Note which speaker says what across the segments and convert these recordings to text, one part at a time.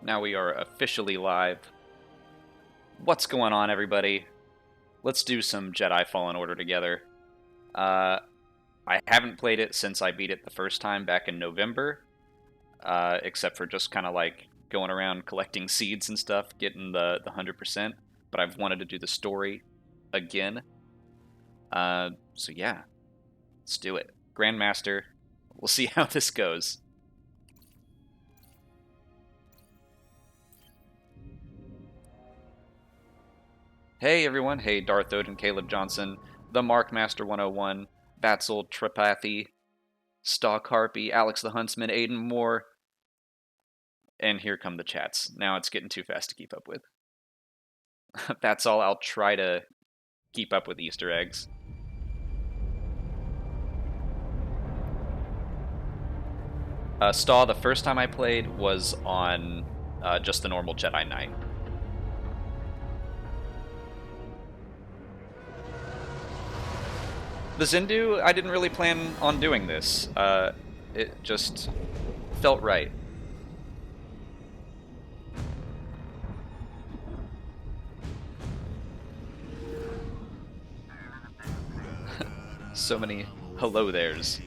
Speaker 1: Now we are officially live. What's going on, everybody? Let's do some Jedi Fallen Order together. I haven't played it since I beat it the first time back in November, except for just kind of like going around collecting seeds and stuff, getting the 100%, but I've wanted to do the story again. So yeah, let's do it. Grandmaster, we'll see how this goes. Hey everyone, hey Darth Odin, Caleb Johnson, the Markmaster 101, Batzel Tripathi, Stalk Harpy, Alex the Huntsman, Aiden Moore, and here come the chats. Now it's getting too fast to keep up with. That's all. I'll try to keep up with Easter eggs. Staw, the first time I played was on just the normal Jedi Knight. The Zindu, I didn't really plan on doing this. It just felt right. So many hello there's.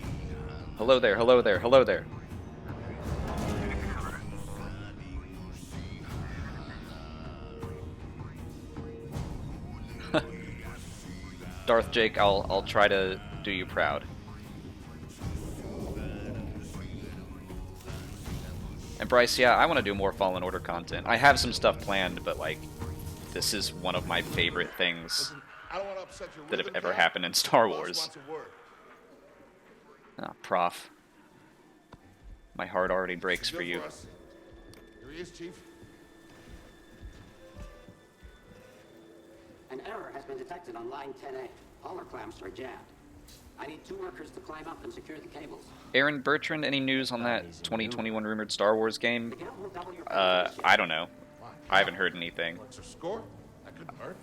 Speaker 1: Hello there, hello there, hello there. Darth Jake, I'll try to do you proud. And Bryce, yeah, I want to do more Fallen Order content. I have some stuff planned, but like, this is one of my favorite things that have ever happened in Star Wars. Ah, Prof. My heart already breaks for you.
Speaker 2: Here he is, Chief.
Speaker 3: An error has been detected on line 10A. All our clamps are jammed. I need 2 workers to climb up and secure the cables.
Speaker 1: Aaron Bertrand, any news on that 2021 rumored Star Wars game? I don't know. I haven't heard anything.
Speaker 2: What's your score? That couldn't hurt.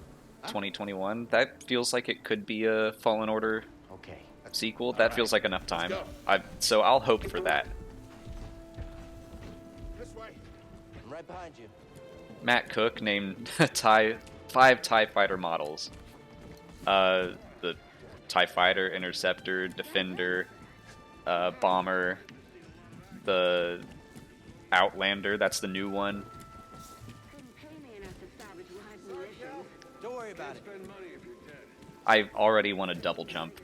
Speaker 1: 2021? That feels like it could be a Fallen Order sequel. That feels like enough time. So I'll hope for that.
Speaker 2: This way.
Speaker 4: I'm right behind you.
Speaker 1: Matt Cook named 5 TIE Fighter models. The TIE Fighter, Interceptor, Defender, Bomber, the Outlander, that's the new one.
Speaker 4: Don't worry about it.
Speaker 1: I already want to double jump.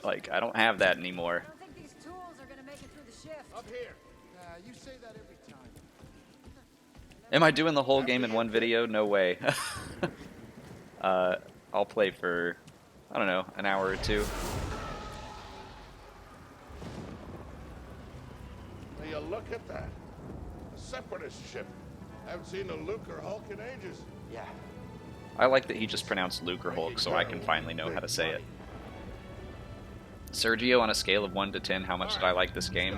Speaker 1: Like, I don't have that anymore.
Speaker 5: I don't think these tools are gonna make it through the shift.
Speaker 2: Up here. You say that every time.
Speaker 1: Am I doing the whole game in one video? No way. I'll play for, I don't know, an hour or two.
Speaker 2: Will you look at that? A separatist ship. Haven't seen a Luke or Hulk in ages.
Speaker 4: Yeah.
Speaker 1: I like that he just pronounced Luke or Hulk, so I can finally know how to say it. Sergio, on a scale of 1 to 10, how much did I like this game?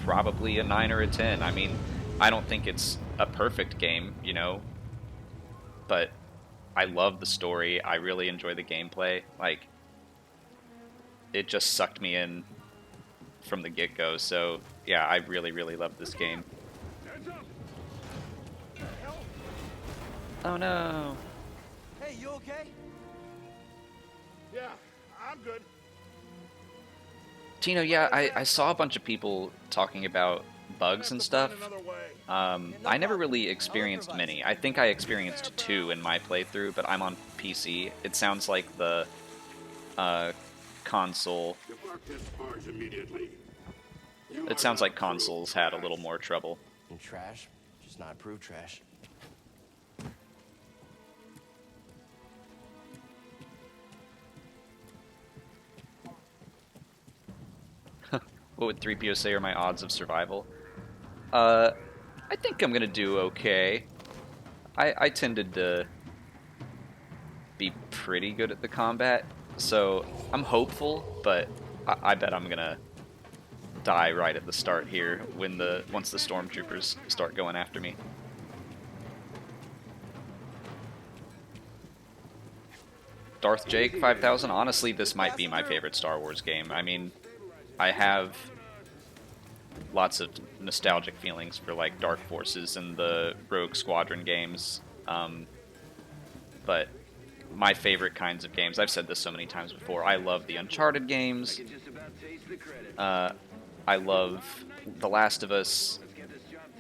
Speaker 1: Probably a 9 or a 10. I mean, I don't think it's a perfect game, you know, but I love the story. I really enjoy the gameplay. Like, it just sucked me in from the get-go. So, yeah, I really, really love this game. Oh no.
Speaker 4: Hey, you okay?
Speaker 2: Yeah, I'm good.
Speaker 1: Tino, yeah, I saw a bunch of people talking about bugs and stuff.
Speaker 2: Another way.
Speaker 1: I never really experienced many. I think I experienced 2 in my playthrough, but I'm on PC. It sounds like the console. It sounds like consoles had a little more trouble.
Speaker 4: And trash, just not approved trash.
Speaker 1: What would 3PO say are my odds of survival? I think I'm gonna do okay. I tended to be pretty good at the combat, so I'm hopeful, but I bet I'm gonna die right at the start here when once the stormtroopers start going after me. Darth Jake 5000. Honestly, this might be my favorite Star Wars game. I mean, I have lots of nostalgic feelings for like Dark Forces and the Rogue Squadron games. But my favorite kinds of games, I've said this so many times before, I love the Uncharted games. I love The Last of Us.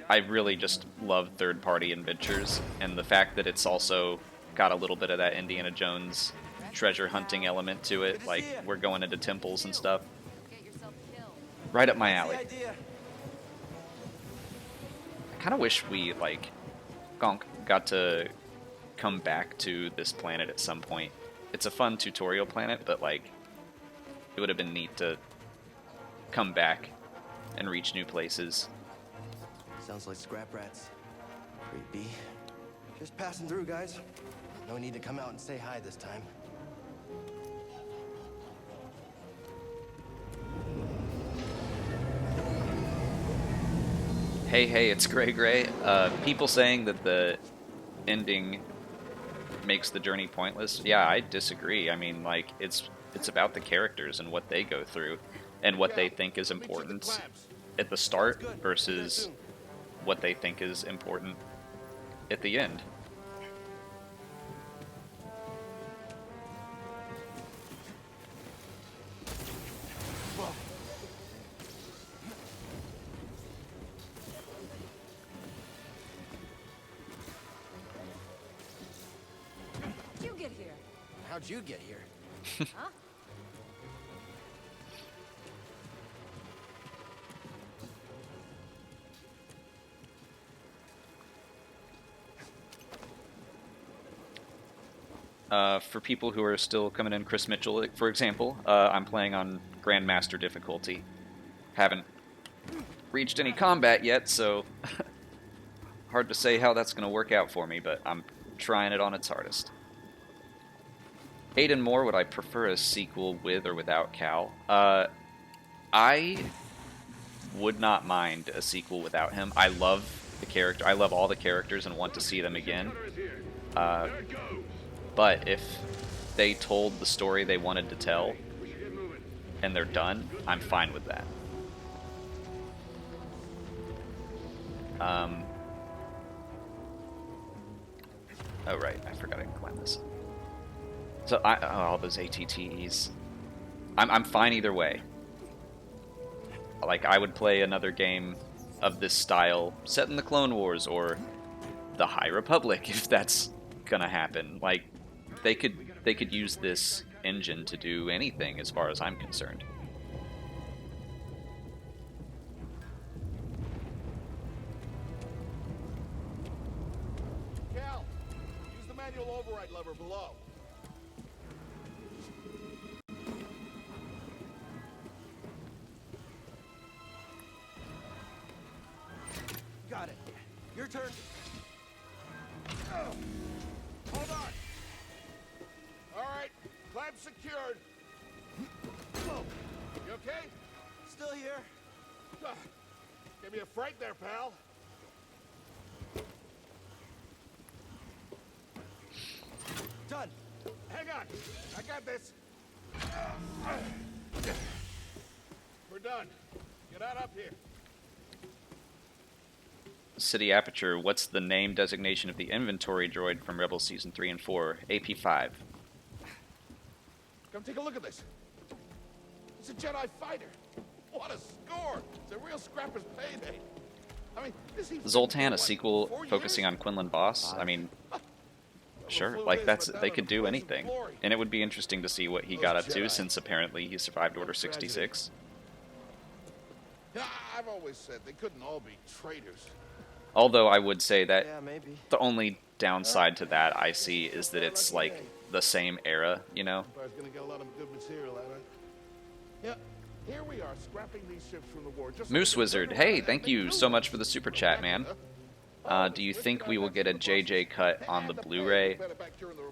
Speaker 1: I really just love third-party adventures, and the fact that it's also got a little bit of that Indiana Jones treasure hunting element to it, like we're going into temples and stuff.
Speaker 5: Get yourself killed.
Speaker 1: Right up my
Speaker 4: What's
Speaker 1: alley.
Speaker 4: the idea?
Speaker 1: I kind of wish we, like, got to come back to this planet at some point. It's a fun tutorial planet, but, like, it would have been neat to come back and reach new places.
Speaker 4: Sounds like scrap rats. Creepy. Just passing through, guys. No need to come out and say hi this time.
Speaker 1: Hey, it's Gray. People saying that the ending makes the journey pointless. Yeah, I disagree. I mean, like, it's about the characters and what they go through and what they think is important at the start versus what they think is important at the end.
Speaker 5: You get here.
Speaker 4: How'd you get here?
Speaker 5: Huh?
Speaker 1: For people who are still coming in, Chris Mitchell, for example, I'm playing on Grandmaster difficulty. Haven't reached any combat yet, so hard to say how that's going to work out for me, but I'm trying it on its hardest. Aiden Moore, would I prefer a sequel with or without Cal? I would not mind a sequel without him. I love the character. I love all the characters and want to see them again. But if they told the story they wanted to tell and they're done, I'm fine with that. Oh right, I forgot I can climb this. So all those ATTs. I'm fine either way. Like, I would play another game of this style set in the Clone Wars or the High Republic if that's gonna happen. Like, they could use this engine to do anything as far as I'm concerned.
Speaker 2: Cal, use the manual override lever below.
Speaker 4: Got it. Your turn.
Speaker 2: Hold on. All right, clamp secured. You okay?
Speaker 4: Still here.
Speaker 2: Give me a fright there, pal.
Speaker 4: Done.
Speaker 2: Hang on, I got this. We're done. Get out up here.
Speaker 1: City Aperture, what's the name designation of the inventory droid from Rebels Season 3 and 4? AP5.
Speaker 2: Come take a look at this. It's a Jedi fighter. What a score! It's a real scrapper's payday. I mean, is he
Speaker 1: Zoltan, a sequel focusing on Quinlan Voss? I mean, sure, like, they could do anything. And it would be interesting to see what he got up to, since apparently he survived Order 66.
Speaker 2: Yeah, I've always said they couldn't all be traitors.
Speaker 1: Although I would say that
Speaker 4: Yeah, maybe.
Speaker 1: the only downside to that I see is that it's like the same era, you know?
Speaker 2: Empire's gonna get a lot of good material out of it. Yeah, here we are, scrapping these ships from the war. Just
Speaker 1: Moose Wizard, hey, thank you so much for the super chat, man. Do you think we will get a JJ cut on the Blu-ray?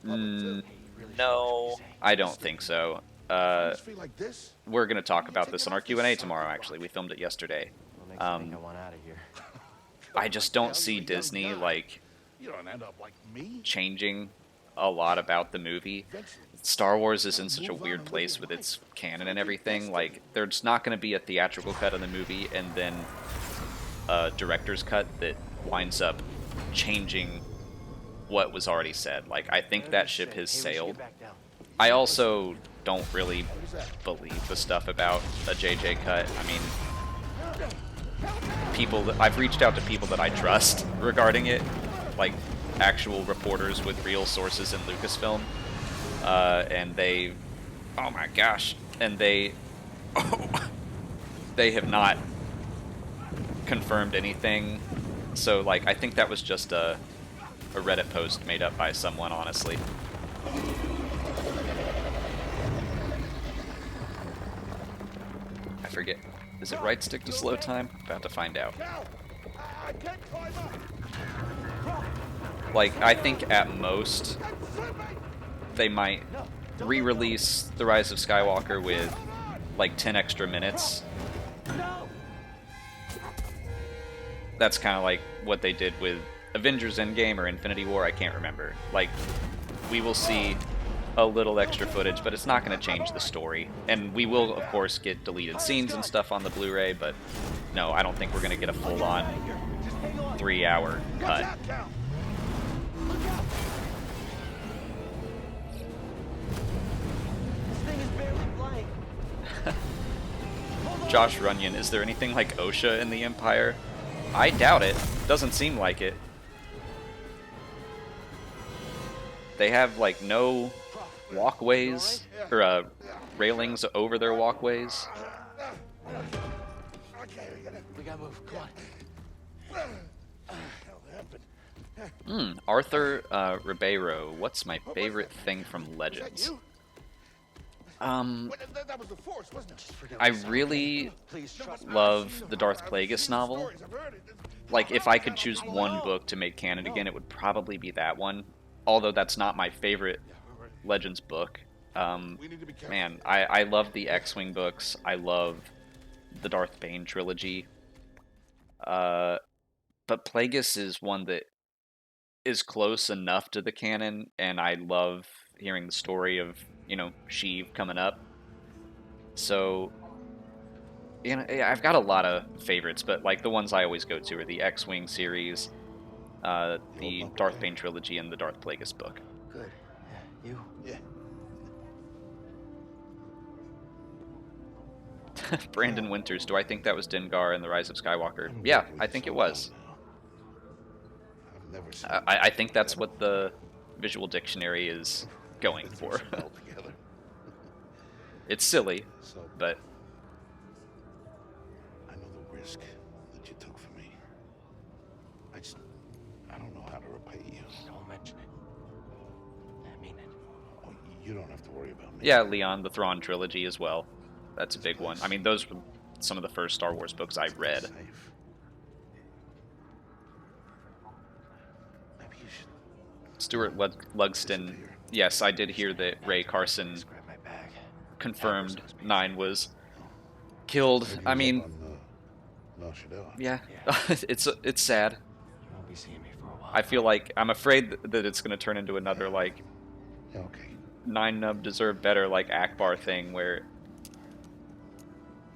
Speaker 1: No, I don't think so. We're going to talk about this on our Q&A tomorrow, actually. We filmed it yesterday.
Speaker 4: What makes you think I want out of here?
Speaker 1: I just don't see Disney, like,
Speaker 2: You don't end up like me.
Speaker 1: changing a lot about the movie. Star Wars is in such a weird place with its canon and everything. Like, there's not going to be a theatrical cut of the movie and then a director's cut that winds up changing what was already said. Like, I think that ship has sailed. I also don't really believe the stuff about a JJ cut. I mean, I've reached out to people that I trust regarding it, like actual reporters with real sources in Lucasfilm, and they, oh my gosh, and they have not confirmed anything. So like, I think that was just a Reddit post made up by someone, honestly. I forget. Is it right stick to slow time? About to find out.
Speaker 2: I can't climb up.
Speaker 1: Like, I think at most they might re-release The Rise of Skywalker with like 10 extra minutes. That's kind of like what they did with Avengers Endgame or Infinity War, I can't remember. Like, we will see a little extra footage, but it's not going to change the story. And we will, of course, get deleted scenes and stuff on the Blu-ray, but no, I don't think we're going to get a full-on 3-hour cut. Josh Runyon, is there anything like OSHA in the Empire? I doubt it. Doesn't seem like it. They have like no walkways or railings over their walkways.
Speaker 2: We gotta move. Come on.
Speaker 1: Arthur Ribeiro. What's my favorite thing from Legends?
Speaker 2: That was the Force, wasn't it?
Speaker 1: I really love the Darth Plagueis novel. Like, if I could choose one book to make canon again, it would probably be that one. Although that's not my favorite Legends book. Man, I love the X-Wing books. I love the Darth Bane trilogy. But Plagueis is one that is close enough to the canon, and I love hearing the story of, you know, Sheev coming up. So, you know, I've got a lot of favorites, but like the ones I always go to are the X-Wing series, the Darth Bane trilogy, and the Darth Plagueis book.
Speaker 4: Good. Yeah, you? Yeah.
Speaker 1: Brandon Winters, do I think that was Dengar in The Rise of Skywalker? Yeah, I think it was. I think that's what the visual dictionary is going for. It's silly, but
Speaker 2: I know the risk that you took for me. I don't know how to repay you.
Speaker 4: Don't mention it. I mean it.
Speaker 2: Oh, you don't have to worry about me.
Speaker 1: yeah, Leon, the Thrawn trilogy as well. That's a big one. I mean, those were some of the first Star Wars books I read.
Speaker 2: Safe. Maybe you should.
Speaker 1: Stuart Lugston, yes, I did hear that Ray Carson
Speaker 4: Just grab my bag.
Speaker 1: confirmed 9 was killed. I mean,
Speaker 2: No, Shadell.
Speaker 1: yeah, it's sad.
Speaker 4: You won't be seeing me for a while.
Speaker 1: I feel like I'm afraid that it's going to turn into another like
Speaker 2: Yeah, okay.
Speaker 1: 9 Nub deserved better like Akbar thing where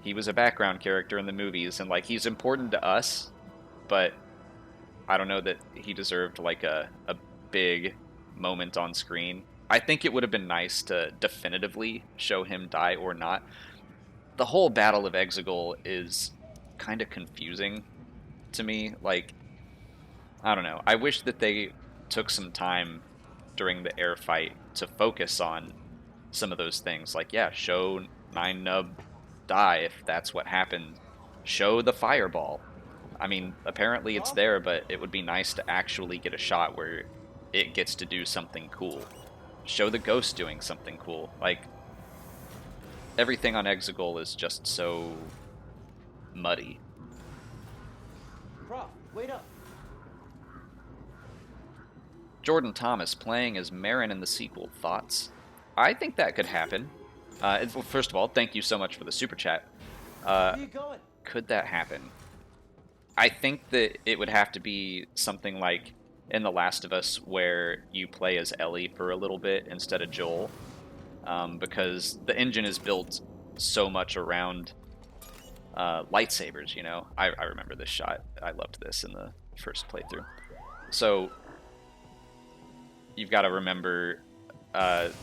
Speaker 1: he was a background character in the movies and like he's important to us, but I don't know that he deserved like a big moment on screen. I think it would have been nice to definitively show him die or not. The whole Battle of Exegol is kind of confusing to me. Like, I don't know. I wish that they took some time during the air fight to focus on some of those things. Like, yeah, show 9 Nub die if that's what happened. Show the fireball. I mean, apparently it's there, but it would be nice to actually get a shot where it gets to do something cool. Show the ghost doing something cool. Like, everything on Exegol is just so muddy.
Speaker 4: Prof, wait up.
Speaker 1: Jordan Thomas playing as Marin in the sequel. Thoughts? I think that could happen. Well, first of all, thank you so much for the super chat.
Speaker 4: Where are you going?
Speaker 1: Could that happen? I think that it would have to be something like in The Last of Us where you play as Ellie for a little bit instead of Joel. because the engine is built so much around lightsabers. You know, I remember this shot. I loved this in the first playthrough. So you've got to remember, the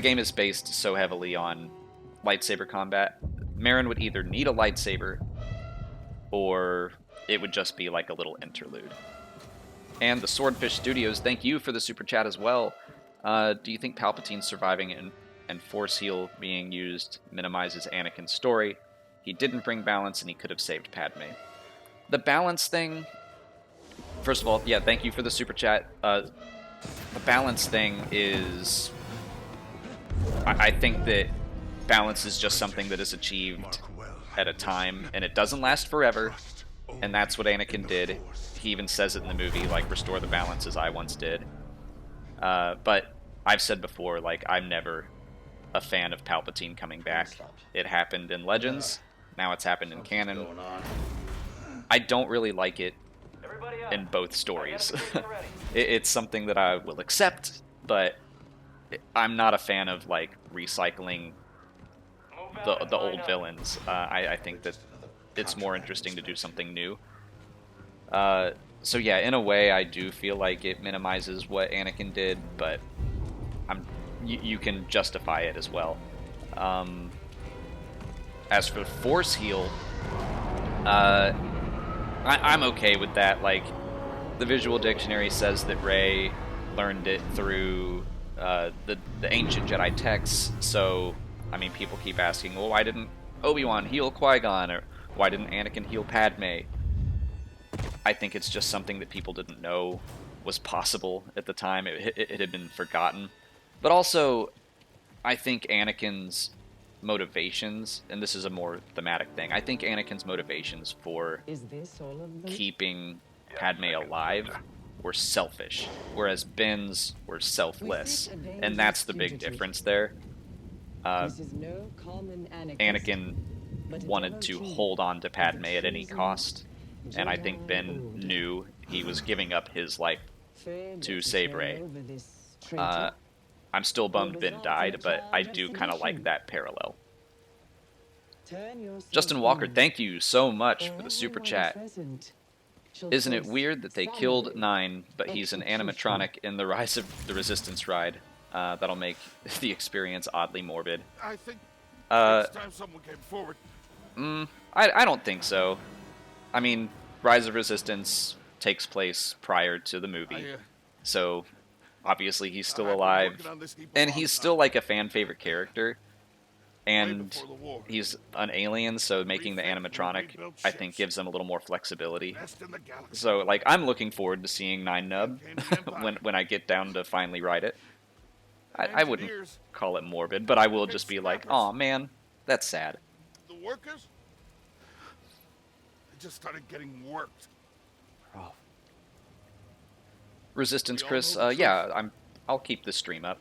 Speaker 1: game is based so heavily on lightsaber combat. Marin would either need a lightsaber, or it would just be like a little interlude. And the Swordfish Studios, thank you for the super chat as well. Do you think Palpatine surviving and Force Heal being used minimizes Anakin's story? He didn't bring balance, and he could have saved Padme. The balance thing, first of all, yeah, thank you for the super chat. The balance thing is, I think that balance is just something that is achieved at a time, and it doesn't last forever, and that's what Anakin did. He even says it in the movie, like, restore the balance as I once did. But I've said before, like, I'm never a fan of Palpatine coming back. It happened in Legends, now it's happened in canon. I don't really like it in both stories. It's something that I will accept, but I'm not a fan of, like, recycling the old villains. I think that it's more interesting to do something new. So yeah, in a way, I do feel like it minimizes what Anakin did, but you can justify it as well. As for Force Heal, I'm okay with that. Like, the Visual Dictionary says that Rey learned it through the ancient Jedi texts, so, I mean, people keep asking, well, why didn't Obi-Wan heal Qui-Gon, or why didn't Anakin heal Padme? I think it's just something that people didn't know was possible at the time. It had been forgotten. But also, I think Anakin's motivations, and this is a more thematic thing, I think Anakin's motivations for keeping Padme alive were selfish, whereas Ben's were selfless. And that's the big difference there. Anakin wanted to hold on to Padme at any cost, and I think Ben knew he was giving up his life to save Rey. I'm still bummed Ben died, but I do kind of like that parallel. Justin Walker, thank you so much for the super chat. Isn't it weird that they killed 9, but he's an animatronic in the Rise of the Resistance ride? That'll make the experience oddly morbid.
Speaker 2: I think next time someone came forward.
Speaker 1: I don't think so. I mean, Rise of Resistance takes place prior to the movie, so obviously he's still alive, and he's still like a fan favorite character, and he's an alien, so making the animatronic, I think, gives him a little more flexibility. So, like, I'm looking forward to seeing 9 Nub when I get down to finally ride it. I wouldn't call it morbid, but I will just be like, aw, man, that's sad.
Speaker 2: The workers? They just started getting worked.
Speaker 1: Oh. Resistance, Chris. Yeah, I'll keep the stream up.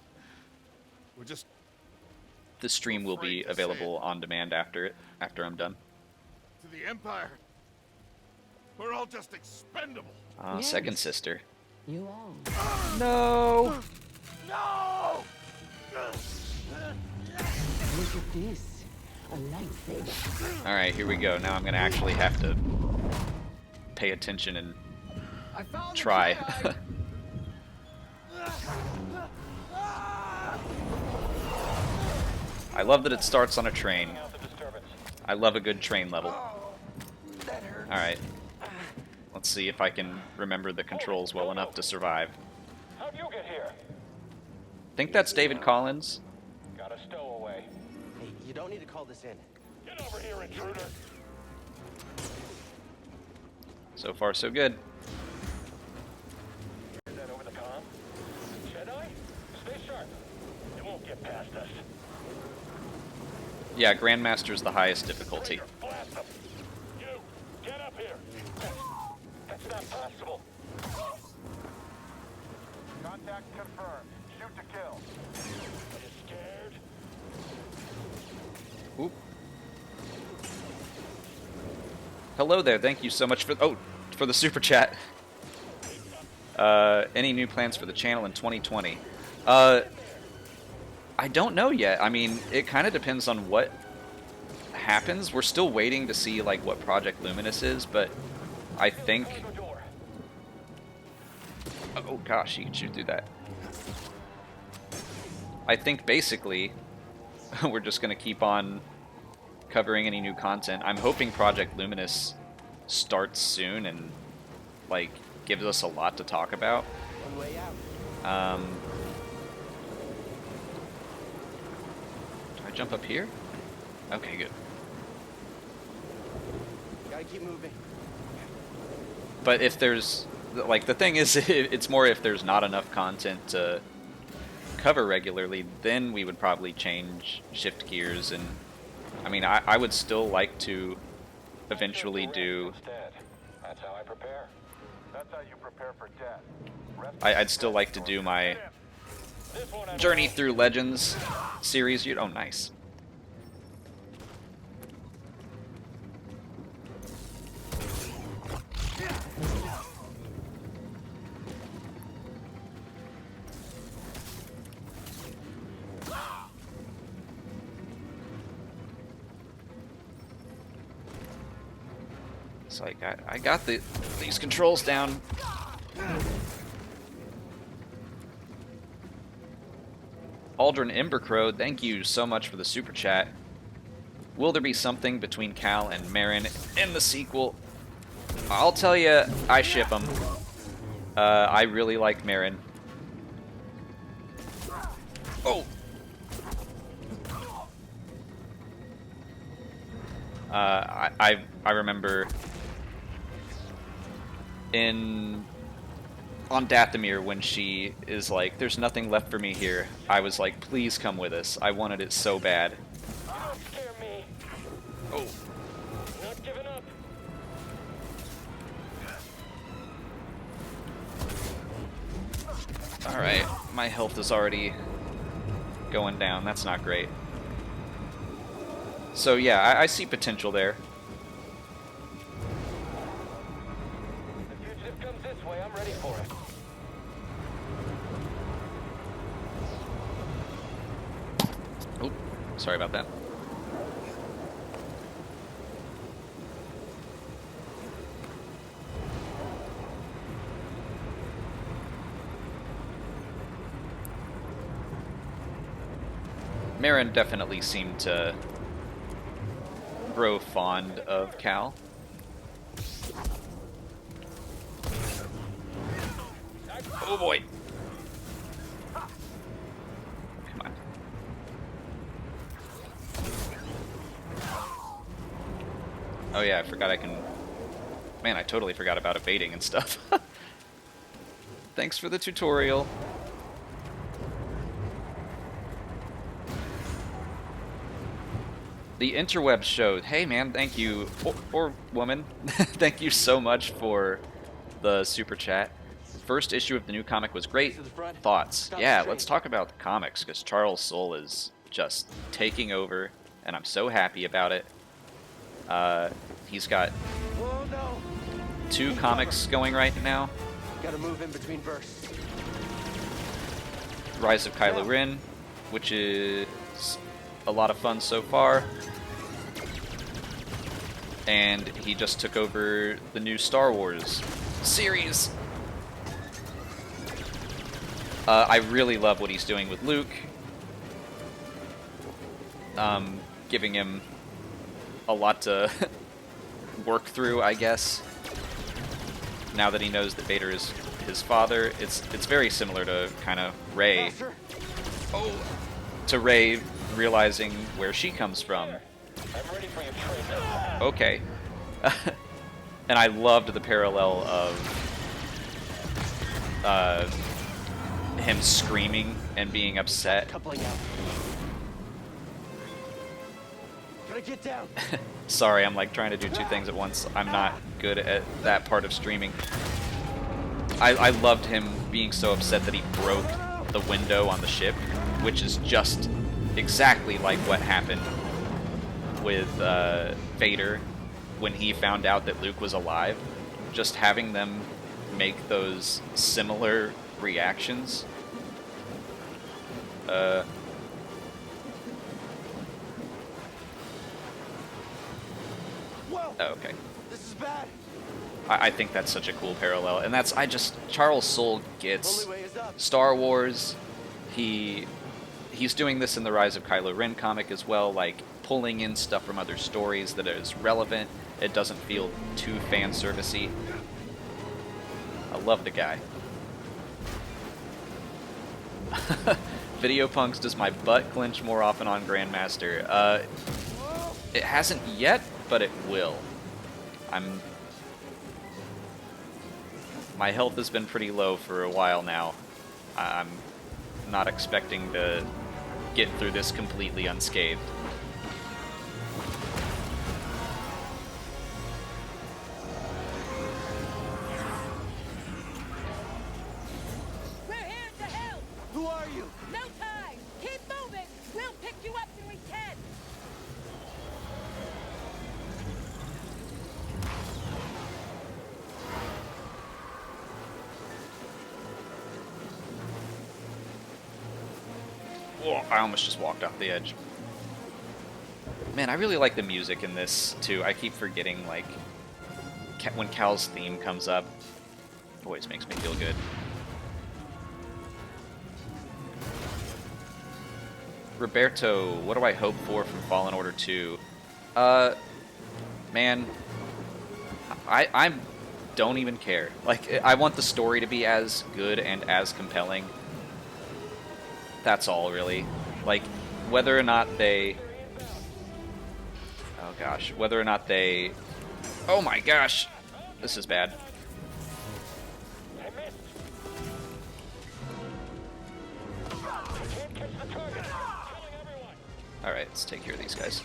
Speaker 2: We're just.
Speaker 1: The stream will be available on demand after I'm done.
Speaker 2: To the Empire, we're all just expendable.
Speaker 1: Second sister.
Speaker 6: You are.
Speaker 1: No.
Speaker 2: No!
Speaker 6: Look at this. A lightsaber.
Speaker 1: All right, here we go. Now I'm gonna actually have to pay attention and try. I love that it starts on a train. I love a good train level. Alright. Let's see if I can remember the controls well enough to survive.
Speaker 7: How'd you get here?
Speaker 1: I think that's David Collins.
Speaker 7: Got a stowaway.
Speaker 4: Hey, you don't need to call this in.
Speaker 7: Get over here, intruder.
Speaker 1: So far, so good.
Speaker 7: Is that over the comm? Jedi? Stay sharp. It won't get past us.
Speaker 1: Yeah, Grandmaster's the highest difficulty.
Speaker 7: Blast them. You, get up here. That's not possible. Contact confirmed. Shoot to kill. Are you scared?
Speaker 1: Oop. Hello there. Thank you so much for the super chat. Any new plans for the channel in 2020? I don't know yet. I mean, it kind of depends on what happens. We're still waiting to see like what Project Luminous is, but I think.
Speaker 7: Cargo door.
Speaker 1: Oh gosh, you can shoot through that. I think basically we're just gonna keep on covering any new content. I'm hoping Project Luminous starts soon and like gives us a lot to talk about.
Speaker 4: One way out.
Speaker 1: Do I jump up here? Okay, good.
Speaker 4: Gotta keep moving.
Speaker 1: But if there's like the thing is, it's more if there's not enough content to cover regularly, then we would probably change shift gears. And I mean, I would still like to eventually do.
Speaker 7: Instead. That's how I prepare. That's how you prepare for death.
Speaker 1: I'd still like to do my
Speaker 7: This one I
Speaker 1: Journey Through Legends series. Oh, nice. It's like I got these controls down. Aldrin Embercrow, thank you so much for the super chat. Will there be something between Cal and Marin in the sequel? I'll tell you, I ship them. I really like Marin. Oh! I remember on Dathomir when she is like, "There's nothing left for me here." I was like, "Please come with us." I wanted it so bad.
Speaker 7: Don't scare me.
Speaker 1: Oh.
Speaker 7: Not giving up.
Speaker 1: All right, my health is already going down. That's not great. So yeah, I see potential there.
Speaker 7: The fugitive comes this way. I'm ready for it.
Speaker 1: Oh, sorry about that. Marin definitely seemed to grow fond of Cal. Oh boy. Come on. Oh yeah, I forgot I can... Man, I totally forgot about evading and stuff. Thanks for the tutorial. The interwebs showed. Hey man, thank you, or woman, thank you so much for the super chat. First issue of the new comic was great. Thoughts? Yeah, let's talk about the comics, because Charles Soule is just taking over, and I'm so happy about it. He's got
Speaker 4: Oh no!
Speaker 1: 2 comics going right now.
Speaker 4: Gotta move in between bursts.
Speaker 1: Rise of Kylo Ren, which is a lot of fun so far. And he just took over the new Star Wars series. I really love what he's doing with Luke. Giving him a lot to work through, I guess. Now that he knows that Vader is his father, it's very similar to kind of Rey. Oh, to Rey realizing where she comes from.
Speaker 7: I'm ready for your trade.
Speaker 1: Okay. And I loved the parallel of him screaming and being upset.
Speaker 4: Coupling out. Gotta get down.
Speaker 1: Sorry, I'm like trying to do 2 things at once. I'm not good at that part of streaming. I loved him being so upset that he broke the window on the ship, which is just exactly like what happened with Vader when he found out that Luke was alive. Just having them make those similar reactions. Oh, okay.
Speaker 4: This is bad.
Speaker 1: I think that's such a cool parallel, and that's Charles Soule gets
Speaker 4: Only way is up.
Speaker 1: Star Wars. He's doing this in the Rise of Kylo Ren comic as well, like pulling in stuff from other stories that is relevant. It doesn't feel too fan servicey. I love the guy. Video Punks, does my butt clench more often on Grandmaster? It hasn't yet, but it will. My health has been pretty low for a while now. I'm not expecting to get through this completely unscathed.
Speaker 8: We're here to help!
Speaker 4: Who are you?
Speaker 8: No time! Keep moving! We'll pick you up when we can!
Speaker 1: Whoa, I almost just walked off the edge. Man, I really like the music in this, too. I keep forgetting, like, when Cal's theme comes up, it always makes me feel good. Roberto, what do I hope for from Fallen Order 2? Man, I don't even care. Like, I want the story to be as good and as compelling. That's all, really. Like, whether or not they... Oh, gosh. Whether or not they... Oh, my gosh! This is bad.
Speaker 7: I missed. Can't catch the target. Killing everyone.
Speaker 1: Alright, let's take care of these guys.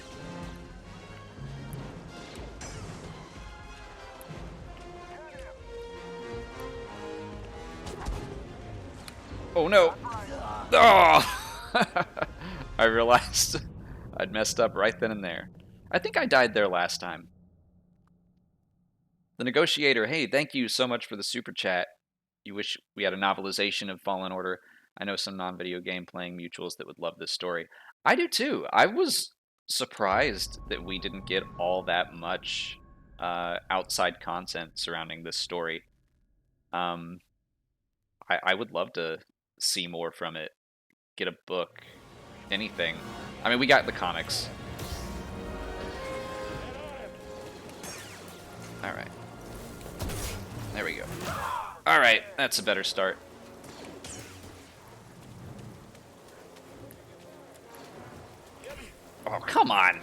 Speaker 1: Oh, no! Oh! I realized I'd messed up right then and there. I think I died there last time. The Negotiator, hey, thank you so much for the super chat. You wish we had a novelization of Fallen Order. I know some non-video game playing mutuals that would love this story. I do too. I was surprised that we didn't get all that much outside content surrounding this story. I would love to see more from it. Get a book. Anything. I mean, we got the comics. Alright. There we go. Alright, that's a better start. Oh, come on!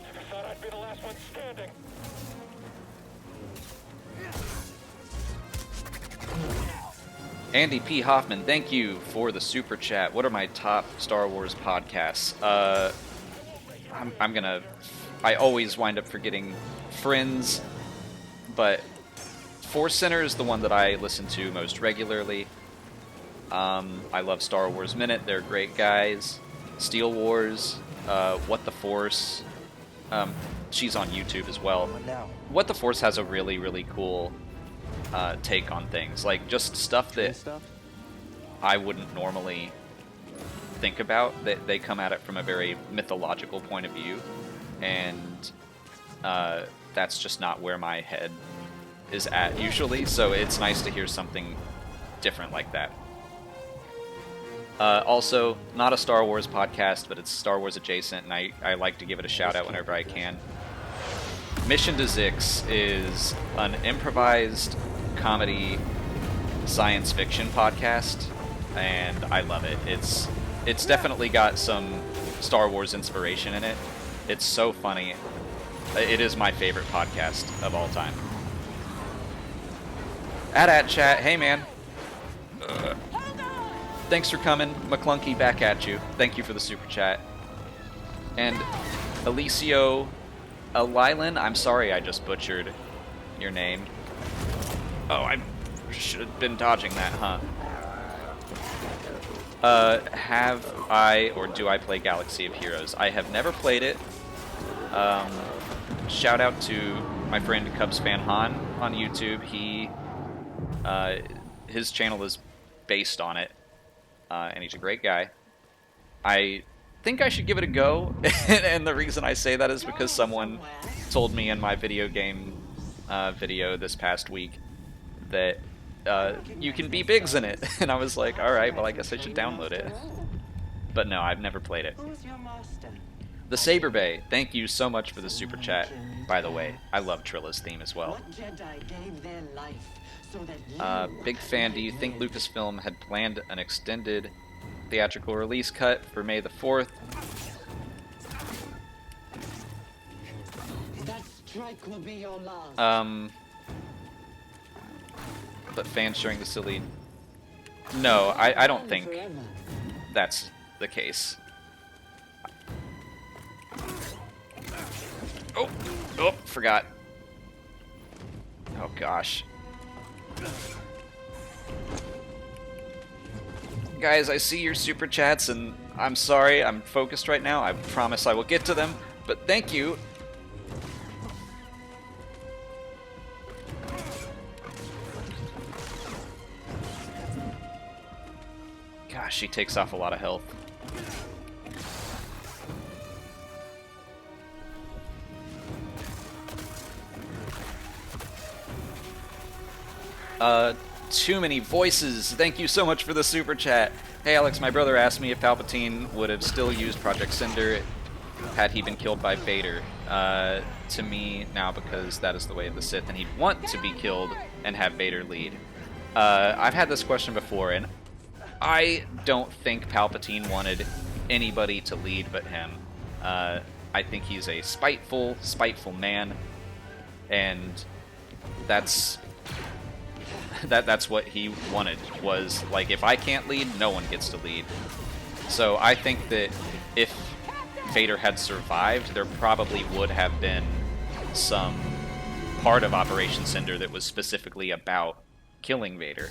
Speaker 7: Never thought I'd be the last one standing.
Speaker 1: Andy P. Hoffman, thank you for the super chat. What are my top Star Wars podcasts? I always wind up forgetting Friends, but Force Center is the one that I listen to most regularly. I love Star Wars Minute, they're great guys. Steel Wars, What the Force, she's on YouTube as well.
Speaker 4: What now?
Speaker 1: What the Force has a really, really cool take on things, like just stuff that I wouldn't normally think about. They come at it from a very mythological point of view, and that's just not where my head is at usually, so it's nice to hear something different like that. Also, not a Star Wars podcast, but it's Star Wars adjacent, and I like to give it a shout out whenever I can. Mission to Zix is an improvised comedy science fiction podcast, and I love it. It's definitely got some Star Wars inspiration in it. It's so funny. It is my favorite podcast of all time. At chat, hey man. Thanks for coming, McClunky. Back at you. Thank you for the super chat. And Alicio Lylan, I'm sorry I just butchered your name. Oh, I should have been dodging that, huh? Have I, or do I play Galaxy of Heroes? I have never played it. Shout out to my friend Cubs Fan Han on YouTube. His channel is based on it. and he's a great guy. I think I should give it a go, and the reason I say that is because someone told me in my video game video this past week that you can be Biggs in it, and I was like, alright, well I guess I should download it. But no, I've never played it.
Speaker 6: Who's your master?
Speaker 1: The Saber Bay, thank you so much for the super chat, by the way. I love Trilla's theme as well.
Speaker 6: What Jedi gave their life so that you
Speaker 1: Big fan, do you think Lucasfilm had planned an extended theatrical release cut for May the 4th?
Speaker 6: that strike will be your last.
Speaker 1: But fans showing the silly... No, I don't think
Speaker 6: Forever.
Speaker 1: that's the case. Oh, forgot. Oh gosh. Guys, I see your super chats, and I'm sorry, I'm focused right now. I promise I will get to them, but thank you. Gosh, she takes off a lot of health. Too many voices. Thank you so much for the super chat. Hey Alex, my brother asked me if Palpatine would have still used Project Cinder had he been killed by Vader. To me, now because that is the way of the Sith, and he'd want to be killed and have Vader lead. I've had this question before, and I don't think Palpatine wanted anybody to lead but him. I think he's a spiteful man, and that's what he wanted, was like, if I can't lead, no one gets to lead. So I think that if Vader had survived, there probably would have been some part of Operation Cinder that was specifically about killing Vader.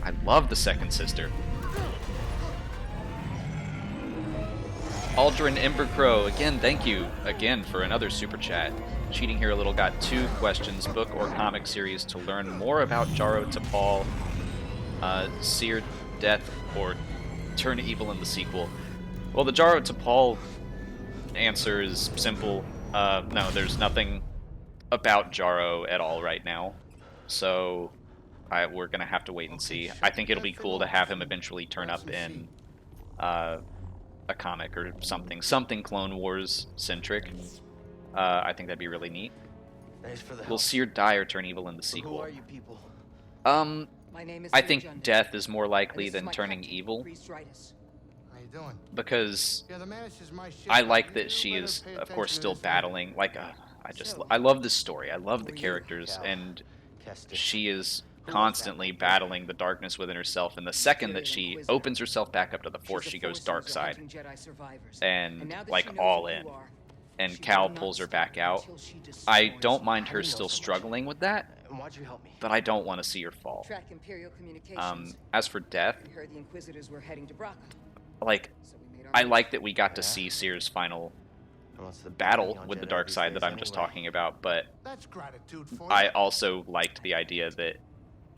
Speaker 1: I love the second sister. Aldrin Embercrow, again, thank you again for another super chat. Cheating here a little, got 2 questions. Book or comic series to learn more about Jaro Tapal, Seer Death, or Turn Evil in the sequel. Well, the Jaro Tapal answer is simple. No, there's nothing about Jaro at all right now. So we're going to have to wait and see. I think it'll be cool to have him eventually turn up in a comic or something Clone Wars centric. I think that'd be really neat.
Speaker 4: Thanks for the help.
Speaker 1: Will Seer die or turn evil in the
Speaker 4: Who
Speaker 1: sequel?
Speaker 4: are you people?
Speaker 6: My name is
Speaker 1: I
Speaker 6: Seer
Speaker 1: think
Speaker 6: Jundis,
Speaker 1: death is more
Speaker 6: and
Speaker 1: likely
Speaker 6: this is
Speaker 1: than
Speaker 6: my
Speaker 1: turning
Speaker 6: captain,
Speaker 1: evil,
Speaker 6: Priest Ritus.
Speaker 2: How you doing?
Speaker 1: because
Speaker 2: Yeah, the Mantis is my ship.
Speaker 1: I like
Speaker 2: You
Speaker 1: that she
Speaker 2: better
Speaker 1: is,
Speaker 2: pay
Speaker 1: of course,
Speaker 2: attention
Speaker 1: still
Speaker 2: to this
Speaker 1: battling. Like, I love this story. I love the
Speaker 4: Who are you,
Speaker 1: characters,
Speaker 4: Cal?
Speaker 1: and
Speaker 4: Kestis.
Speaker 1: she is
Speaker 4: Who was
Speaker 1: constantly
Speaker 4: that?
Speaker 1: battling the darkness within herself. And the second that she opens herself back up to the Force,
Speaker 6: She's a
Speaker 1: she goes
Speaker 6: force
Speaker 1: dark
Speaker 6: user
Speaker 1: side,
Speaker 6: hunting Jedi survivors.
Speaker 1: and
Speaker 6: now that
Speaker 1: like
Speaker 6: she knows
Speaker 1: all
Speaker 6: who
Speaker 1: in.
Speaker 6: you are,
Speaker 1: And
Speaker 6: she
Speaker 1: Cal
Speaker 6: will not
Speaker 1: pulls her
Speaker 6: stop
Speaker 1: back out.
Speaker 6: until she
Speaker 1: I
Speaker 6: destroys
Speaker 1: don't
Speaker 6: you.
Speaker 1: mind
Speaker 4: How
Speaker 1: her
Speaker 4: do you know
Speaker 1: still
Speaker 4: so much?
Speaker 1: struggling with that,
Speaker 4: And why'd you help me?
Speaker 1: but I don't want to see her fall.
Speaker 6: Track Imperial communications.
Speaker 1: As for death,
Speaker 6: We heard the Inquisitors were heading to Bracca,
Speaker 1: like,
Speaker 6: so we made our
Speaker 1: I
Speaker 6: move.
Speaker 1: like that we got to
Speaker 4: Yeah?
Speaker 1: see Seer's final
Speaker 4: And what's the big
Speaker 1: battle
Speaker 4: thing on
Speaker 1: with the
Speaker 4: Jedi
Speaker 1: dark
Speaker 4: these
Speaker 1: side that
Speaker 4: days
Speaker 1: I'm just
Speaker 4: anyway?
Speaker 1: talking about, but
Speaker 2: That's gratitude for
Speaker 1: I
Speaker 2: you.
Speaker 1: also liked the idea that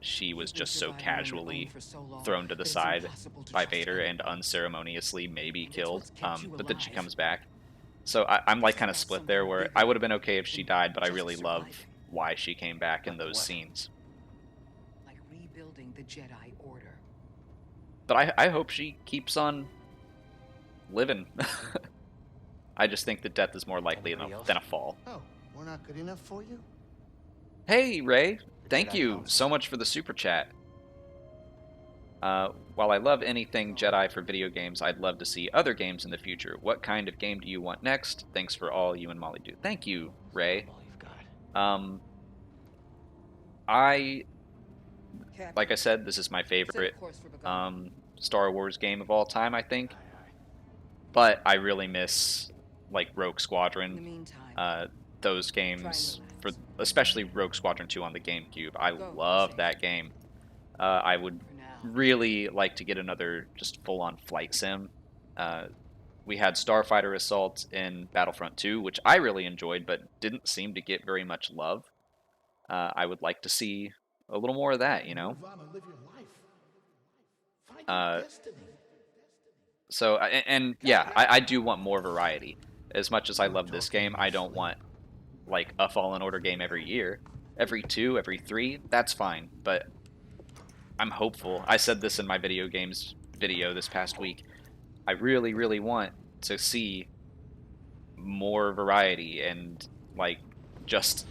Speaker 1: she was
Speaker 6: You've been
Speaker 1: just so
Speaker 6: surviving on your own
Speaker 1: casually
Speaker 6: for so long
Speaker 1: thrown to the
Speaker 6: that it's
Speaker 1: side
Speaker 6: impossible to
Speaker 1: by
Speaker 6: trust
Speaker 1: Vader
Speaker 6: anyone.
Speaker 1: and unceremoniously maybe
Speaker 6: It's
Speaker 1: killed,
Speaker 6: what's kept you
Speaker 1: but then she
Speaker 6: alive.
Speaker 1: comes back. So I'm like kind of
Speaker 6: It's
Speaker 1: split
Speaker 6: about
Speaker 1: there,
Speaker 6: something
Speaker 1: where
Speaker 6: bigger
Speaker 1: I would have been okay if she
Speaker 6: than
Speaker 1: died, but I
Speaker 6: just
Speaker 1: really love
Speaker 6: surviving.
Speaker 1: why she came back in
Speaker 4: Like
Speaker 1: those
Speaker 4: what?
Speaker 1: scenes.
Speaker 6: Like rebuilding the Jedi Order.
Speaker 1: But I hope she keeps on living. I just think that death is more likely
Speaker 4: Anybody else?
Speaker 1: than a fall.
Speaker 2: Oh, we're not good enough for you?
Speaker 1: Hey, Ray. Thank
Speaker 4: Jedi
Speaker 1: you
Speaker 4: Council.
Speaker 1: so much for the super chat. While I love anything Jedi for video games, I'd love to see other games in the future. What kind of game do you want next? Thanks for all you and Molly do. Thank you, Ray.
Speaker 4: All you've got.
Speaker 1: Like I said, this is my favorite Star Wars game of all time, I think. But I really miss, like, Rogue
Speaker 6: In the
Speaker 1: Squadron.
Speaker 6: meantime,
Speaker 1: Those games, especially Rogue Squadron 2 on the GameCube. I love that game. I would
Speaker 6: for now.
Speaker 1: really like to get another just full-on flight sim. We had Starfighter Assault in Battlefront 2, which I really enjoyed, but didn't seem to get very much love. I would like to see a little more of that, you know.
Speaker 2: Move on and live your life. Find
Speaker 1: Uh,
Speaker 2: your destiny.
Speaker 1: So, and yeah, I do want more variety. As much as I love this game, I don't want like a Fallen Order game every year, every 2, every 3. That's fine, but I'm hopeful. I said this in my video games video this past week. I really, really want to see more variety and like just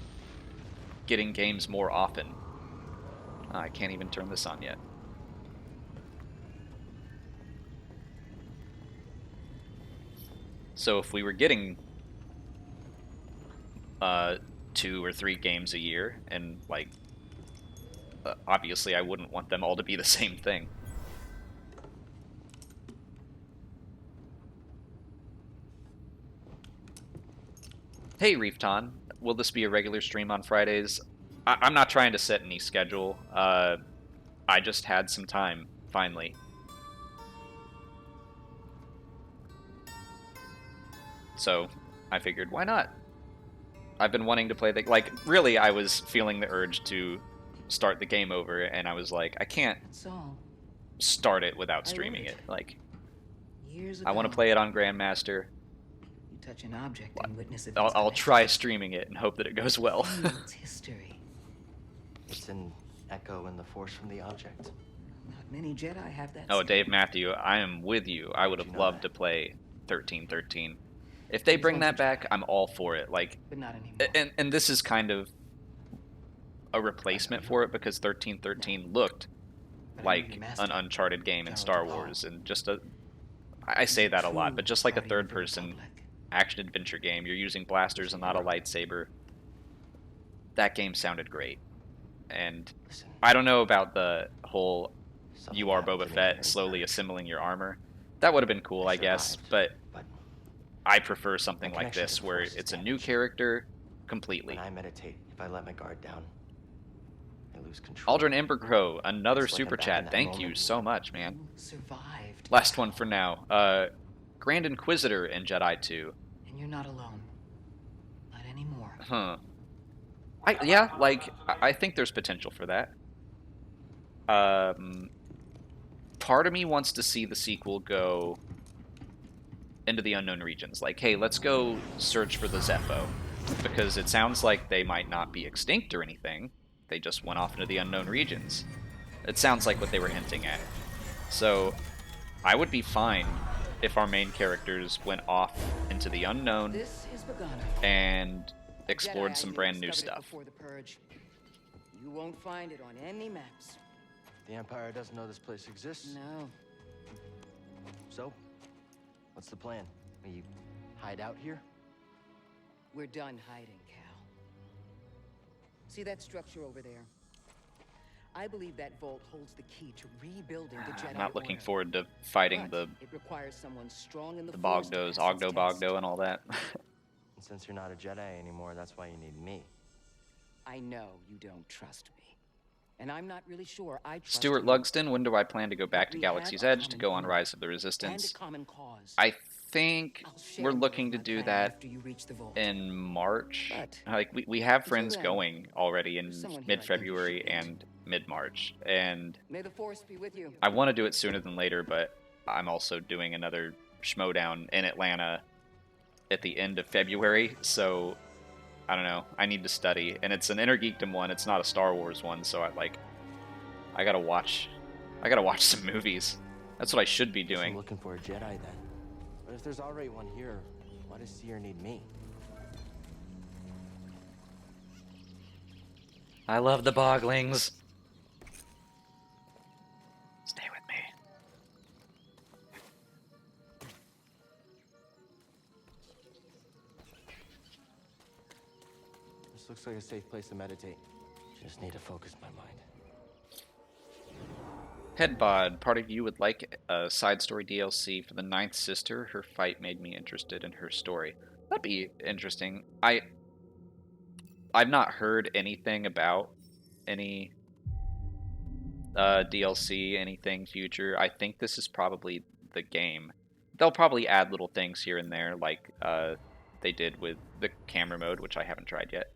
Speaker 1: getting games more often. I can't even turn this on yet. So if we were getting 2 or 3 games a year, and like obviously I wouldn't want them all to be the same thing. Hey Reefton, will this be a regular stream on Fridays? I'm not trying to set any schedule. I just had some time, finally. So I figured, why not? I've been wanting to play the... Like, really, I was feeling the urge to start the game over, and I was like, I can't start it without streaming it. Like, I want to play it on Grandmaster.
Speaker 6: You touch an object and witness it.
Speaker 1: I'll try streaming it and hope that it goes well.
Speaker 6: It's history.
Speaker 4: It's an echo in the force from the object.
Speaker 6: Not many Jedi have that.
Speaker 1: Oh, Dave Matthew, I am with you. I would have loved to play 1313. If they bring that back, I'm all for it. Like,
Speaker 6: but not anymore.
Speaker 1: And this is kind of a replacement for it, because 1313 looked like an Uncharted game in Star Wars, and just a... I say that a lot, but just like a third-person action-adventure game, you're using blasters and not a lightsaber. That game sounded great. And I don't know about the whole you are Boba Fett slowly assembling your armor. That would have been cool, I guess, but I prefer something like this, where it's a new character completely.
Speaker 4: When I meditate, if I let my guard down, I lose control.
Speaker 1: Aldrin Embercrow, another
Speaker 4: It's like
Speaker 1: super
Speaker 4: I'm back in
Speaker 1: chat.
Speaker 4: that
Speaker 1: Thank you
Speaker 4: moment.
Speaker 1: so much, man.
Speaker 6: Survived.
Speaker 1: Last one for now. Grand Inquisitor in Jedi 2.
Speaker 6: And you're not alone. Not anymore.
Speaker 1: Huh. Yeah, like, I think there's potential for that. Part of me wants to see the sequel go into the unknown regions. Like, hey, let's go search for the Zepho. Because it sounds like they might not be extinct or anything. They just went off into the unknown regions. It sounds like what they were hinting at. So, I would be fine if our main characters went off into the unknown
Speaker 6: This is Bogano.
Speaker 1: and explored
Speaker 6: Jedi
Speaker 1: some
Speaker 6: actually
Speaker 1: brand new
Speaker 6: discovered it
Speaker 1: stuff.
Speaker 6: before the purge. You won't find it on any maps.
Speaker 4: The Empire doesn't know this place exists.
Speaker 6: No.
Speaker 4: So, what's the plan? We hide out here?
Speaker 6: We're done hiding, Cal. See that structure over there? I believe that vault holds the key to rebuilding the Jedi
Speaker 1: I'm not looking
Speaker 6: Order.
Speaker 1: forward to fighting
Speaker 6: But
Speaker 1: the
Speaker 6: it requires someone strong in the
Speaker 1: Bogdos,
Speaker 6: Force to pass its
Speaker 1: Ogdo
Speaker 6: test.
Speaker 1: Bogdo, and all that.
Speaker 4: And since you're not a Jedi anymore, that's why you need me.
Speaker 6: I know you don't trust me. And I'm not really sure I trust
Speaker 1: Stuart
Speaker 6: you.
Speaker 1: Lugston, when do I plan to go back to
Speaker 6: We have
Speaker 1: Galaxy's
Speaker 6: a
Speaker 1: Edge to
Speaker 6: common
Speaker 1: go on
Speaker 6: goal
Speaker 1: Rise of the
Speaker 6: and a
Speaker 1: Resistance?
Speaker 6: common cause.
Speaker 1: I think
Speaker 6: I'll share
Speaker 1: we're
Speaker 6: more
Speaker 1: looking
Speaker 6: of
Speaker 1: to
Speaker 6: my
Speaker 1: do
Speaker 6: plan
Speaker 1: that
Speaker 6: after you reach the vault.
Speaker 1: in March.
Speaker 6: But
Speaker 1: Like, we have
Speaker 6: until
Speaker 1: friends
Speaker 6: then,
Speaker 1: going already in
Speaker 6: there's someone here I think you
Speaker 1: mid-February
Speaker 6: should meet.
Speaker 1: and mid-March, and
Speaker 6: May the Force be with you.
Speaker 1: I want to do it sooner than later, but I'm also doing another Schmodown in Atlanta at the end of February, so I don't know. I need to study, and it's an Inner Geekdom one. It's not a Star Wars one, so I gotta watch some movies. That's what I should be
Speaker 4: Guess I'm
Speaker 1: doing.
Speaker 4: looking for a Jedi then. But if there's already one here, why does Seer need me?
Speaker 1: I love the Boglings. Stay with me.
Speaker 4: This looks like a safe place to meditate. Just need to focus my mind.
Speaker 1: Headbod, part of you would like a side story DLC for the Ninth Sister. Her fight made me interested in her story. That'd be interesting. I've not heard anything about any DLC, anything future. I think this is probably the game. They'll probably add little things here and there, like they did with the camera mode, which I haven't tried yet.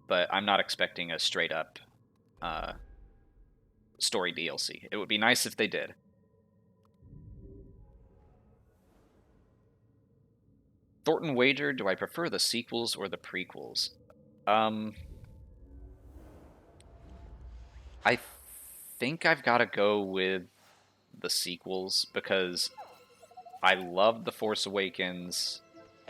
Speaker 1: but I'm not expecting a straight up story DLC. It would be nice if they did. Thornton Wager, do I prefer the sequels or the prequels? I think I've got to go with the sequels because I loved The Force Awakens.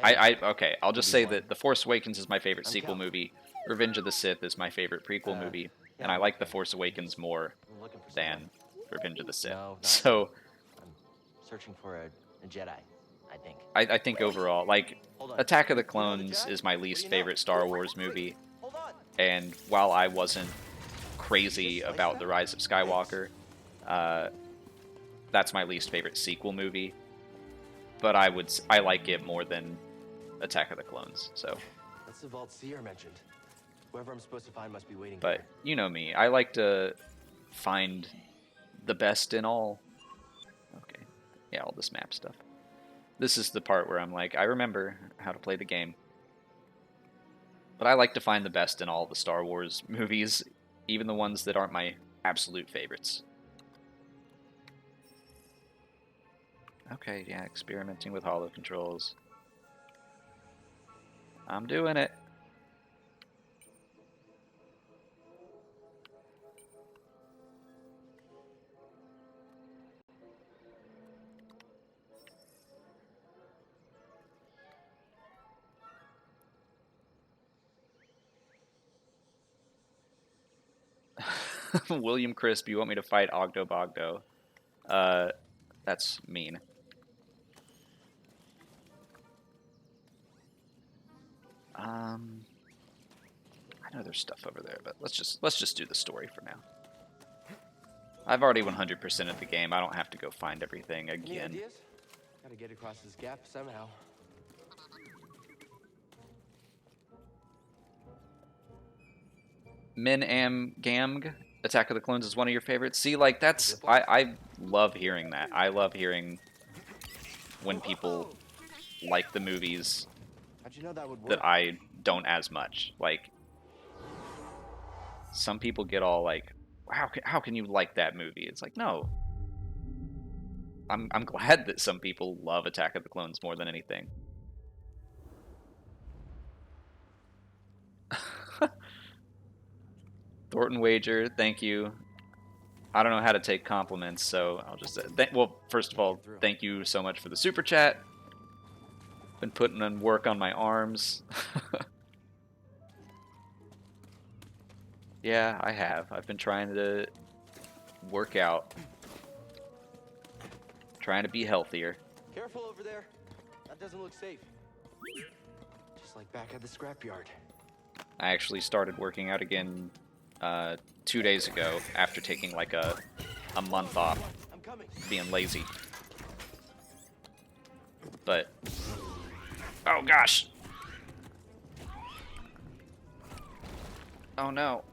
Speaker 1: Okay, I'll just say that The Force Awakens is my favorite sequel movie. Revenge of the Sith is my favorite prequel movie, and I like The Force Awakens more than Revenge of the Sith. So
Speaker 4: I'm searching for a Jedi, I think.
Speaker 1: I think overall, like, Attack of the Clones is my least favorite Star Wars movie, and while I wasn't crazy about The Rise of Skywalker, that's my least favorite sequel movie. But I like it more than Attack of the Clones. So.
Speaker 4: That's the vault Seer mentioned. Whoever I'm supposed to find must be waiting.
Speaker 1: But you know me, I like to find the best in all. Okay, yeah, all this map stuff. This is the part where I'm like, I remember how to play the game. But I like to find the best in all the Star Wars movies, even the ones that aren't my absolute favorites. Okay, yeah, experimenting with holo controls. I'm doing it. William Crisp, you want me to fight Ogdo Bogdo? That's mean. I know there's stuff over there, but let's just do the story for now. I've already 100% of the game. I don't have to go find everything
Speaker 4: Any
Speaker 1: again.
Speaker 4: ideas? Gotta get across this gap somehow.
Speaker 1: Min Am Gamg, Attack of the Clones is one of your favorites. See, like, that's I love hearing that. I love hearing when people like the movies
Speaker 4: How'd you know that would work?
Speaker 1: that I don't as much. Like, some people get all like, how can you like that movie? It's like, no. I'm glad that some people love Attack of the Clones more than anything. Thornton Wager, thank you. I don't know how to take compliments, so I'll just say, well, first of all, thank you so much for the super chat. Been putting in work on my arms. Yeah, I have. I've been trying to work out. Trying to be healthier.
Speaker 4: Careful over there. That doesn't look safe. Just like back at the scrapyard.
Speaker 1: I actually started working out again 2 days ago after taking like a month off
Speaker 4: I'm coming.
Speaker 1: being lazy. But oh gosh. Oh no.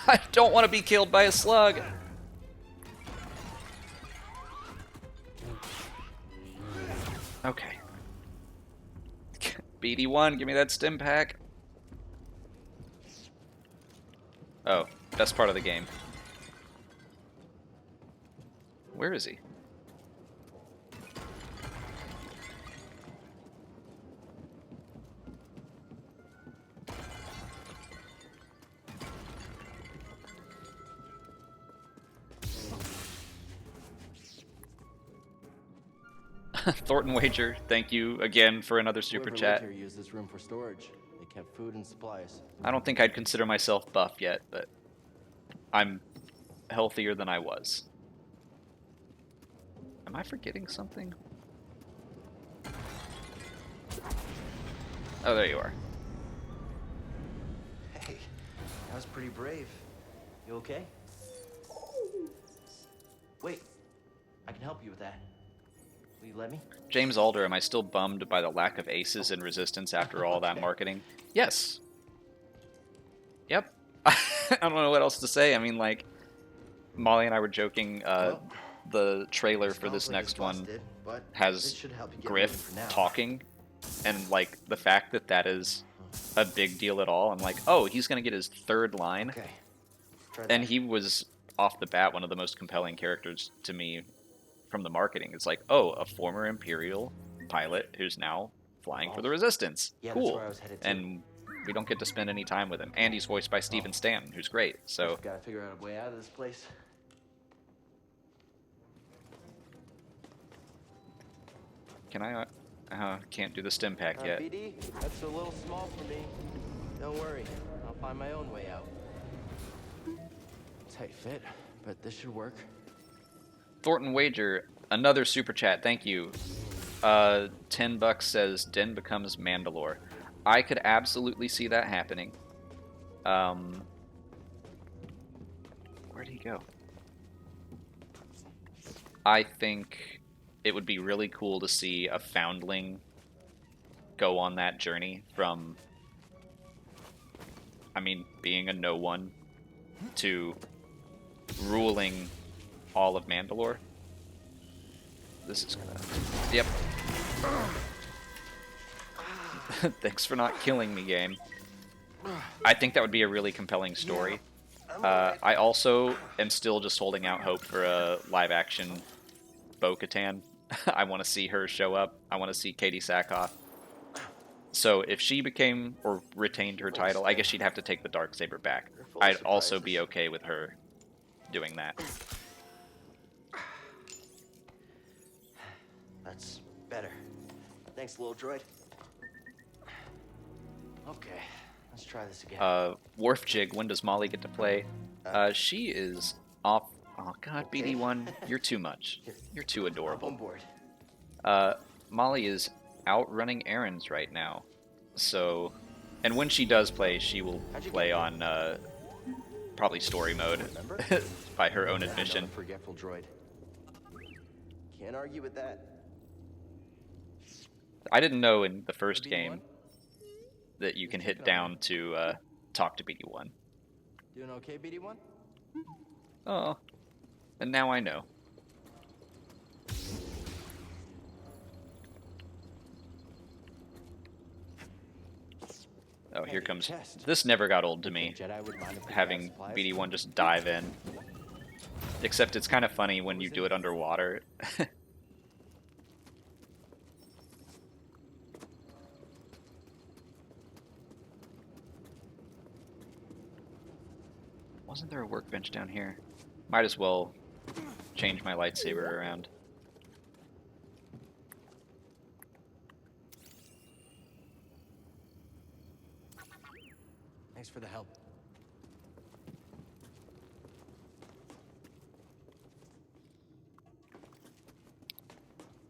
Speaker 1: I don't want to be killed by a slug. Okay. BD1, give me that stim pack. Oh, best part of the game. Where is he? Thornton Wager, thank you again for another super
Speaker 4: Whoever
Speaker 1: chat.
Speaker 4: lived here used this room for storage. They kept food and supplies.
Speaker 1: I don't think I'd consider myself buff yet, but I'm healthier than I was. Am I forgetting something? Oh, there you are.
Speaker 4: Hey, that was pretty brave. You okay? Wait, I can help you with that. Will you let me?
Speaker 1: James Alder, am I still bummed by the lack of aces in Resistance after all that marketing? Yes. Yep. I don't know what else to say. I mean, like, Molly and I were joking, the trailer for this next one has Griff talking, And like the fact that that is a big deal at all, I'm like, oh, he's gonna get his third line,
Speaker 4: Okay. Try
Speaker 1: and
Speaker 4: that.
Speaker 1: he was off the bat one of the most compelling characters to me from the marketing. It's like, oh, a former Imperial pilot who's now flying for the Resistance.
Speaker 4: Yeah, that's
Speaker 1: Cool.
Speaker 4: where I was headed to.
Speaker 1: And we don't get to spend any time with him. And he's voiced by Steven Stanton, who's great. So
Speaker 4: Gotta figure out a way out of this place.
Speaker 1: can I? Can't do the stim pack yet.
Speaker 4: BD, that's a little small for me. Don't worry, I'll find my own way out. Tight fit, but this should work.
Speaker 1: Thornton Wager, another super chat. Thank you. $10 says Din becomes Mandalore. I could absolutely see that happening. Where'd he go? I think it would be really cool to see a foundling go on that journey from, I mean, being a no one to ruling all of Mandalore. This is gonna... Yep. Thanks for not killing me, game. I think that would be a really compelling story. I also am still just holding out hope for a live-action Bo-Katan. I want to see her show up. I want to see Katie Sackhoff. So if she became or retained her title, I guess she'd have to take the Darksaber back. I'd also be okay with her doing that.
Speaker 4: That's better. Thanks, little droid. Okay, let's try this again.
Speaker 1: Wharf Jig, when does Molly get to play? She is off. Oh god, BD1, you're too much. You're too
Speaker 4: On
Speaker 1: adorable.
Speaker 4: board.
Speaker 1: Molly is out running errands right now. So, and when she does play, she will play on probably story mode by her own admission.
Speaker 4: Forgetful droid. Can't argue with that.
Speaker 1: I didn't know in the first game that you can hit down to talk to BD1.
Speaker 4: Doing okay, BD1?
Speaker 1: Oh, and now I know. Oh, here comes... This never got old to me, having BD1 just dive in. Except it's kind of funny when you do it underwater. Wasn't there a workbench down here? Might as well change my lightsaber around.
Speaker 4: Thanks for the help.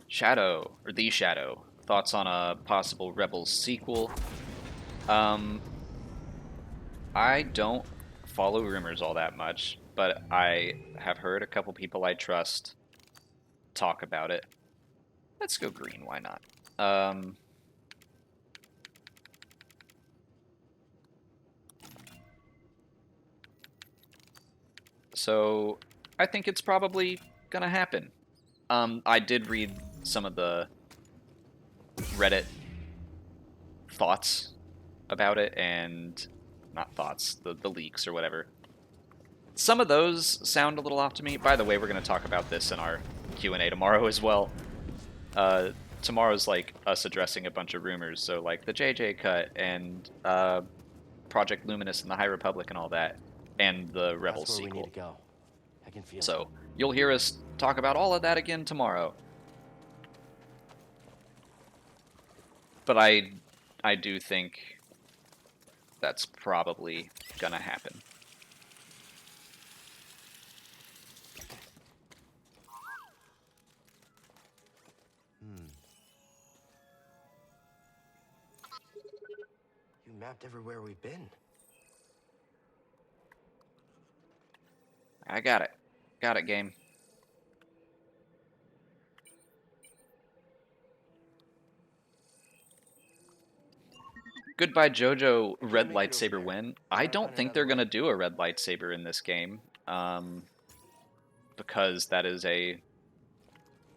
Speaker 1: Shadow, or The Shadow. Thoughts on a possible Rebels sequel? I don't follow rumors all that much, but I have heard a couple people I trust talk about it. Let's go green, why not? So, I think it's probably gonna happen. I did read some of the Reddit thoughts about it, and not thoughts, the leaks or whatever. Some of those sound a little off to me. By the way, we're going to talk about this in our Q&A tomorrow as well. Tomorrow's like us addressing a bunch of rumors, so like the JJ cut and Project Luminous and the High Republic and all that, and the Rebels
Speaker 4: That's where
Speaker 1: sequel.
Speaker 4: we need to go. I can feel
Speaker 1: So you'll hear us talk about all of that again tomorrow. But I do think that's probably gonna happen.
Speaker 4: You mapped everywhere we've been.
Speaker 1: I got it. Got it, game. Goodbye JoJo red lightsaber win. I don't think they're going to do a red lightsaber in this game. Because that is a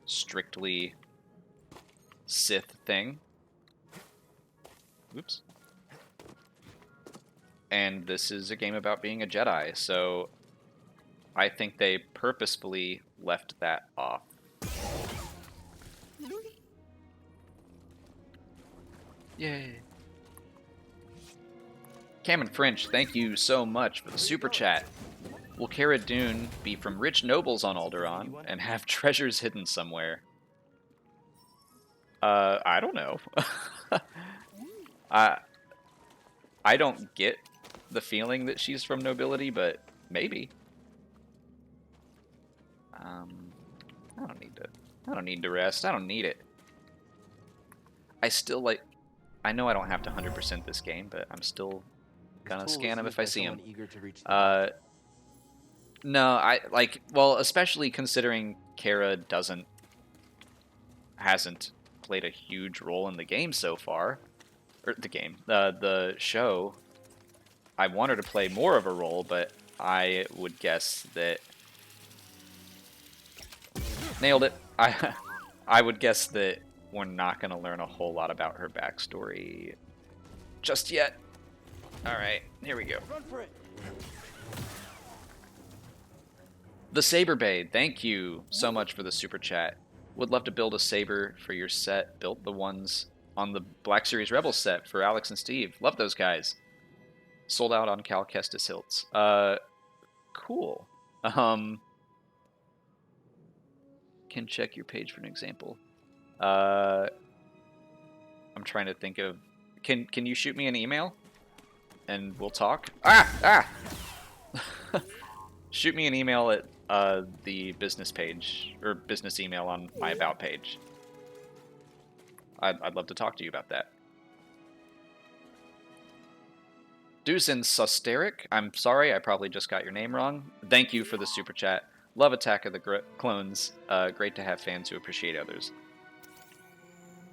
Speaker 1: strictly Sith thing. Oops. And this is a game about being a Jedi, so I think they purposefully left that off. Yay. Cameron French, thank you so much for the super chat. Will Cara Dune be from rich nobles on Alderaan and have treasures hidden somewhere? I don't know. I don't get the feeling that she's from nobility, but maybe. I don't need to rest. I don't need it. I still like. I know I don't have to 100% this game, but I'm still gonna scan them if I see them. No, I like. Well, especially considering Cara hasn't played a huge role in the game so far, or the show. I want her to play more of a role, but I would guess that nailed it. I would guess that we're not going to learn a whole lot about her backstory just yet. All right, here we go.
Speaker 4: Run for it.
Speaker 1: The Saber Bade, thank you so much for the super chat. Would love to build a saber for your set. Built the ones on the Black Series Rebels set for Alex and Steve. Love those guys. Sold out on Cal Kestis hilts. Cool. Can check your page for an example. I'm trying to think of. Can you shoot me an email, and we'll talk? Shoot me an email at the business page or business email on my about page. I'd love to talk to you about that. Dusin Susteric, I'm sorry, I probably just got your name wrong. Thank you for the super chat. Love Attack of the Clones. Great to have fans who appreciate others.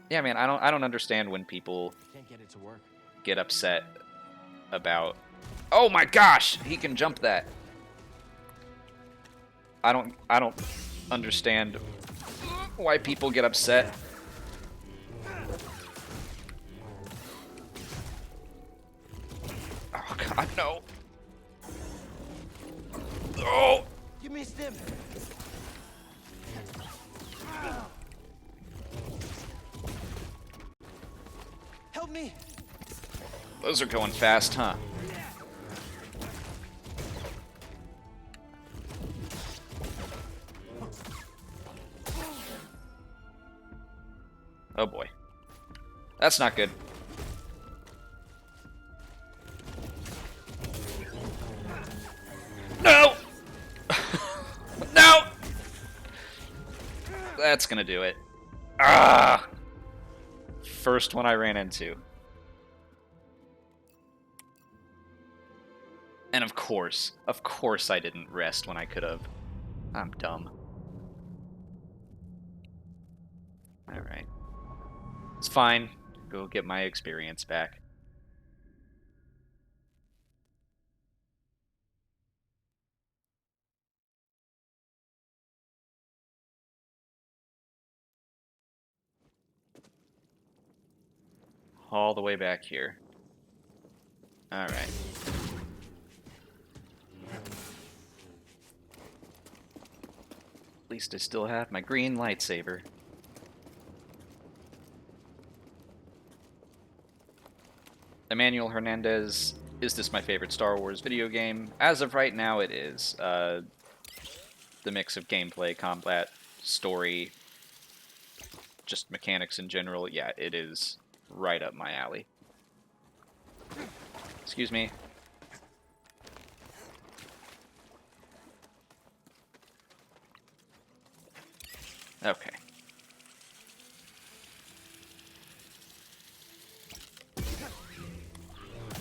Speaker 1: Yeah, man, I don't understand when people
Speaker 4: Can't get it to work.
Speaker 1: get upset about. Oh my gosh, he can jump that. I don't understand why people get upset. Oh god, no. Oh!
Speaker 4: Give me a stim. Help me.
Speaker 1: Those are going fast, huh? Oh boy. That's not good. No! No! That's gonna do it. Ah! First one I ran into. And of course I didn't rest when I could have. I'm dumb. Alright. It's fine. Go get my experience back. All the way back here. Alright. At least I still have my green lightsaber. Emmanuel Hernandez, is this my favorite Star Wars video game? As of right now, it is. The mix of gameplay, combat, story, just mechanics in general, yeah, it is right up my alley. Excuse me. Okay.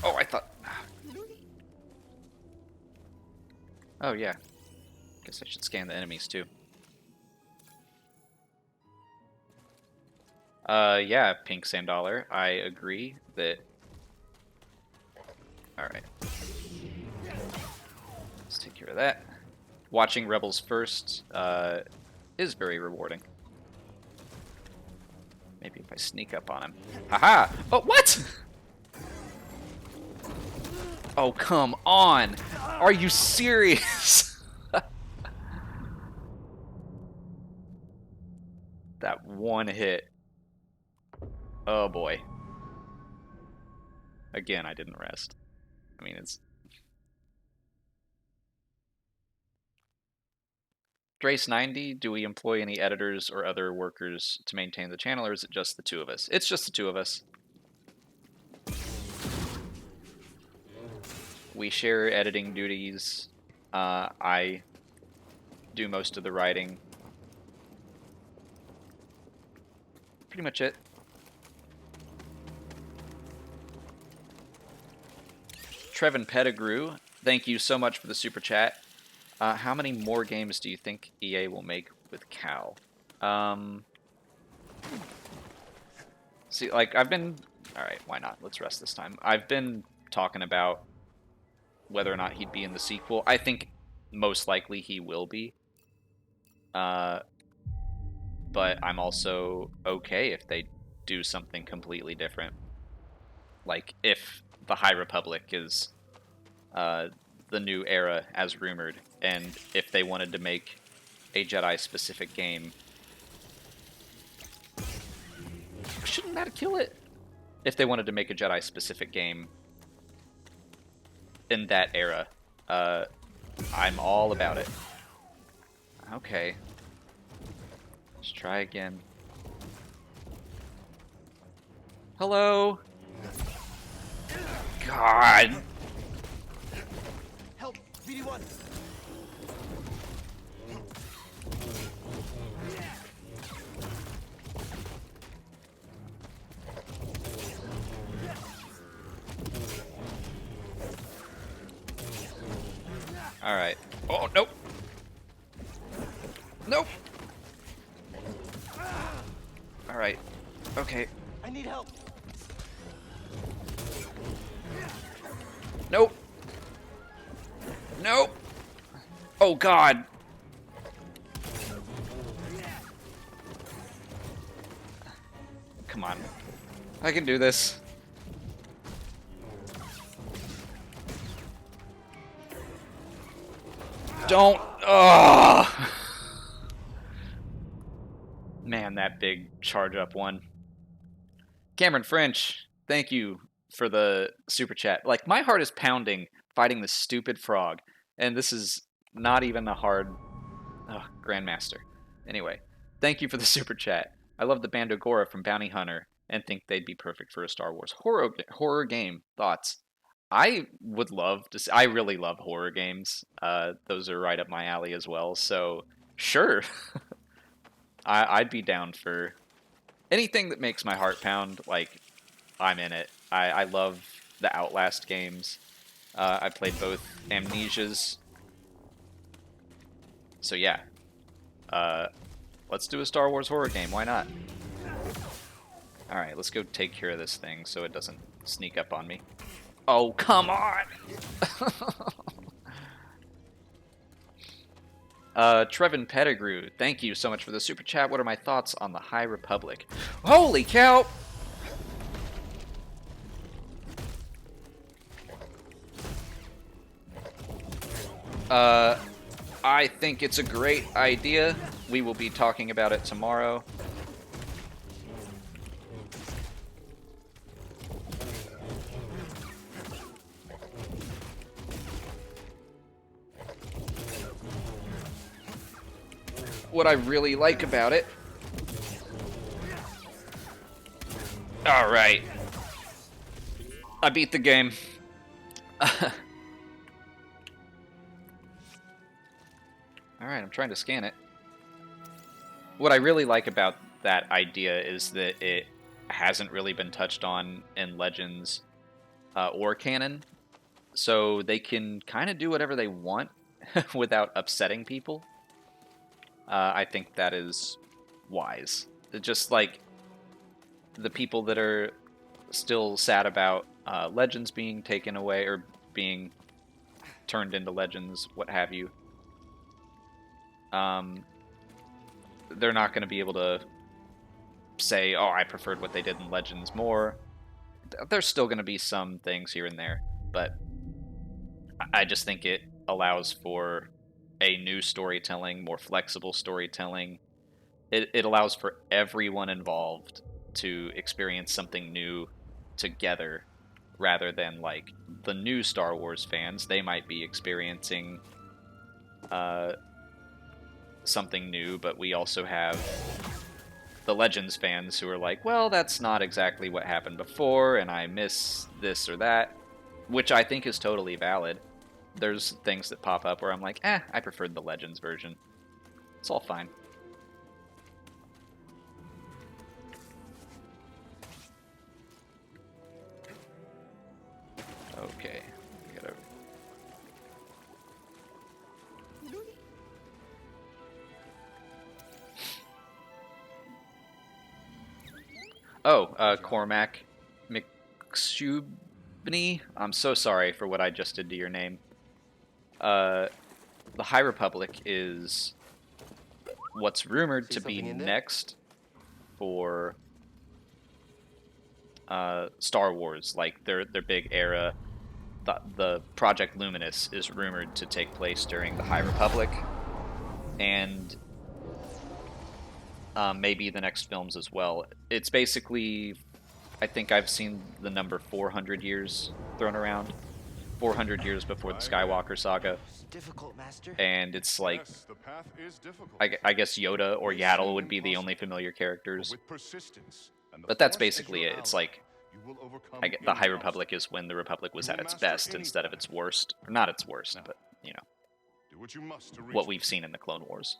Speaker 1: Oh, I thought... Oh, yeah. Guess I should scan the enemies, too. Yeah, Pink Sandollar. I agree that... Alright. Let's take care of that. Watching Rebels first is very rewarding. Maybe if I sneak up on him. Haha! Oh, what?! Oh, come on! Are you serious? That one hit. Oh boy. Again, I didn't rest. I mean, it's... Drace90, do we employ any editors or other workers to maintain the channel, or is it just the two of us? It's just the two of us. We share editing duties. I do most of the writing. Pretty much it. Trevin Pettigrew, thank you so much for the super chat. How many more games do you think EA will make with Cal? See, like, I've been... Alright, why not? Let's rest this time. I've been talking about whether or not he'd be in the sequel. I think most likely he will be. But I'm also okay if they do something completely different. Like, if the High Republic is the new era, as rumored, and if they wanted to make a Jedi-specific game... Shouldn't that kill it? If they wanted to make a Jedi-specific game in that era, I'm all about it. Okay. Let's try again. Hello? God!
Speaker 4: Help! BD1!
Speaker 1: Alright. Oh, nope! Nope! Alright. Okay.
Speaker 4: I need help!
Speaker 1: Nope! Nope! Oh, God! Come on. I can do this. Don't... Oh! Man, that big charge up one. Cameron French, thank you for the super chat. Like, my heart is pounding fighting this stupid frog. And this is not even a hard... Oh, Grandmaster. Anyway, thank you for the super chat. I love the Bandogora from Bounty Hunter and think they'd be perfect for a Star Wars horror game. Thoughts? I would love to see, I really love horror games. Those are right up my alley as well. So, sure. I'd be down for anything that makes my heart pound. Like, I'm in it. I love the Outlast games. I played both Amnesias. So yeah. Let's do a Star Wars horror game. Why not? Alright, let's go take care of this thing so it doesn't sneak up on me. Oh, come on! Trevin Pettigrew, thank you so much for the super chat. What are my thoughts on the High Republic? Holy cow! I think it's a great idea. We will be talking about it tomorrow. What I really like about it... Alright. I beat the game. Alright, I'm trying to scan it. What I really like about that idea is that it hasn't really been touched on in Legends or canon. So they can kind of do whatever they want without upsetting people. I think that is wise. Just like the people that are still sad about Legends being taken away or being turned into Legends, what have you. They're not going to be able to say, oh, I preferred what they did in Legends more. There's still going to be some things here and there, but I just think it allows for a new storytelling, more flexible storytelling. It allows for everyone involved to experience something new together, rather than like the new Star Wars fans. They might be experiencing something new, but we also have the Legends fans who are like, well, that's not exactly what happened before, and I miss this or that, which I think is totally valid. There's things that pop up where I'm like, I preferred the Legends version. It's all fine. Okay, we gotta... Oh, Cormac McShubney? I'm so sorry for what I just did to your name. The High Republic is what's rumored
Speaker 4: See
Speaker 1: to be
Speaker 4: something in there?
Speaker 1: next for Star Wars, like their big era. The Project Luminous is rumored to take place during the High Republic, and maybe the next films as well. It's basically, I think I've seen the number 400 years thrown around. 400 years before the Skywalker saga.
Speaker 4: It's difficult, Master.
Speaker 1: And it's like,
Speaker 2: Yes, the path is difficult.
Speaker 1: I guess Yoda or
Speaker 2: May
Speaker 1: Yaddle
Speaker 2: seem
Speaker 1: would be the only
Speaker 2: impossible,
Speaker 1: familiar
Speaker 2: but
Speaker 1: characters.
Speaker 2: with persistence and the
Speaker 1: But that's
Speaker 2: Force as
Speaker 1: basically
Speaker 2: your
Speaker 1: it. It's
Speaker 2: ally,
Speaker 1: like,
Speaker 2: you will overcome
Speaker 1: the High
Speaker 2: any
Speaker 1: Republic
Speaker 2: obstacle.
Speaker 1: is when the Republic was
Speaker 2: You
Speaker 1: at
Speaker 2: will
Speaker 1: its
Speaker 2: master
Speaker 1: best
Speaker 2: any
Speaker 1: instead of
Speaker 2: path.
Speaker 1: its worst. Or not its worst,
Speaker 2: Now,
Speaker 1: but, you know,
Speaker 2: do what you must to reach
Speaker 1: what we've seen in the Clone Wars.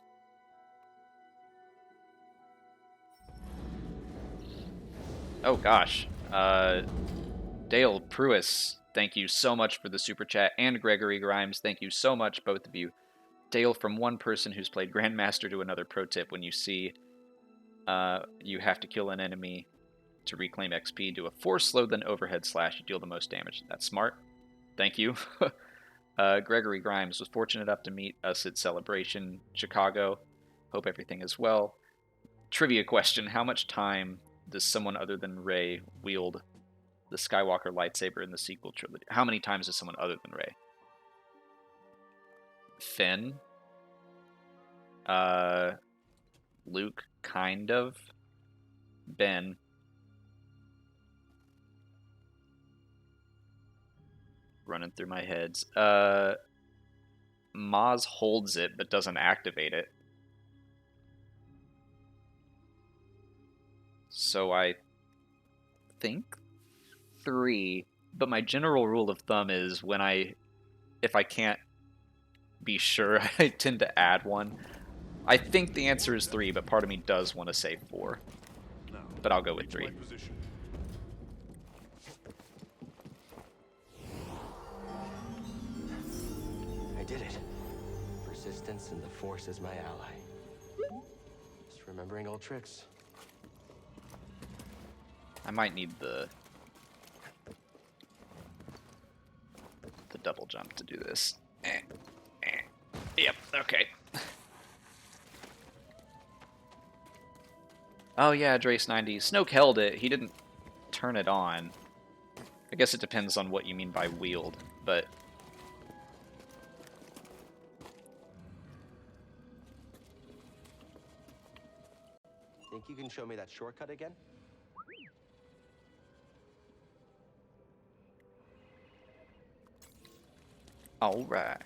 Speaker 1: Oh gosh. Dale Pruis, thank you so much for the super chat. And Gregory Grimes, thank you so much, both of you. Dale, from one person who's played Grandmaster to another pro tip: when you see you have to kill an enemy to reclaim XP, do a force slow, then overhead slash, you deal the most damage. That's smart. Thank you. Gregory Grimes was fortunate enough to meet us at Celebration Chicago. Hope everything is well. Trivia question: how much time does someone other than Rey wield the Skywalker lightsaber in the sequel trilogy? How many times does someone other than Rey? Finn? Luke, kind of. Ben. Running through my heads. Maz holds it but doesn't activate it. So I think 3, but my general rule of thumb is if I can't be sure, I tend to add 1. I think the answer is 3, but part of me does want to say 4.
Speaker 2: now.
Speaker 1: But I'll go with
Speaker 2: Reach
Speaker 1: 3.
Speaker 2: my position.
Speaker 4: I did it. Persistence and the Force is my ally. Just remembering old tricks.
Speaker 1: I might need the double jump to do this. Yep, okay. Oh yeah, Drace90. Snoke held it. He didn't turn it on. I guess it depends on what you mean by wield, but...
Speaker 4: Think you can show me that shortcut again?
Speaker 1: Alright.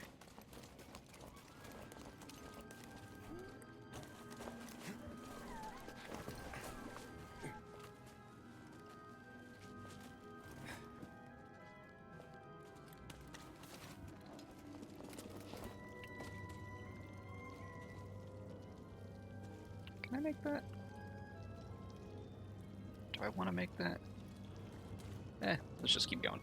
Speaker 1: Can I make that? Do I want to make that? Let's just keep going.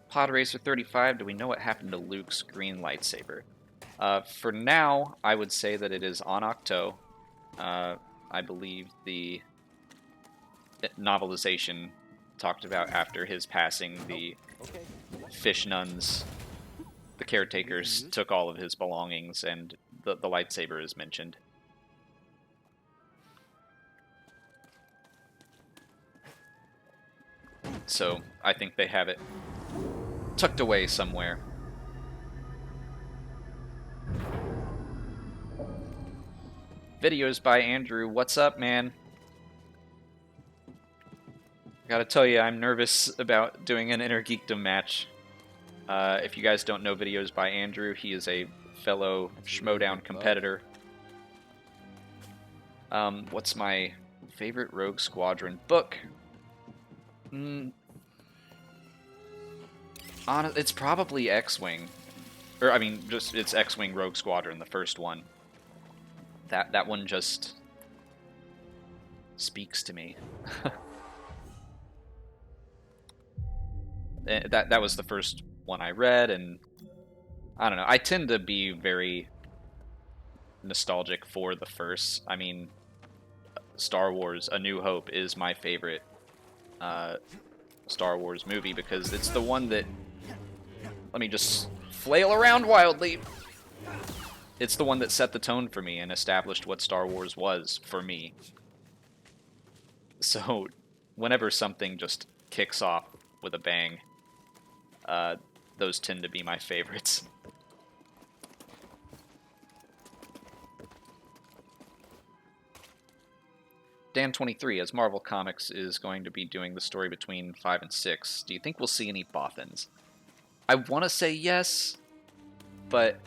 Speaker 1: Pod Racer 35, do we know what happened to Luke's green lightsaber? For now, I would say that it is on Octo. I believe the novelization talked about after his passing, the
Speaker 4: Okay.
Speaker 1: fish nuns, the caretakers, took all of his belongings, and the lightsaber is mentioned. So I think they have it tucked away somewhere. Videos by Andrew. What's up, man? Gotta tell you, I'm nervous about doing an Inner Geekdom match. If you guys don't know Videos by Andrew, he is a fellow Schmodown competitor. What's my favorite Rogue Squadron book? It's probably X-Wing. Or, I mean, just it's X-Wing Rogue Squadron, the first one. That one just speaks to me. That was the first one I read, and I don't know. I tend to be very nostalgic for the first. I mean, Star Wars: A New Hope is my favorite Star Wars movie because it's the one that... Let me just flail around wildly. It's the one that set the tone for me and established what Star Wars was for me. So, whenever something just kicks off with a bang, those tend to be my favorites. Dan23, as Marvel Comics is going to be doing the story between 5 and 6, do you think we'll see any Bothans? I want to say yes, but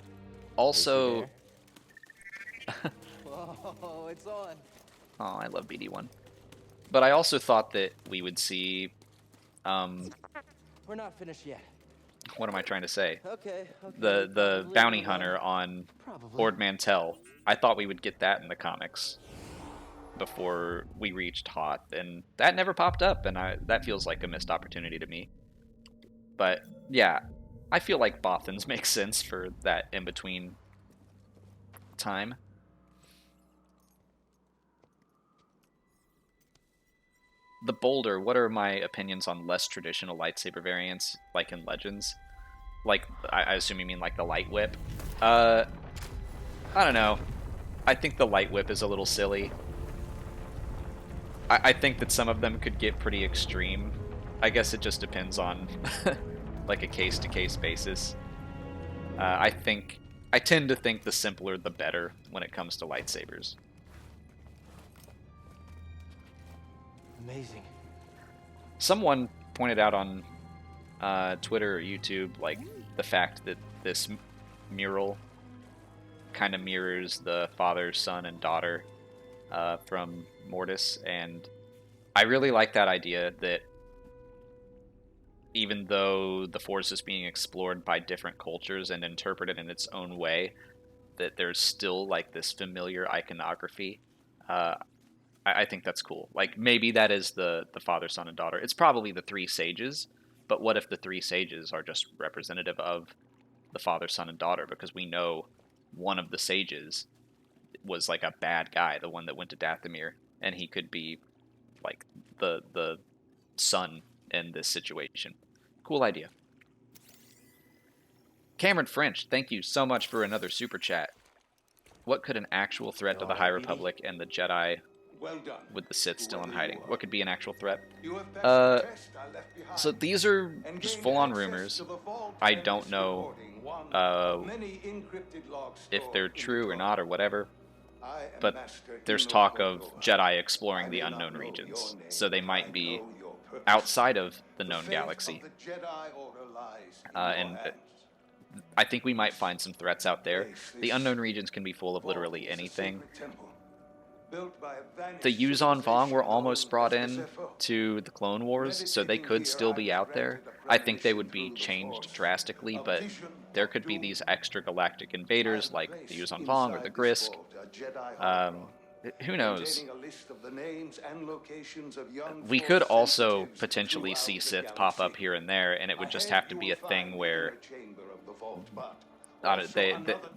Speaker 1: also...
Speaker 4: Whoa, it's on.
Speaker 1: Oh, I love BD1. But I also thought that we would see...
Speaker 4: We're not finished yet.
Speaker 1: What am I trying to say?
Speaker 4: Okay.
Speaker 1: The
Speaker 4: probably,
Speaker 1: bounty hunter on
Speaker 4: Probably.
Speaker 1: Ord Mantell. I thought we would get that in the comics before we reached Hoth, and that never popped up, and that feels like a missed opportunity to me. But yeah, I feel like Bothans make sense for that in-between time. The Boulder, what are my opinions on less traditional lightsaber variants, like in Legends? Like, I assume you mean like the light whip. I don't know. I think the light whip is a little silly. I think that some of them could get pretty extreme. I guess it just depends on like a case-to-case basis. I tend to think the simpler the better when it comes to lightsabers.
Speaker 4: Amazing.
Speaker 1: Someone pointed out on Twitter or YouTube, like, the fact that this mural kind of mirrors the father, son, and daughter from Mortis, and I really like that idea that even though the Force is being explored by different cultures and interpreted in its own way, that there's still like this familiar iconography. I think that's cool. Like, maybe that is the father, son, and daughter. It's probably the three sages, but what if the three sages are just representative of the father, son, and daughter? Because we know one of the sages was like a bad guy, the one that went to Dathomir, and he could be like the son in this situation. Cool idea. Cameron French, thank you so much for another super chat. What could an actual threat to the High Republic and the Jedi with the Sith still in hiding? What could be an actual threat? So these are just full-on rumors. I don't know if they're true or not or whatever, but there's talk of Jedi exploring the unknown regions, so they might be outside of the known galaxy. And I think we might find some threats out there. The unknown regions can be full of literally anything. The Yuzon Vong were almost brought in to the Clone Wars, so they could still be out there. I think they would be changed drastically, but there could be these extragalactic invaders like the Yuzon Vong or the Grisk. Who knows? We could also potentially see Sith pop up here and there, and it would just have to be a thing where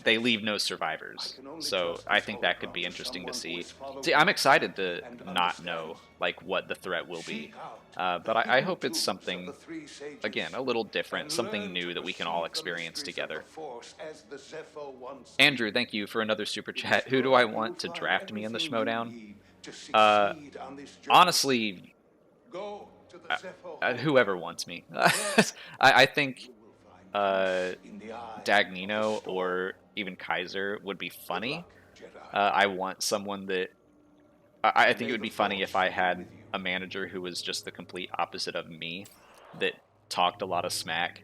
Speaker 1: they leave no survivors. So I think that could be interesting to see. See, I'm excited to not know like what the threat will be, but I hope it's something, again, a little different, something new that we can all experience together. Andrew, thank you for another super chat. Who do I want to draft me in the Schmodown? Honestly, whoever wants me. I think Dagnino or even Kaiser would be funny. I want someone that I think it would be funny if I had a manager who was just the complete opposite of me, that talked a lot of smack,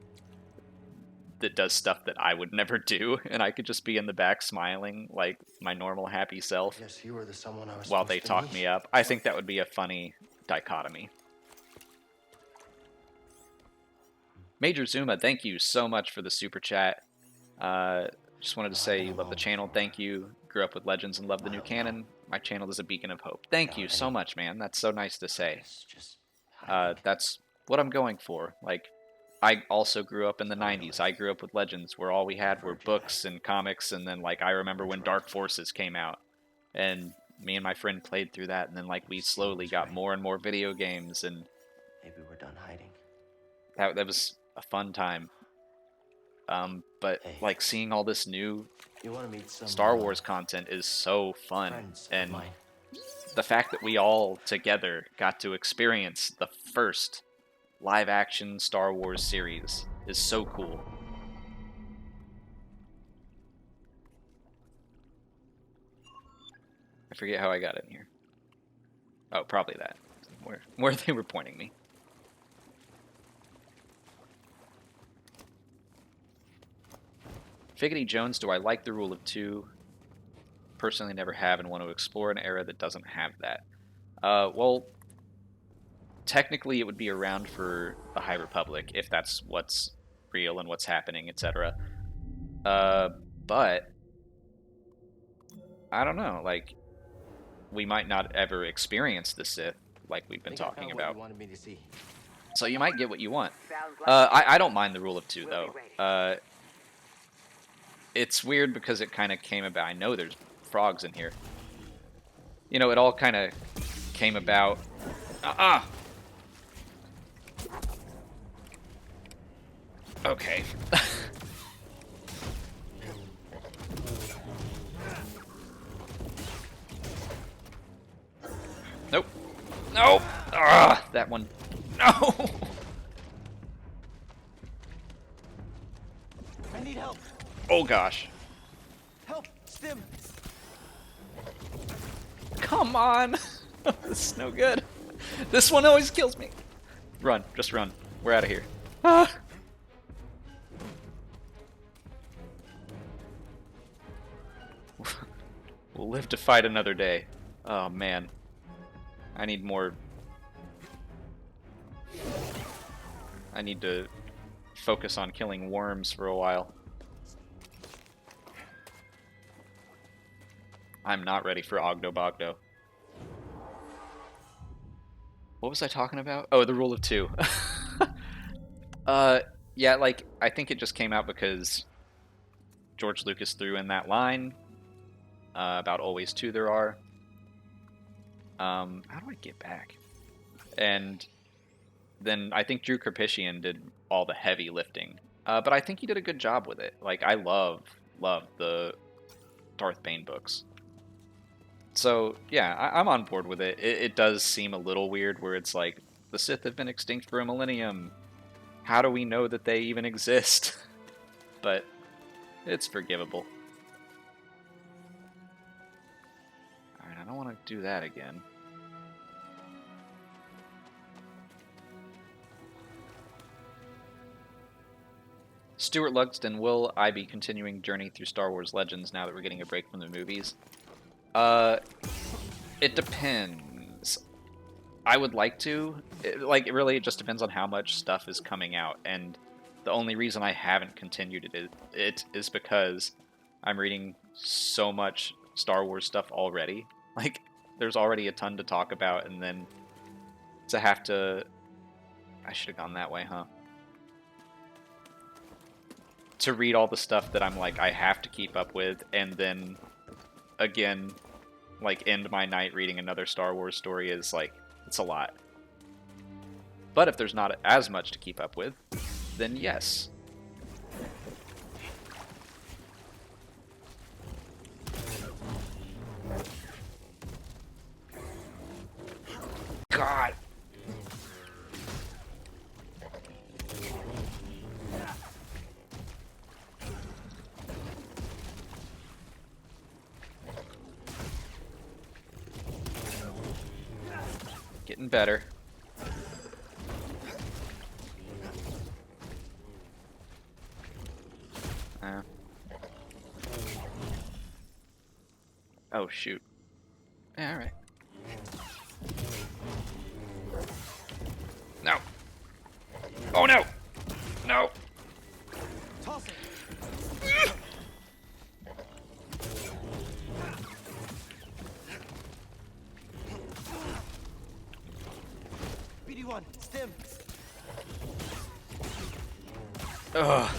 Speaker 1: that does stuff that I would never do, and I could just be in the back smiling like my normal happy self
Speaker 4: Guess you were the someone I was
Speaker 1: while they
Speaker 4: supposed to
Speaker 1: talk
Speaker 4: meet.
Speaker 1: me up. I think that would be a funny dichotomy. Major Zuma, thank you so much for the super chat. Just wanted to say you love the channel. Thank you. Grew up with Legends and love the new canon. My channel is a beacon of hope. Thank you so much, man. That's so nice to say.
Speaker 4: Just
Speaker 1: That's what I'm going for. Like, I also grew up in the 90s. I grew up with Legends, where all we had were books and comics, and then, like, I remember when Dark Forces came out, and me and my friend played through that, and then, like, we slowly got more and more video games, and
Speaker 4: maybe we're done hiding.
Speaker 1: that was a fun time. But, like, seeing all this new
Speaker 4: You want to meet some
Speaker 1: Star Wars content is so fun,
Speaker 4: friends of
Speaker 1: and
Speaker 4: mine?
Speaker 1: the fact that we all together got to experience the first live-action Star Wars series is so cool. I forget how I got in here. Oh, probably that. Where they were pointing me. Figgity Jones, do I like the rule of two? Personally never have and want to explore an era that doesn't have that. Well, technically it would be around for the High Republic, if that's what's real and what's happening, etc. But I don't know, like, we might not ever experience the Sith like we've been talking about.
Speaker 4: You wanted me to see.
Speaker 1: So you might get what you want. I don't mind the rule of two, though. It's weird because it kind of came about. I know there's frogs in here. You know, it all kind of came about. Okay. Nope. No. That one. No.
Speaker 4: I need help.
Speaker 1: Oh gosh.
Speaker 4: Help, Stim.
Speaker 1: Come on. This is no good. This one always kills me. Run. Just run. We're out of here. We'll live to fight another day. Oh man. I need more. I need to focus on killing worms for a while. I'm not ready for Ogdo Bogdo. What was I talking about? Oh, the rule of two. Yeah, like, I think it just came out because George Lucas threw in that line about always two there are. How do I get back? And then I think Drew Karpyshyn did all the heavy lifting. But I think he did a good job with it. Like, I love the Darth Bane books. So, yeah, I'm on board with it. It does seem a little weird where it's like, the Sith have been extinct for a millennium. How do we know that they even exist? But it's forgivable. Alright, I don't want to do that again. Stuart Lugston, will I be continuing Journey through Star Wars Legends now that we're getting a break from the movies? It depends. I would like to. It really just depends on how much stuff is coming out, and the only reason I haven't continued it is because I'm reading so much Star Wars stuff already. Like, there's already a ton to talk about, and then to have to... I should have gone that way, huh? To read all the stuff that I'm like, I have to keep up with, and then, again, like, end my night reading another Star Wars story is, like, it's a lot. But if there's not as much to keep up with, then yes. God. Getting better. Oh, shoot. Yeah, alright. No. Oh, no! No!
Speaker 4: Toss it. BD1, stim.
Speaker 1: Ugh.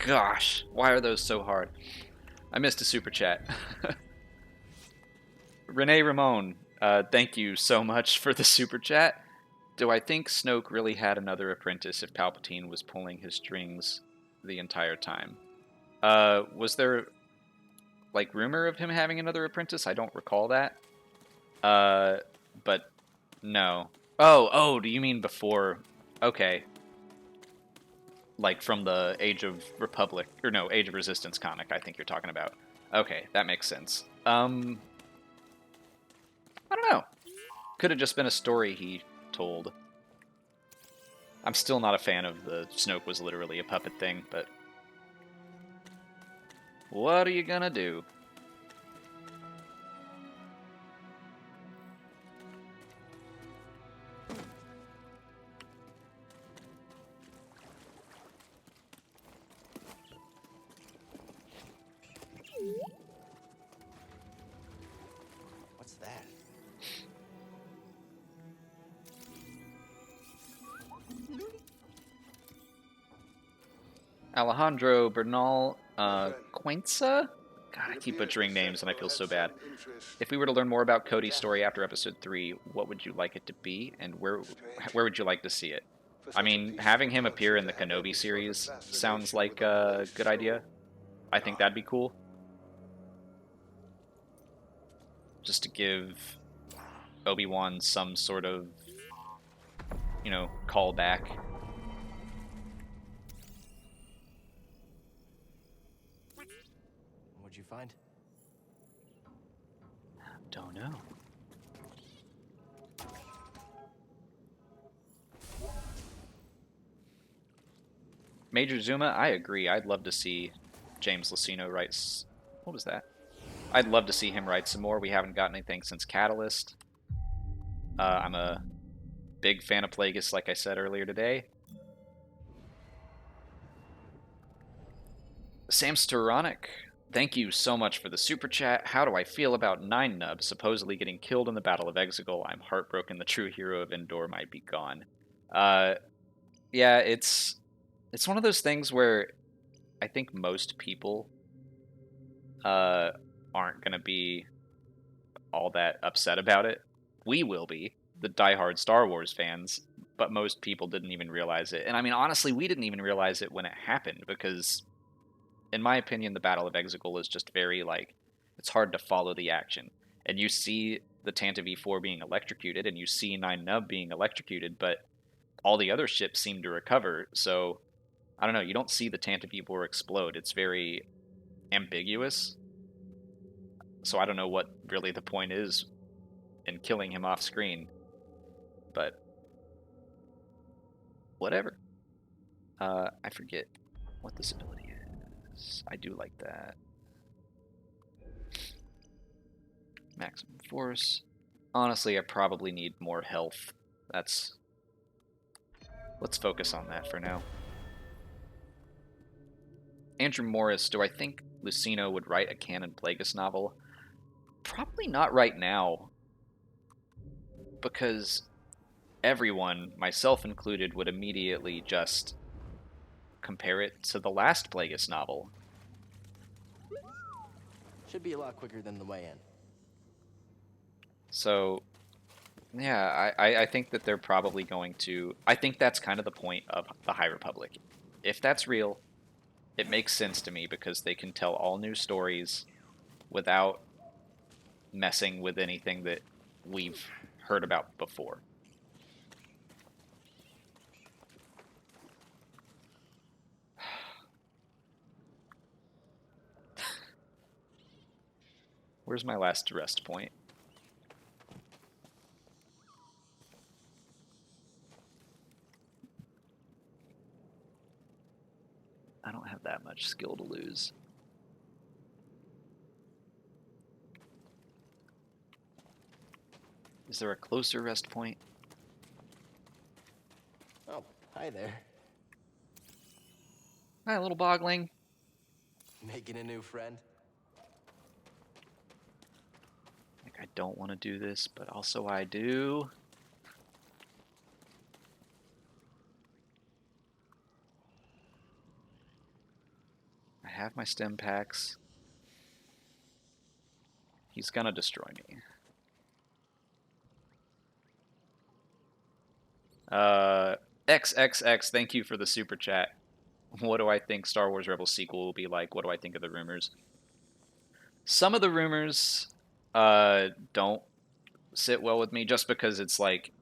Speaker 1: Gosh. Why are those so hard? I missed a super chat. Renee Ramon, thank you so much for the super chat. Do I think Snoke really had another apprentice if Palpatine was pulling his strings the entire time? Was there, like, rumor of him having another apprentice? I don't recall that. But no. Oh, do you mean before? Okay. Like from the Age of Republic, or no, Age of Resistance comic I think you're talking about. Okay, that makes sense. I don't know. Could have just been a story he told. I'm still not a fan of the Snoke was literally a puppet thing, but what are you gonna do?
Speaker 4: What's that?
Speaker 1: Alejandro Bernal Quenza? God, I keep butchering names and I feel so bad. If we were to learn more about Cody's story after episode 3, what would you like it to be, and where would you like to see it? I mean, having him appear in the Kenobi series sounds like a good idea. I think that'd be cool. Just to give Obi-Wan some sort of, you know, callback.
Speaker 4: What'd you find?
Speaker 1: Don't know. Major Zuma, I agree. I'd love to see James Luceno write... What was that? I'd love to see him write some more. We haven't gotten anything since Catalyst. I'm a big fan of Plagueis, like I said earlier today. Sam Storonic, thank you so much for the super chat. How do I feel about Nine Nub supposedly getting killed in the Battle of Exegol? I'm heartbroken the true hero of Endor might be gone. Yeah, it's one of those things where I think most people aren't going to be all that upset about it. We will be, the diehard Star Wars fans, but most people didn't even realize it. And I mean, honestly, we didn't even realize it when it happened because, in my opinion, the Battle of Exegol is just very, like, it's hard to follow the action. And you see the Tantive V4 being electrocuted, and you see Nine Nub being electrocuted, but all the other ships seem to recover, so I don't know, you don't see the Tantive V4 explode. It's very ambiguous. So I don't know what really the point is in killing him off screen. But whatever. I forget what this ability is. I do like that. Maximum force. Honestly, I probably need more health. Let's focus on that for now. Andrew Morris, do I think Luceno would write a canon Plagueis novel? Probably not right now. Because everyone, myself included, would immediately just compare it to the last Plagueis novel.
Speaker 4: Should be a lot quicker than the way in.
Speaker 1: So, yeah, I think that they're probably going to... I think that's kind of the point of the High Republic. If that's real, it makes sense to me because they can tell all new stories without messing with anything that we've heard about before. Where's my last rest point? much skill to lose. Is there a closer rest point?
Speaker 4: Oh, hi there.
Speaker 1: Hi, little bogling.
Speaker 4: Making a new friend?
Speaker 1: Like, I don't want to do this, but also I do. I have my stim packs. He's gonna destroy me. XXX, thank you for the super chat. What do I think Star Wars Rebels sequel will be like? What do I think of the rumors? Some of the rumors don't sit well with me just because it's like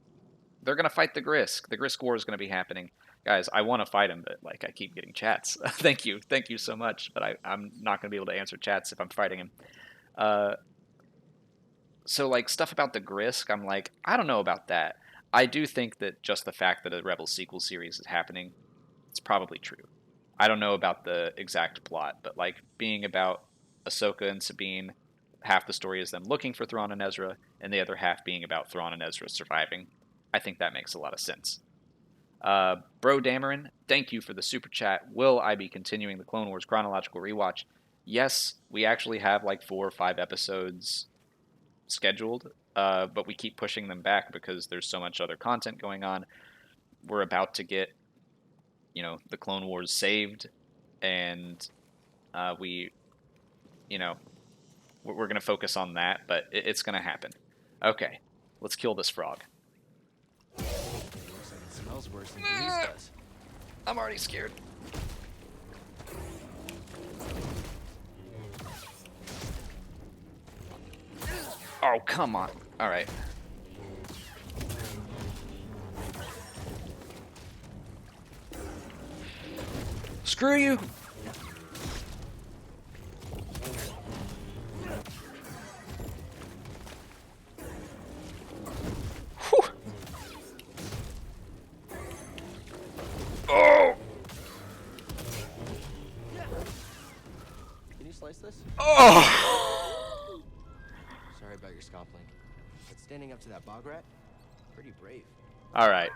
Speaker 1: they're gonna fight the Grisk. The Grisk War is gonna be happening. Guys, I want to fight him, but like I keep getting chats. Thank you so much. But I'm not gonna be able to answer chats if I'm fighting him. So like stuff about the Grisk, I'm like, I don't know about that. I do think that just the fact that a Rebels sequel series is happening, it's probably true. I don't know about the exact plot, but like being about Ahsoka and Sabine, half the story is them looking for Thrawn and Ezra, and the other half being about Thrawn and Ezra surviving. I think that makes a lot of sense. Bro Dameron, thank you for the super chat. Will I be continuing the Clone Wars chronological rewatch? Yes, we actually have like 4 or 5 episodes scheduled, but we keep pushing them back because there's so much other content going on. We're about to get, the Clone Wars saved, and we're going to focus on that, but it's going to happen. Okay, let's kill this frog.
Speaker 4: Looks like it smells worse than grease does.
Speaker 1: I'm already scared. Oh, come on. All right. Screw you. Whew. Oh.
Speaker 4: Can you slice this?
Speaker 1: Oh.
Speaker 4: Sorry about your scompling. But standing up to that bog rat, pretty brave.
Speaker 1: All right.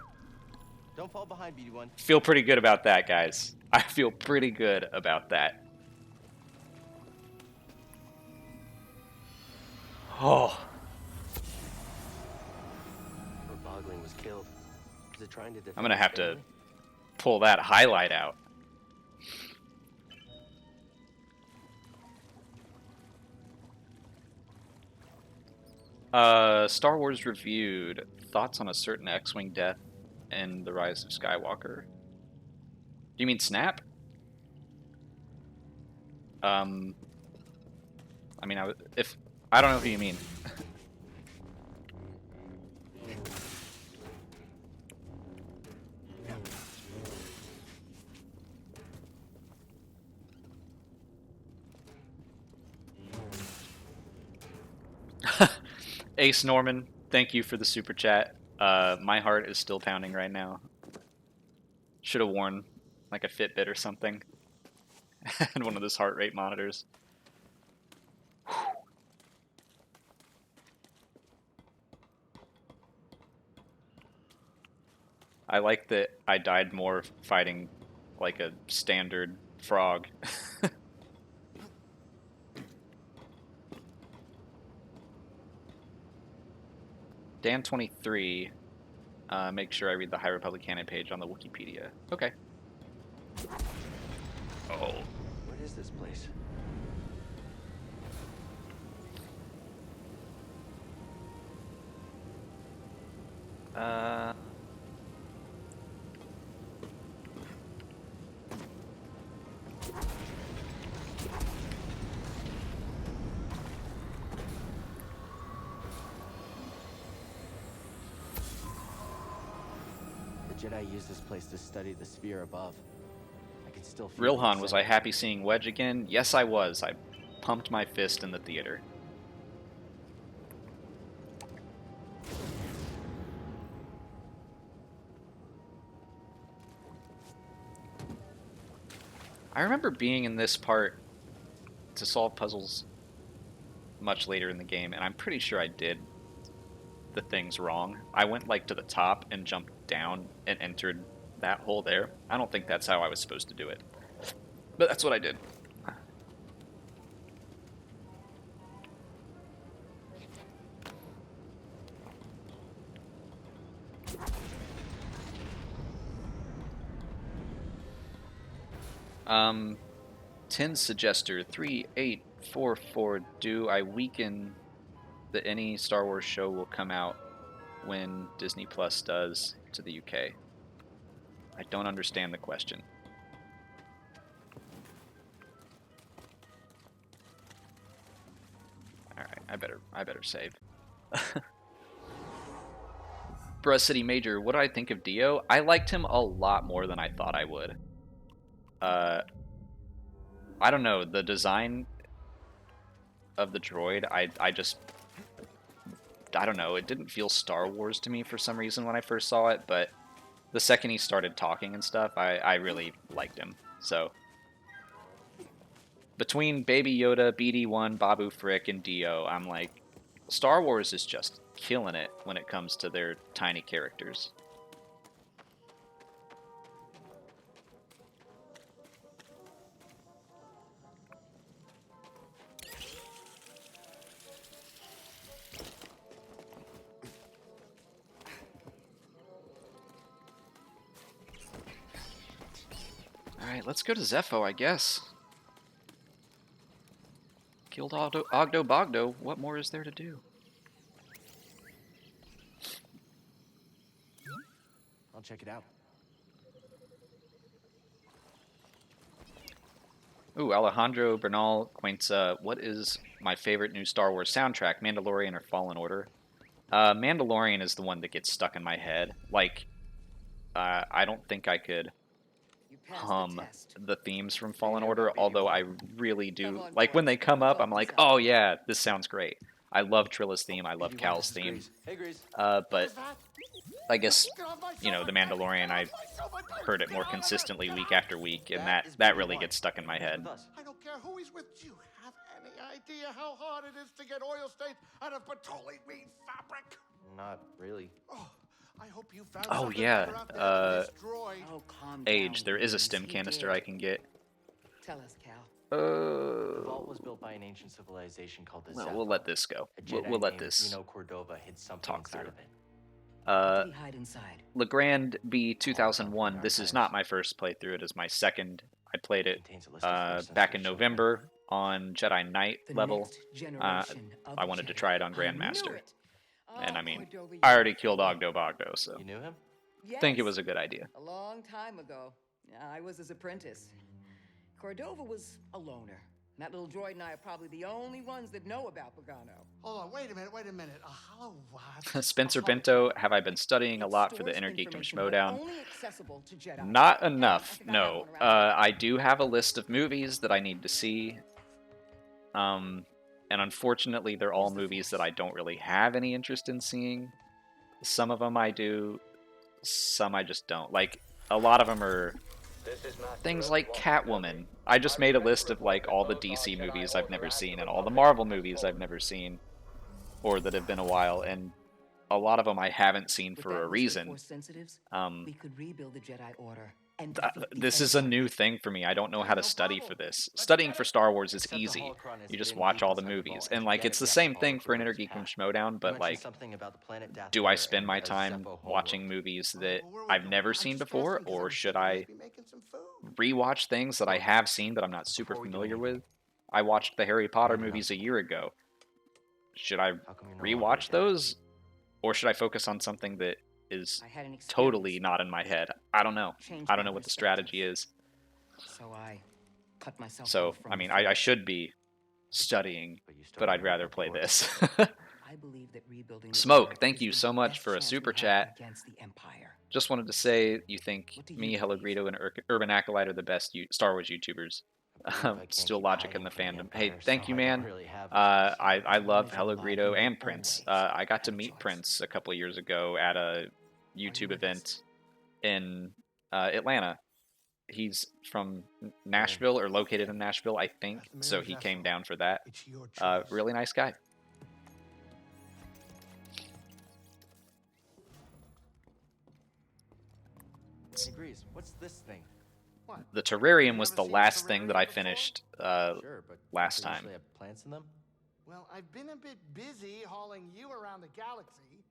Speaker 4: Don't fall behind, BD1.
Speaker 1: Feel pretty good about that, guys. I feel pretty good about that. Oh.
Speaker 4: Her bogling was killed. Is it trying to defend
Speaker 1: I'm going to
Speaker 4: its
Speaker 1: have to
Speaker 4: family?
Speaker 1: pull that highlight out. Star Wars reviewed. Thoughts on a certain X-Wing death and the Rise of Skywalker. Do you mean Snap? I mean, I don't know who you mean. Ace Norman, thank you for the super chat. My heart is still pounding right now. Should have worn like a Fitbit or something. And one of those heart rate monitors. I like that I died more fighting like a standard frog. Dan23, make sure I read the High Republic canon page on the Wikipedia. Okay. Oh.
Speaker 4: What is this place? The Jedi used this place to study the sphere above. I can still feel
Speaker 1: Rilhan,
Speaker 4: the
Speaker 1: was I happy seeing Wedge again? Yes, I was. I pumped my fist in the theater. I remember being in this part to solve puzzles much later in the game, and I'm pretty sure I did the things wrong. I went like to the top and jumped down and entered that hole there. I don't think that's how I was supposed to do it, but that's what I did. Tin Suggester 3844. Do I weaken that any Star Wars show will come out when Disney Plus does to the UK? I don't understand the question. Alright, I better save. Bruh City Major, what do I think of Dio? I liked him a lot more than I thought I would. I don't know, the design of the droid, I don't know, it didn't feel Star Wars to me for some reason when I first saw it, but the second he started talking and stuff, I really liked him. So, between Baby Yoda, BD1, Babu Frick, and Dio, I'm like, Star Wars is just killing it when it comes to their tiny characters. Alright, let's go to Zepho, I guess. Killed Ogdo Bogdo. What more is there to do?
Speaker 4: I'll check it out.
Speaker 1: Ooh, Alejandro Bernal Cuenca. What is my favorite new Star Wars soundtrack? Mandalorian or Fallen Order? Mandalorian is the one that gets stuck in my head. Like, I don't think I could hum the themes from Fallen Order, although I really do. Like, when they come up, I'm like, oh yeah, this sounds great. I love Trilla's theme, I love Cal's theme.
Speaker 4: Hey, Grease.
Speaker 1: But I guess, you know, The Mandalorian, I heard it more consistently week after week, and that really gets stuck in my head.
Speaker 2: I don't care who he's with. Do you have any idea how hard it is to get oil stains out of petroleum fabric?
Speaker 4: Not really.
Speaker 2: Oh, I hope you found
Speaker 1: Oh
Speaker 2: something
Speaker 1: yeah,
Speaker 2: better out there to destroy.
Speaker 6: Oh, calm
Speaker 1: Age.
Speaker 6: down,
Speaker 1: There is a
Speaker 6: Reese,
Speaker 1: stim
Speaker 6: he
Speaker 1: canister
Speaker 6: did.
Speaker 1: I can get.
Speaker 6: Tell us, Cal.
Speaker 4: The vault was built by an ancient civilization called the
Speaker 1: Well,
Speaker 4: Zepho.
Speaker 1: we'll let this go.
Speaker 4: A Jedi
Speaker 1: We'll let
Speaker 4: named
Speaker 1: this
Speaker 4: Dino Cordova hid something
Speaker 1: talk
Speaker 4: inside
Speaker 1: through.
Speaker 4: of it.
Speaker 6: What did he hide inside?
Speaker 1: Legrand B 2001. This is not my first playthrough. It is my second. I played it
Speaker 4: Contains a list of Force
Speaker 1: back in
Speaker 4: sensitive
Speaker 1: November on Jedi Knight
Speaker 6: The
Speaker 1: level.
Speaker 6: next generation of
Speaker 1: I wanted to
Speaker 6: Jedi.
Speaker 1: try it on
Speaker 6: I knew
Speaker 1: Grandmaster.
Speaker 6: it.
Speaker 1: And
Speaker 6: Oh,
Speaker 1: I mean,
Speaker 6: Cordova,
Speaker 1: I
Speaker 6: you
Speaker 1: already
Speaker 6: were
Speaker 1: killed
Speaker 6: right.
Speaker 1: Ogdo Bogdo, so
Speaker 4: You knew him?
Speaker 6: Yes.
Speaker 1: think it was a good idea.
Speaker 6: A long time ago. I was his apprentice. Cordova was a loner. That little droid and I are probably the only ones that know about Pagano.
Speaker 2: Hold on, wait a minute. A hollow what?
Speaker 1: Spencer
Speaker 6: A hologram.
Speaker 1: Bento, have I been studying a
Speaker 6: It
Speaker 1: lot for the
Speaker 6: stores
Speaker 1: Inner Geekdom
Speaker 6: information, but
Speaker 1: Schmodown?
Speaker 6: only accessible to Jedi.
Speaker 1: Not
Speaker 6: And
Speaker 1: enough,
Speaker 6: I think I have
Speaker 1: no.
Speaker 6: one around
Speaker 1: I do have a list of movies that I need to see. And unfortunately, they're all
Speaker 6: Use the
Speaker 1: movies
Speaker 6: Force.
Speaker 1: that I don't really have any interest in seeing. Some of them I do, some I just don't. Like, a lot of them are things like Catwoman. I just made a list of like all the DC movies I've never seen and all the Marvel movies I've never seen or that have been a while, and a lot of them I haven't seen
Speaker 6: With
Speaker 1: for
Speaker 6: that
Speaker 1: a
Speaker 6: list of
Speaker 1: reason.
Speaker 6: Force sensitives,
Speaker 1: Um,
Speaker 6: we could rebuild the Jedi Order and
Speaker 1: th-
Speaker 6: defeat the
Speaker 1: this is a
Speaker 6: Empire.
Speaker 1: new thing for me. I don't know how to
Speaker 2: No
Speaker 1: study
Speaker 2: problem.
Speaker 1: for this.
Speaker 2: Let's
Speaker 1: Studying
Speaker 2: get
Speaker 1: for
Speaker 2: it.
Speaker 1: Star Wars is
Speaker 4: Except the
Speaker 1: easy.
Speaker 4: holocron is
Speaker 1: You just
Speaker 4: hidden
Speaker 1: watch
Speaker 4: deep
Speaker 1: all the
Speaker 4: inside the
Speaker 1: movies,
Speaker 4: vault,
Speaker 1: and
Speaker 4: to
Speaker 1: like
Speaker 4: get
Speaker 1: it's
Speaker 4: it
Speaker 1: the
Speaker 4: back
Speaker 1: same
Speaker 4: to
Speaker 1: thing for
Speaker 4: Holocaust
Speaker 1: Inner Geekdom
Speaker 4: path.
Speaker 1: Schmodown,
Speaker 4: You
Speaker 1: but
Speaker 4: mentioned
Speaker 1: like,
Speaker 4: something about the planet Dathomir
Speaker 1: do I spend my
Speaker 4: and a
Speaker 1: time
Speaker 4: Zepho
Speaker 1: watching
Speaker 4: homeworld.
Speaker 1: movies that
Speaker 2: What were we
Speaker 1: I've
Speaker 2: doing?
Speaker 1: never
Speaker 2: I'm
Speaker 1: seen
Speaker 2: just
Speaker 1: before,
Speaker 2: asking 'cause
Speaker 1: or
Speaker 2: I'm
Speaker 1: should
Speaker 2: sure you
Speaker 1: I
Speaker 2: must be making some food.
Speaker 1: rewatch things that I
Speaker 4: Look,
Speaker 1: have seen but I'm not super
Speaker 4: before we do
Speaker 1: familiar
Speaker 4: anything,
Speaker 1: with? I watched the Harry Potter
Speaker 4: have
Speaker 1: movies a
Speaker 4: enough.
Speaker 1: year ago. Should I
Speaker 4: How come you're no longer a
Speaker 1: rewatch
Speaker 4: Jedi?
Speaker 1: those, or should I focus on something that is
Speaker 6: I had an experience.
Speaker 1: totally not in my head? I don't know.
Speaker 6: Changed
Speaker 1: I don't
Speaker 6: my
Speaker 1: know what the
Speaker 6: perspective.
Speaker 1: strategy is.
Speaker 6: So I cut myself
Speaker 1: So,
Speaker 6: off from
Speaker 1: I
Speaker 6: the
Speaker 1: mean, I
Speaker 6: Force.
Speaker 1: should be studying,
Speaker 4: But you still
Speaker 1: but I'd
Speaker 4: remember
Speaker 1: rather
Speaker 4: the
Speaker 1: play
Speaker 4: Force.
Speaker 1: this.
Speaker 6: I believe that rebuilding the
Speaker 1: Smoke,
Speaker 6: Order
Speaker 1: thank
Speaker 6: is
Speaker 1: you
Speaker 6: the
Speaker 1: so much
Speaker 6: best
Speaker 1: for a
Speaker 6: chance
Speaker 1: super
Speaker 6: we have
Speaker 1: chat.
Speaker 6: against the Empire.
Speaker 1: Just wanted to say you think
Speaker 6: What do you
Speaker 1: me, Hello
Speaker 6: believe?
Speaker 1: Greedo, and Urban Acolyte are the best Star Wars YouTubers.
Speaker 4: I believe I can't
Speaker 1: Still
Speaker 4: keep
Speaker 1: Logic in
Speaker 4: hiding
Speaker 1: the
Speaker 4: from
Speaker 1: fandom.
Speaker 4: the
Speaker 1: Hey,
Speaker 4: Empire,
Speaker 1: thank
Speaker 4: so
Speaker 1: you,
Speaker 4: I don't
Speaker 1: man.
Speaker 4: really have a choice.
Speaker 1: I
Speaker 6: As long
Speaker 1: love
Speaker 6: as you're
Speaker 1: Hello
Speaker 6: alive,
Speaker 1: Greedo
Speaker 6: you
Speaker 1: and
Speaker 6: will
Speaker 1: Prince.
Speaker 6: always
Speaker 1: I got to
Speaker 6: have a
Speaker 1: meet
Speaker 6: choice.
Speaker 1: Prince a couple years ago at a YouTube
Speaker 6: with us?
Speaker 1: event in Atlanta. He's from Nashville, or located in Nashville, I think. So he came down for that.
Speaker 2: It's your choice.
Speaker 1: Really nice guy.
Speaker 4: Hey, Grease, what's this thing?
Speaker 2: What?
Speaker 1: The terrarium
Speaker 2: You
Speaker 1: was
Speaker 2: never
Speaker 1: the
Speaker 2: seen a
Speaker 1: last thing that
Speaker 2: terrarium
Speaker 1: I
Speaker 2: before?
Speaker 1: finished
Speaker 4: Sure, but
Speaker 1: last
Speaker 4: don't they
Speaker 1: time.
Speaker 4: usually have plants in them?
Speaker 2: Well, I've been a bit busy hauling you around the galaxy,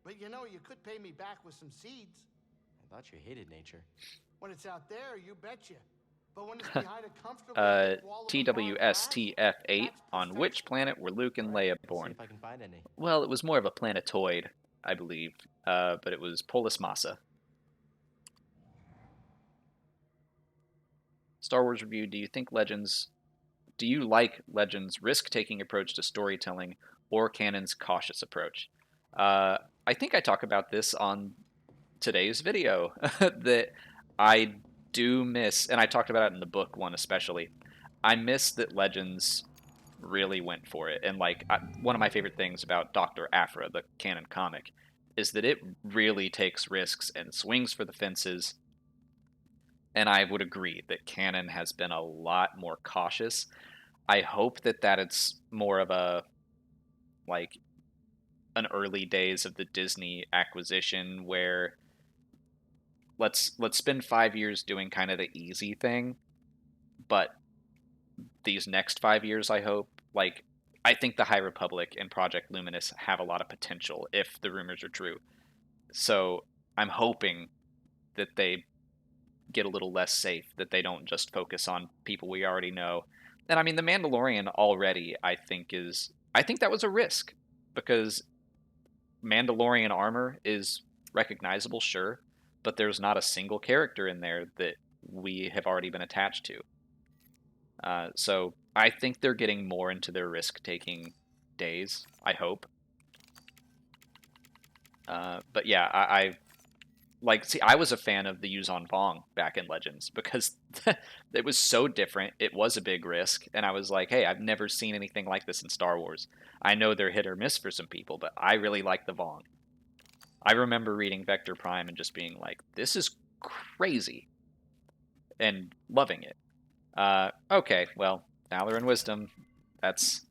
Speaker 2: but you know, you could pay me back with some seeds.
Speaker 4: I thought you hated nature.
Speaker 2: When it's out there, you betcha. But when it's behind a comfortable thick wall of barbed glass,
Speaker 1: TWSTF8,
Speaker 2: that's
Speaker 1: on which
Speaker 2: perfection.
Speaker 1: planet were Luke and
Speaker 4: Alright,
Speaker 1: Leia
Speaker 4: let's
Speaker 1: born?
Speaker 4: see if I can find any.
Speaker 1: Well, it was more of a planetoid, I believe, but it was Polis Massa. Star Wars review: Do you like Legends' risk-taking approach to storytelling or Canon's cautious approach? I think I talk about this on today's video that I do miss, and I talked about it in the book one especially. I miss that Legends really went for it, and like one of my favorite things about Dr. Aphra, the canon comic, is that it really takes risks and swings for the fences. And I would agree that canon has been a lot more cautious. I hope that it's more of a like an early days of the Disney acquisition where let's spend 5 years doing kind of the easy thing, but these next 5 years, I hope, like, I think the High Republic and Project Luminous have a lot of potential if the rumors are true. So I'm hoping that they get a little less safe, that they don't just focus on people we already know. And I mean, the Mandalorian already, I think that was a risk, because Mandalorian armor is recognizable, sure, but there's not a single character in there that we have already been attached to. So I think they're getting more into their risk-taking days, I hope. But yeah, I was a fan of the Yuzon Vong back in Legends, because it was so different. It was a big risk, and I was like, hey, I've never seen anything like this in Star Wars. I know they're hit or miss for some people, but I really like the Vong. I remember reading Vector Prime and just being like, this is crazy, and loving it. Okay, well, Valor and Wisdom, that's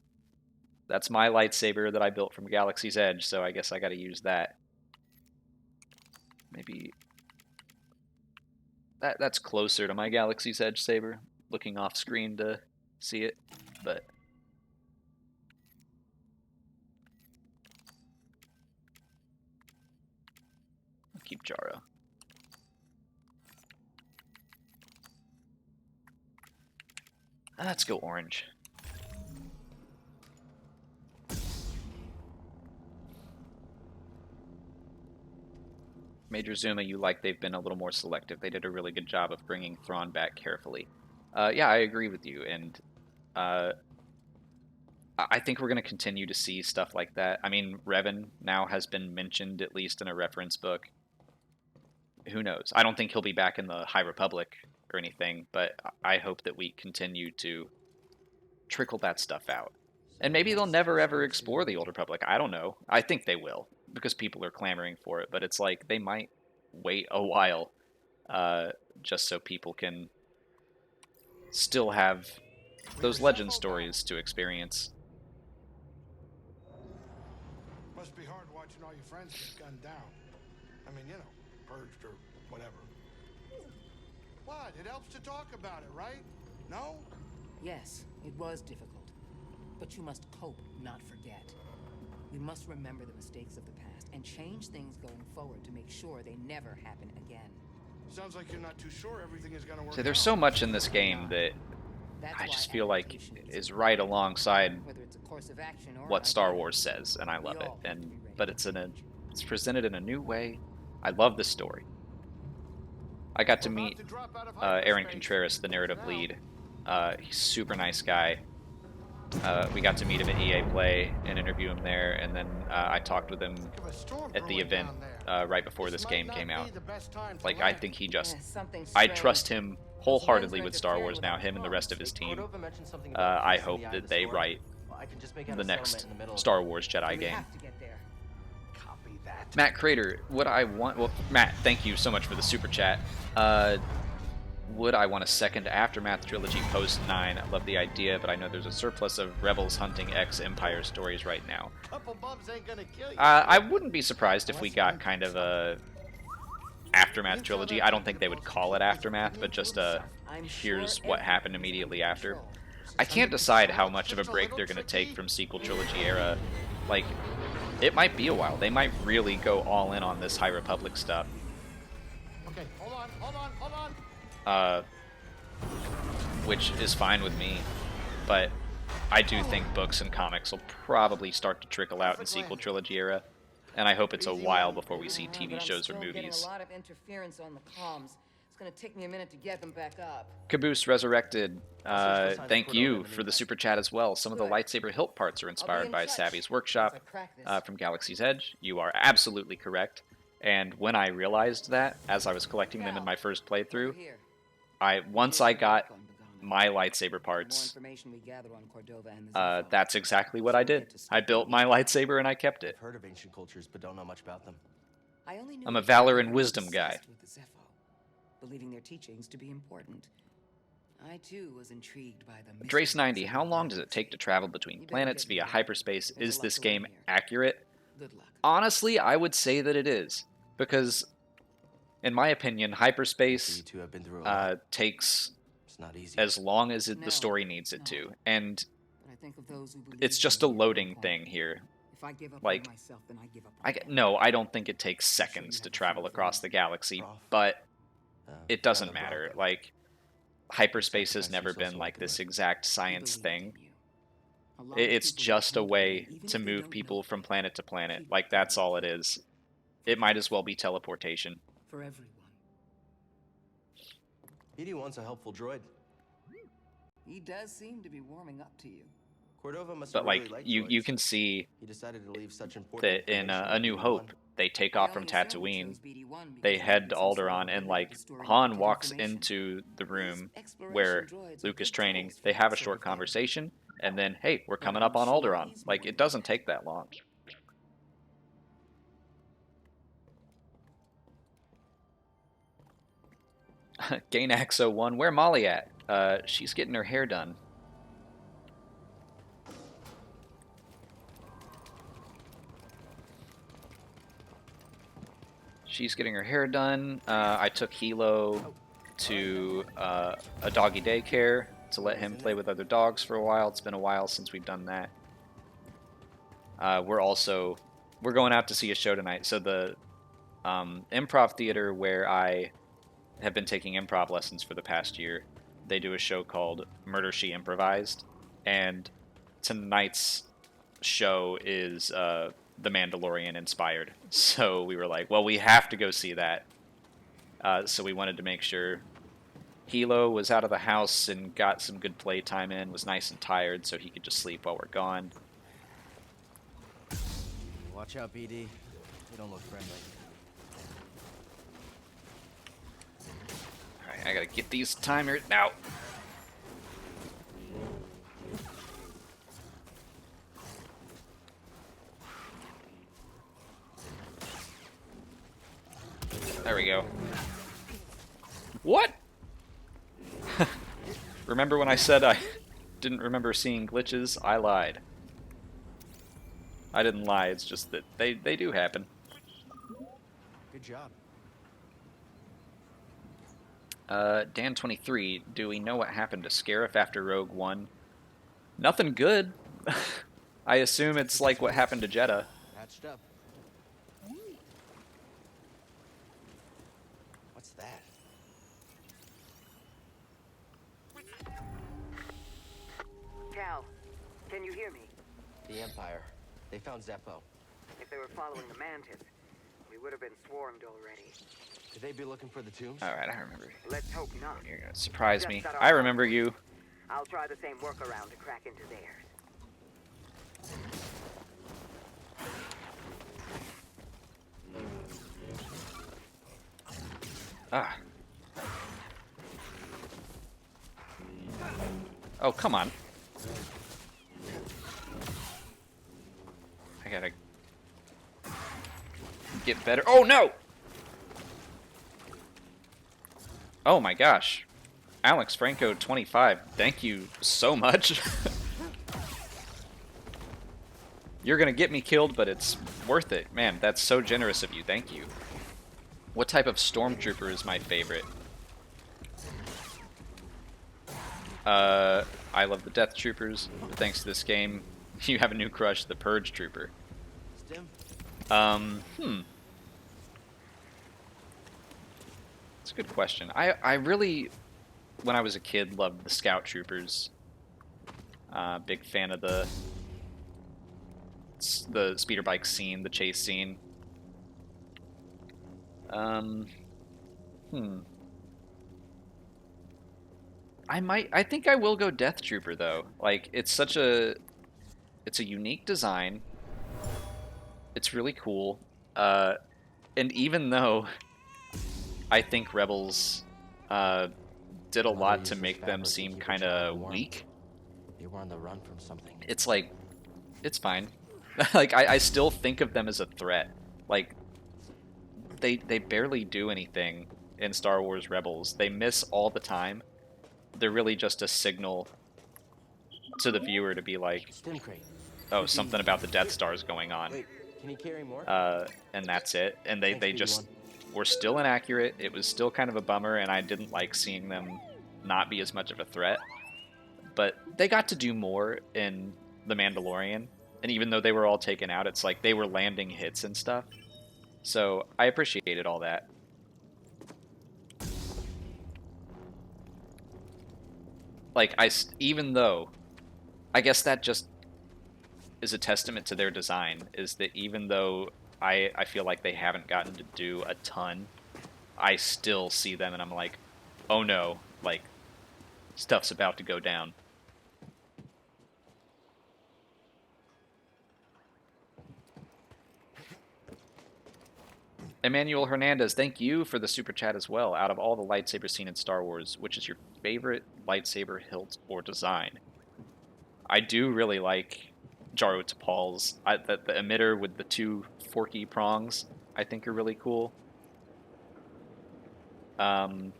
Speaker 1: my lightsaber that I built from Galaxy's Edge, so I guess I gotta use that. Maybe that's closer to my Galaxy's Edge saber, looking off screen to see it, but I'll keep Jaro. Let's go orange. Major Zuma, you like they've been a little more selective. They did a really good job of bringing Thrawn back carefully. Yeah, I agree with you, and I think we're going to continue to see stuff like that. I mean, Revan now has been mentioned, at least in a reference book. Who knows? I don't think he'll be back in the High Republic or anything, but I hope that we continue to trickle that stuff out. And maybe they'll never ever explore the Old Republic. I don't know. I think they will, because people are clamoring for it, but it's like they might wait a while just so people can still have those legend stories to experience.
Speaker 2: Must be hard watching all your friends get gunned down. I mean, you know, purged or whatever. What? It helps to talk about it, right? No?
Speaker 6: Yes, it was difficult. But you must cope, not forget. We must remember the mistakes of the past and change things going forward to make sure they never happen again.
Speaker 2: Sounds like you're not too sure everything is going to work
Speaker 1: So there's
Speaker 2: out.
Speaker 1: so much in this game that
Speaker 6: That's
Speaker 1: I
Speaker 6: why
Speaker 1: just feel like
Speaker 6: adaptation
Speaker 1: is right alongside
Speaker 6: whether it's a course of action or
Speaker 1: what
Speaker 6: an
Speaker 1: Star
Speaker 6: idea.
Speaker 1: Wars says, and I love
Speaker 6: We
Speaker 1: it.
Speaker 6: all have to be ready
Speaker 1: But
Speaker 6: for
Speaker 1: it's
Speaker 6: change.
Speaker 1: it's presented in a new way. I love the story. I got to
Speaker 2: We're about
Speaker 1: meet
Speaker 2: to drop out of
Speaker 1: Aaron
Speaker 2: hyperspace.
Speaker 1: Contreras, the narrative
Speaker 2: Now.
Speaker 1: lead. He's a super nice guy. We got to meet him at EA Play and interview him there, and then I talked with him
Speaker 2: Think of a storm
Speaker 1: at the
Speaker 2: brewing
Speaker 1: event
Speaker 2: down there.
Speaker 1: right before this
Speaker 2: might
Speaker 1: game
Speaker 2: not
Speaker 1: came
Speaker 2: be
Speaker 1: out.
Speaker 2: the best time to
Speaker 1: Like, I
Speaker 2: land.
Speaker 1: think he just...
Speaker 6: Yeah, something
Speaker 1: I
Speaker 6: strange.
Speaker 1: trust him wholeheartedly with
Speaker 6: Those
Speaker 1: Star
Speaker 6: hands
Speaker 1: Wars
Speaker 6: right
Speaker 1: now,
Speaker 6: to
Speaker 1: him and the rest of his team.
Speaker 4: Cordova mentioned something about
Speaker 1: I
Speaker 4: peace in
Speaker 1: hope
Speaker 4: the eye of
Speaker 1: that
Speaker 4: the
Speaker 1: they
Speaker 4: storm.
Speaker 1: write
Speaker 4: Well, I can just make out
Speaker 1: the
Speaker 4: a
Speaker 1: next
Speaker 4: settlement in the middle of
Speaker 1: Star
Speaker 4: it.
Speaker 1: Wars Jedi
Speaker 6: We
Speaker 1: game.
Speaker 6: have to get there.
Speaker 2: Copy that.
Speaker 1: Matt Crater, what I want... Well, Matt, thank you so much for the super chat. Would I want a second Aftermath trilogy post 9? I love the idea, but I know there's a surplus of Rebels hunting ex-Empire stories right now.
Speaker 4: Couple bumps ain't gonna kill you.
Speaker 1: I wouldn't be surprised if we got kind of a Aftermath trilogy. I don't think they would call it Aftermath, but just here's what happened immediately after. I can't decide how much of a break they're going to take from sequel trilogy era. Like, it might be a while. They might really go all in on this High Republic stuff.
Speaker 2: Okay, hold on.
Speaker 1: Which is fine with me, but I do think books and comics will probably start to trickle out in sequel trilogy era, and I hope it's a while before we see TV
Speaker 6: But I'm
Speaker 1: shows or
Speaker 6: still getting
Speaker 1: movies.
Speaker 6: a lot of interference on the comms. It's gonna take me a minute to get them back up.
Speaker 1: Caboose Resurrected, thank you for the super chat as well. Some of the lightsaber hilt parts are inspired by Savvy's workshop from Galaxy's Edge. You are absolutely correct. And when I realized that, as I was collecting them in my first playthrough, once I got my lightsaber parts, that's exactly what I did. I built my lightsaber and I kept it.
Speaker 4: I've heard of ancient cultures, but don't know much about them.
Speaker 1: I'm a valor and wisdom guy.
Speaker 6: Believing their teachings to be important. I too was intrigued by the
Speaker 1: Drace90, how long does it take to travel between planets via hyperspace? Is this game accurate?
Speaker 6: Good luck.
Speaker 1: Honestly, I would say that it is. Because, in my opinion, hyperspace
Speaker 4: You two have been through a lot.
Speaker 1: takes
Speaker 4: It's not easy.
Speaker 1: as long as the
Speaker 6: No,
Speaker 1: story needs it to. And
Speaker 6: But I think of those who believe
Speaker 1: it's just
Speaker 6: in
Speaker 1: a
Speaker 6: the
Speaker 1: loading
Speaker 6: ending
Speaker 1: thing
Speaker 6: point.
Speaker 1: here.
Speaker 6: If I give up
Speaker 1: Like,
Speaker 6: on myself, then I give up on them.
Speaker 1: No, I don't think it takes seconds to travel across the galaxy, but it doesn't matter. Like, hyperspace has never been like this exact science thing. It's just a way to move people from planet to planet. Like, that's all it is. It might as well be teleportation.
Speaker 6: For everyone.
Speaker 4: BD wants a helpful droid.
Speaker 6: He does seem to be warming up to you.
Speaker 4: Cordova must
Speaker 1: But,
Speaker 4: have
Speaker 1: like,
Speaker 4: really liked
Speaker 1: you
Speaker 4: droids.
Speaker 1: can see
Speaker 4: He decided to leave such important
Speaker 1: that in
Speaker 4: information
Speaker 1: A New
Speaker 4: to
Speaker 1: Hope,
Speaker 4: BD-1.
Speaker 1: they take
Speaker 6: I
Speaker 1: off from
Speaker 6: only assumed he
Speaker 1: Tatooine.
Speaker 6: chose BD-1 because
Speaker 1: They
Speaker 6: he
Speaker 1: head
Speaker 6: had
Speaker 1: to
Speaker 6: some sort of
Speaker 1: Alderaan, and,
Speaker 6: ability
Speaker 1: like,
Speaker 6: to store
Speaker 1: Han
Speaker 6: encrypted
Speaker 1: walks
Speaker 6: information.
Speaker 1: into the room
Speaker 6: These exploration
Speaker 1: where
Speaker 6: droids are
Speaker 1: Luke is
Speaker 6: good
Speaker 1: training.
Speaker 6: tools for
Speaker 1: They
Speaker 6: that
Speaker 1: have a
Speaker 6: sort
Speaker 1: short
Speaker 6: of thing.
Speaker 1: conversation, and then, hey, we're
Speaker 6: But
Speaker 1: coming
Speaker 6: I'm
Speaker 1: up on
Speaker 6: sure
Speaker 1: Alderaan.
Speaker 6: he's
Speaker 1: Like,
Speaker 6: more
Speaker 1: it doesn't
Speaker 6: than
Speaker 1: take that long. Gainax01, where Molly at? She's getting her hair done. She's getting her hair done. I took Hilo to a doggy daycare to let him play with other dogs for a while. It's been a while since we've done that. We're going out to see a show tonight. So the improv theater where I have been taking improv lessons for the past year, they do a show called Murder She Improvised, and tonight's show is The Mandalorian inspired. So we were like, well, we have to go see that. So we wanted to make sure Hilo was out of the house and got some good playtime in, was nice and tired, so he could just sleep while we're gone.
Speaker 4: Watch out, BD. They don't look friendly.
Speaker 1: Alright, I gotta get these timers now. There we go. What? Remember when I said I didn't remember seeing glitches? I lied. I didn't lie, it's just that they do happen.
Speaker 4: Good job.
Speaker 1: Dan23, do we know what happened to Scarif after Rogue One? Nothing good. I assume it's like what happened to Jeddah.
Speaker 4: Patched up. What's that?
Speaker 9: Cal, can you hear me?
Speaker 4: The Empire. They found Zeppo.
Speaker 9: If they were following the Mantis, we would have been swarmed already.
Speaker 4: Could they be looking for the tombs?
Speaker 1: Alright, I remember.
Speaker 9: Let's hope not.
Speaker 1: You're gonna surprise me.
Speaker 9: Just that
Speaker 1: I
Speaker 9: our-
Speaker 1: remember you.
Speaker 9: I'll try the same workaround to crack into theirs.
Speaker 1: Ah. Oh, come on. I gotta get better. Oh, no! Oh my gosh. Alex Franco 25, thank you so much. You're gonna get me killed, but it's worth it. Man, that's so generous of you. Thank you. What type of stormtrooper is my favorite? I love the Death Troopers, but thanks to this game, you have a new crush, the Purge Trooper. It's a good question. I really, when I was a kid, loved the Scout Troopers. Big fan of the speeder bike scene, the chase scene. I think I will go Death Trooper though. Like it's a unique design. It's really cool. And even though I think Rebels did a lot to make them seem kind of weak,
Speaker 4: You were on the run from something.
Speaker 1: it's like, it's fine. Like I still think of them as a threat. Like they barely do anything in Star Wars Rebels. They miss all the time. They're really just a signal to the viewer to be like,
Speaker 4: Stim crate.
Speaker 1: oh, something about the Death Star is going on.
Speaker 4: Wait, can you carry more?
Speaker 1: And that's it. And
Speaker 4: Thanks,
Speaker 1: they just
Speaker 4: BD1.
Speaker 1: were still inaccurate. It was still kind of a bummer, and I didn't like seeing them not be as much of a threat. But they got to do more in The Mandalorian, and even though they were all taken out, it's like they were landing hits and stuff. So I appreciated all that. Like, even though, I guess that just is a testament to their design, is that even though I feel like they haven't gotten to do a ton, I still see them and I'm like, oh no, like, stuff's about to go down. Emmanuel Hernandez, thank you for the super chat as well. Out of all the lightsabers seen in Star Wars, which is your favorite lightsaber hilt or design? I do really like Jaro Tapal's. The emitter with the two forky prongs, I think are really cool. I'm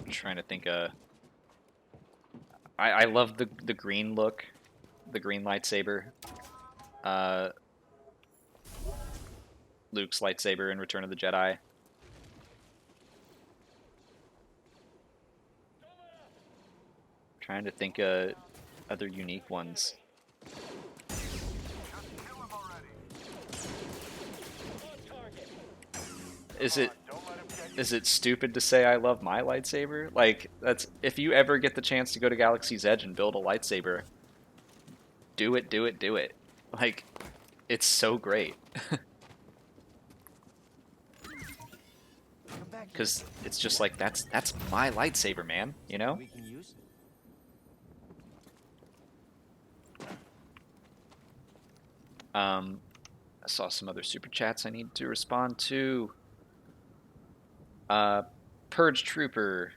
Speaker 1: trying to think. I love the green look, the green lightsaber. Luke's lightsaber in Return of the Jedi. Trying to think other unique ones. Is it stupid to say I love my lightsaber? Like, that's, if you ever get the chance to go to Galaxy's Edge and build a lightsaber, do it, do it, do it. Like, it's so great. Because it's just like, that's my lightsaber, man, you know?
Speaker 4: We can use?
Speaker 1: I saw some other super chats I need to respond to. Purge Trooper.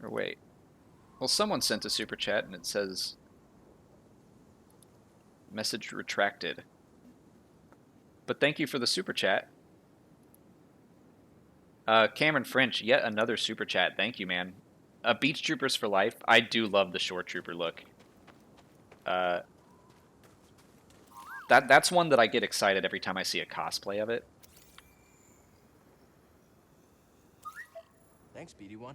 Speaker 1: Or wait. Well, someone sent a super chat and it says message retracted. But thank you for the super chat. Cameron French, yet another super chat. Thank you, man. Beach Troopers for life. I do love the Shore Trooper look. That's one that I get excited every time I see a cosplay of it.
Speaker 4: Thanks, BD1.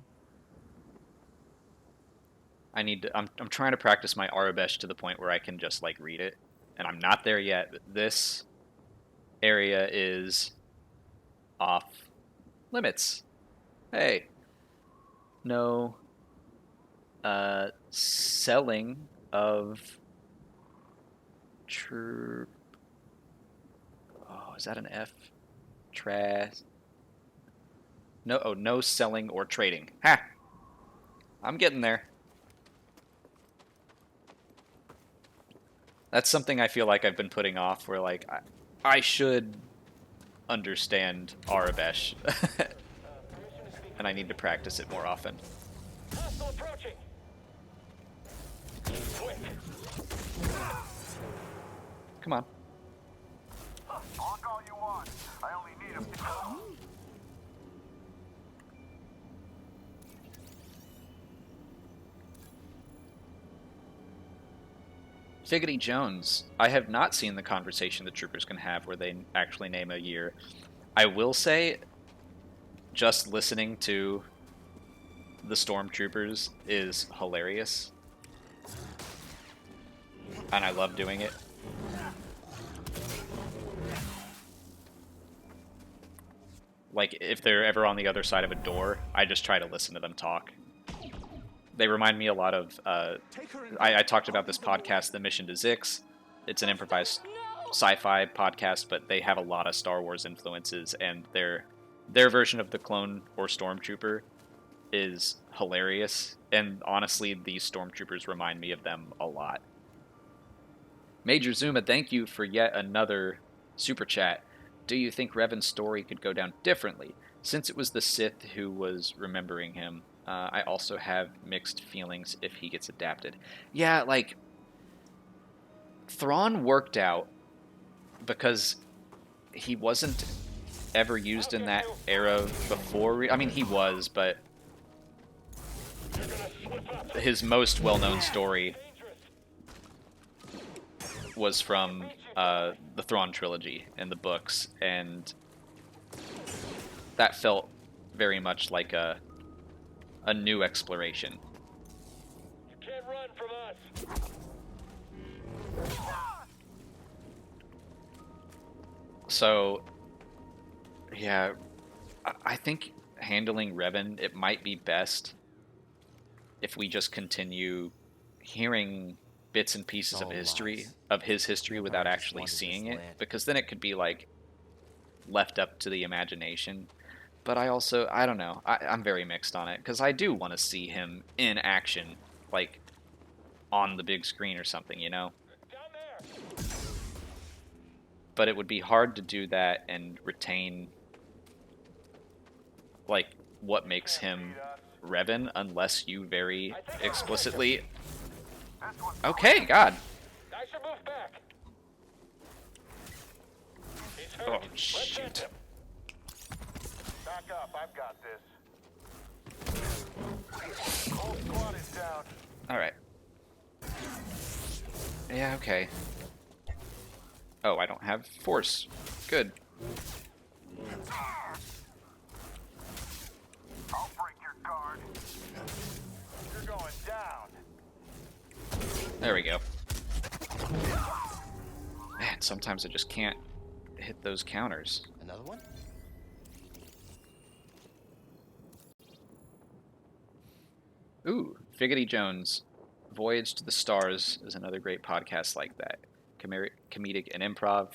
Speaker 1: I need to. I'm trying to practice my Arabesh to the point where I can just like read it, and I'm not there yet. But this area is off limits. Hey, no selling of oh, is that an F? No, oh, no selling or trading. Ha! I'm getting there. That's something I feel like I've been putting off, where like I should understand Arabesh. And I need to practice it more often.
Speaker 7: Hostile approaching. Quick.
Speaker 1: Come on.
Speaker 10: Walk all you want. I only need a few.
Speaker 1: Figgity Jones. I have not seen the conversation the troopers can have where they actually name a year. I will say, just listening to the stormtroopers is hilarious. And I love doing it. Like, if they're ever on the other side of a door, I just try to listen to them talk. They remind me a lot of, I talked about this podcast, The Mission to Zix. It's an improvised sci-fi podcast, but they have a lot of Star Wars influences, and their version of the clone or stormtrooper is hilarious, and honestly, these stormtroopers remind me of them a lot. Major Zuma, thank you for yet another super chat. Do you think Revan's story could go down differently, since it was the Sith who was remembering him? I also have mixed feelings if he gets adapted. Yeah, like, Thrawn worked out because he wasn't ever used in that era before. I mean, he was, but his most well-known story was from the Thrawn trilogy in the books, and that felt very much like a new exploration.
Speaker 7: You can't run from us.
Speaker 1: So, yeah, I think handling Revan, it might be best if we just continue hearing bits and pieces of history, of his history, without actually seeing it, because then it could be like left up to the imagination. But I don't know, I'm very mixed on it, because I do want to see him in action, like on the big screen or something, you know? But it would be hard to do that and retain, like, what makes him Revan, unless you very explicitly... Okay, God.
Speaker 7: I should move back. He's
Speaker 1: Oh,
Speaker 7: hurt. Let's
Speaker 1: shoot.
Speaker 7: send him.
Speaker 10: Back up. I've got this. Whole squad is down.
Speaker 1: Alright. Yeah, okay. Oh, I don't have force. Good.
Speaker 10: I'll break your guard. You're going down.
Speaker 1: There we go. Man, sometimes I just can't hit those counters.
Speaker 4: Another one?
Speaker 1: Ooh, Figgity Jones. Voyage to the Stars is another great podcast like that. Comedic and improv.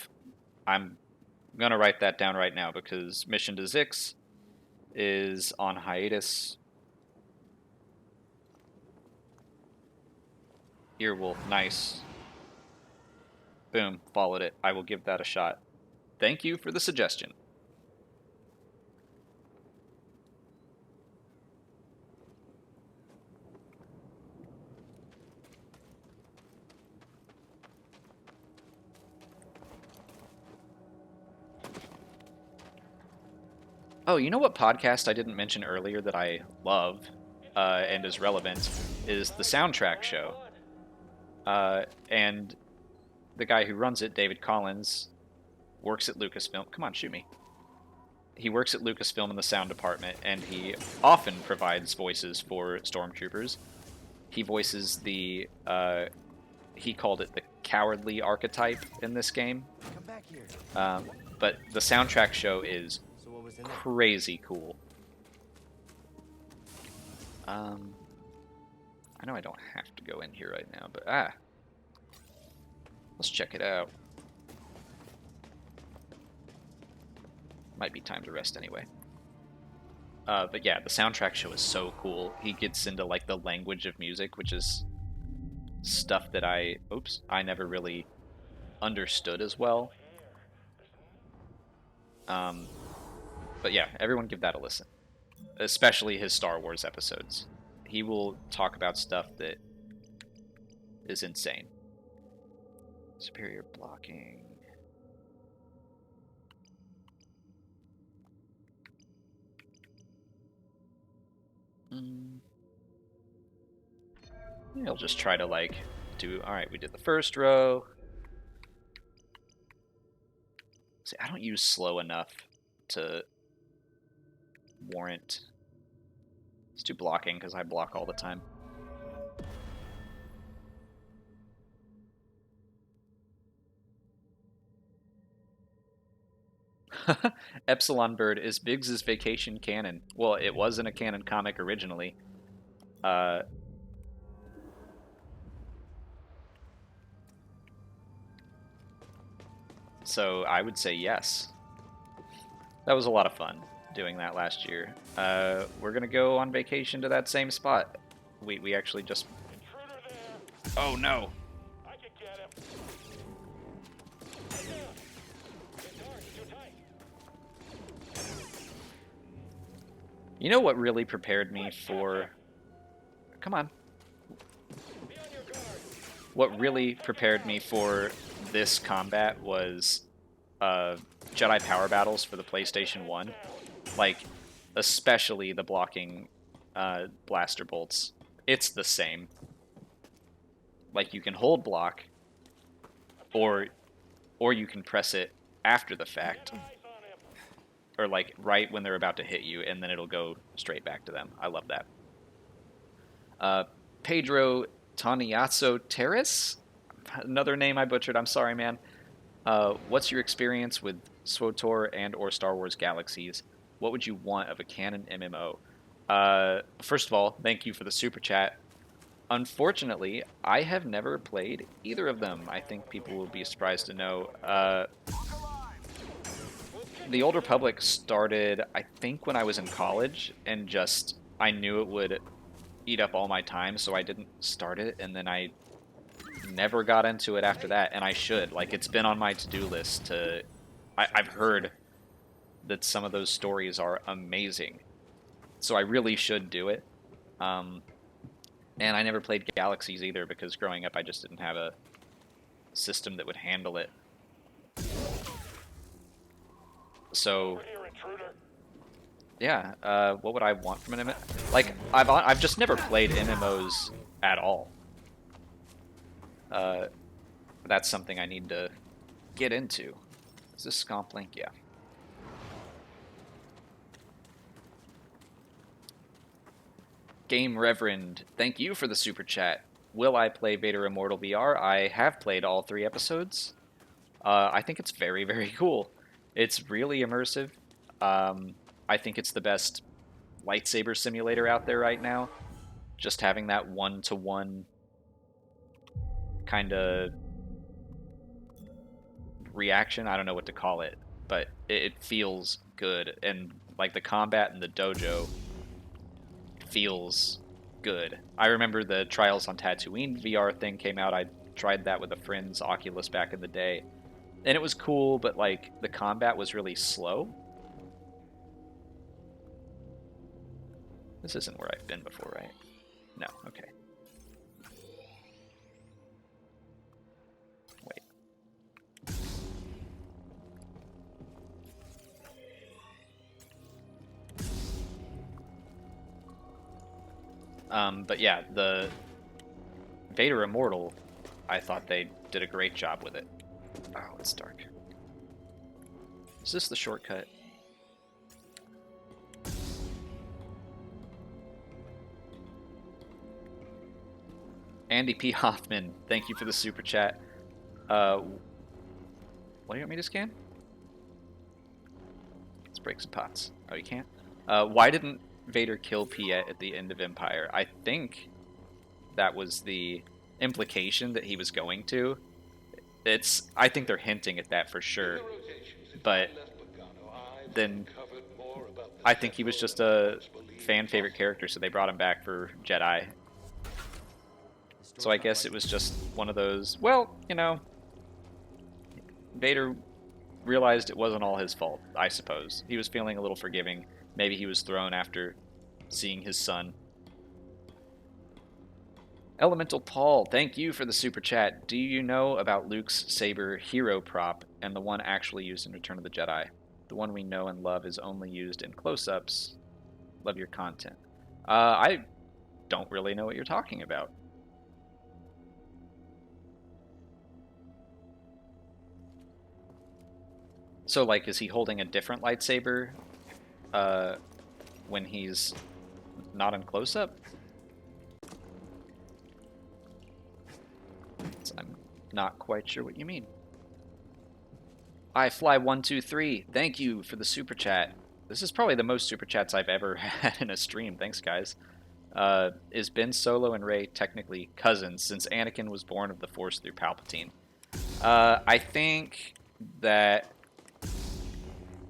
Speaker 1: I'm going to write that down right now, because Mission to Zix is on hiatus. Earwolf, nice. Boom, followed it. I will give that a shot. Thank you for the suggestion. Oh, you know what podcast I didn't mention earlier that I love and is relevant is the Soundtrack Show. And the guy who runs it, David Collins, works at Lucasfilm. Come on, shoot me. He works at Lucasfilm in the sound department, and he often provides voices for stormtroopers. He voices the, he called it the cowardly archetype in this game.
Speaker 4: Come back here.
Speaker 1: But the Soundtrack Show is
Speaker 4: So what was in there?
Speaker 1: crazy cool. I know I don't have to go in here right now, but let's check it out. Might be time to rest anyway. But yeah, the Soundtrack Show is so cool. He gets into like the language of music, which is stuff that I never really understood as well. But yeah, everyone give that a listen. Especially his Star Wars episodes. He will talk about stuff that is insane. Superior blocking. I'll just try to like do, alright, we did the first row. See, I don't use slow enough to warrant. Let's do blocking because I block all the time. Epsilon Bird is Biggs's vacation canon. Well, it wasn't a canon comic originally. So I would say yes. That was a lot of fun doing that last year. We're gonna go on vacation to that same spot. We actually just. Oh no!
Speaker 7: I can get him.
Speaker 1: You know what really prepared me for... Come on. What really prepared me for this combat was Jedi Power Battles for the PlayStation 1. Like, especially the blocking blaster bolts. It's the same. Like, you can hold block, or you can press it after the fact. Or like right when they're about to hit you, and then it'll go straight back to them. I love that. Pedro Taniazo Terrace? Another name I butchered. I'm sorry, man. What's your experience with SWTOR and or Star Wars Galaxies? What would you want of a canon MMO? First of all, thank you for the super chat. Unfortunately, I have never played either of them. I think people will be surprised to know. The Old Republic started, I think, when I was in college, and just, I knew it would eat up all my time, so I didn't start it, and then I never got into it after that, and I should. Like, it's been on my to-do list to... I've heard that some of those stories are amazing, so I really should do it. And I never played Galaxies either, because growing up I just didn't have a system that would handle it. So, yeah, what would I want from an MMO? Like, I've just never played MMOs at all. That's something I need to get into. Is this Scomp Link? Yeah. Game Reverend, thank you for the super chat. Will I play Vader Immortal VR? I have played all 3 episodes. I think it's very, very cool. It's really immersive. I think it's the best lightsaber simulator out there right now. Just having that one-to-one kind of reaction, I don't know what to call it, but it feels good. And like the combat in the dojo feels good. I remember the Trials on Tatooine VR thing came out. I tried that with a friend's Oculus back in the day. And it was cool, but like the combat was really slow. This isn't where I've been before, right? No, okay. Wait. But yeah, the Vader Immortal, I thought they did a great job with it. Oh, it's dark. Is this the shortcut? Andy P. Hoffman, thank you for the super chat. What do you want me to scan? Let's break some pots. Oh, you can't? Why didn't Vader kill Piet at the end of Empire? I think that was the implication that he was going to. I think they're hinting at that for sure. But then I think he was just a fan favorite character, so they brought him back for Jedi. So I guess it was just one of those, well, you know, Vader realized it wasn't all his fault, I suppose. He was feeling a little forgiving. Maybe he was thrown after seeing his son. Elemental Paul, thank you for the super chat. Do you know about Luke's saber hero prop and the one actually used in Return of the Jedi? The one we know and love is only used in close-ups. Love your content. I don't really know what you're talking about. So, like, is he holding a different lightsaber when he's not in close-up? I'm not quite sure what you mean. iFly123, thank you for the super chat. This is probably the most super chats I've ever had in a stream. Thanks, guys. Is Ben Solo and Rey technically cousins since Anakin was born of the Force through Palpatine? I think that,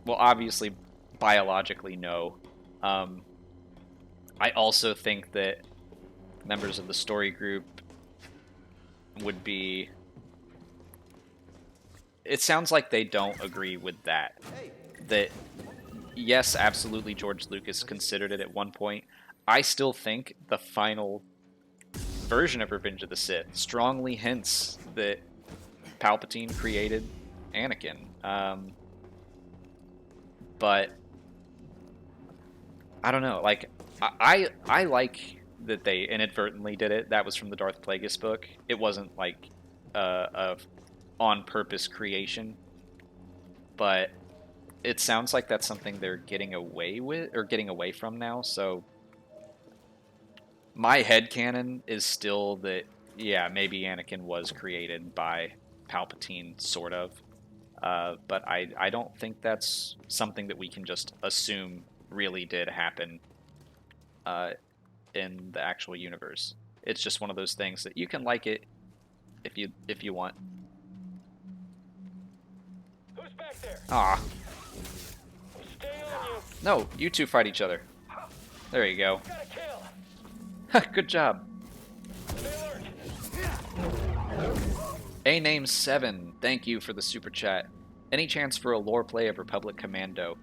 Speaker 1: well, obviously, biologically, no. I also think that members of the story group would be... It sounds like they don't agree with that. That, yes, absolutely, George Lucas considered it at one point. I still think the final version of Revenge of the Sith strongly hints that Palpatine created Anakin. But I don't know. Like, I like that they inadvertently did it. That was from the Darth Plagueis book. It wasn't like a on-purpose creation, but it sounds like that's something they're getting away with or getting away from now. So my headcanon is still that, yeah, maybe Anakin was created by Palpatine, sort of. But I don't think that's something that we can just assume really did happen in the actual universe. It's just one of those things that you can like it if you want.
Speaker 7: Who's back there?
Speaker 1: Ah.
Speaker 7: Stay on you.
Speaker 1: No, you two fight each other. There you go.
Speaker 7: Got a kill.
Speaker 1: Good job.
Speaker 7: Stay alert.
Speaker 1: A-Name7, thank you for the super chat. Any chance for a lore play of Republic Commando?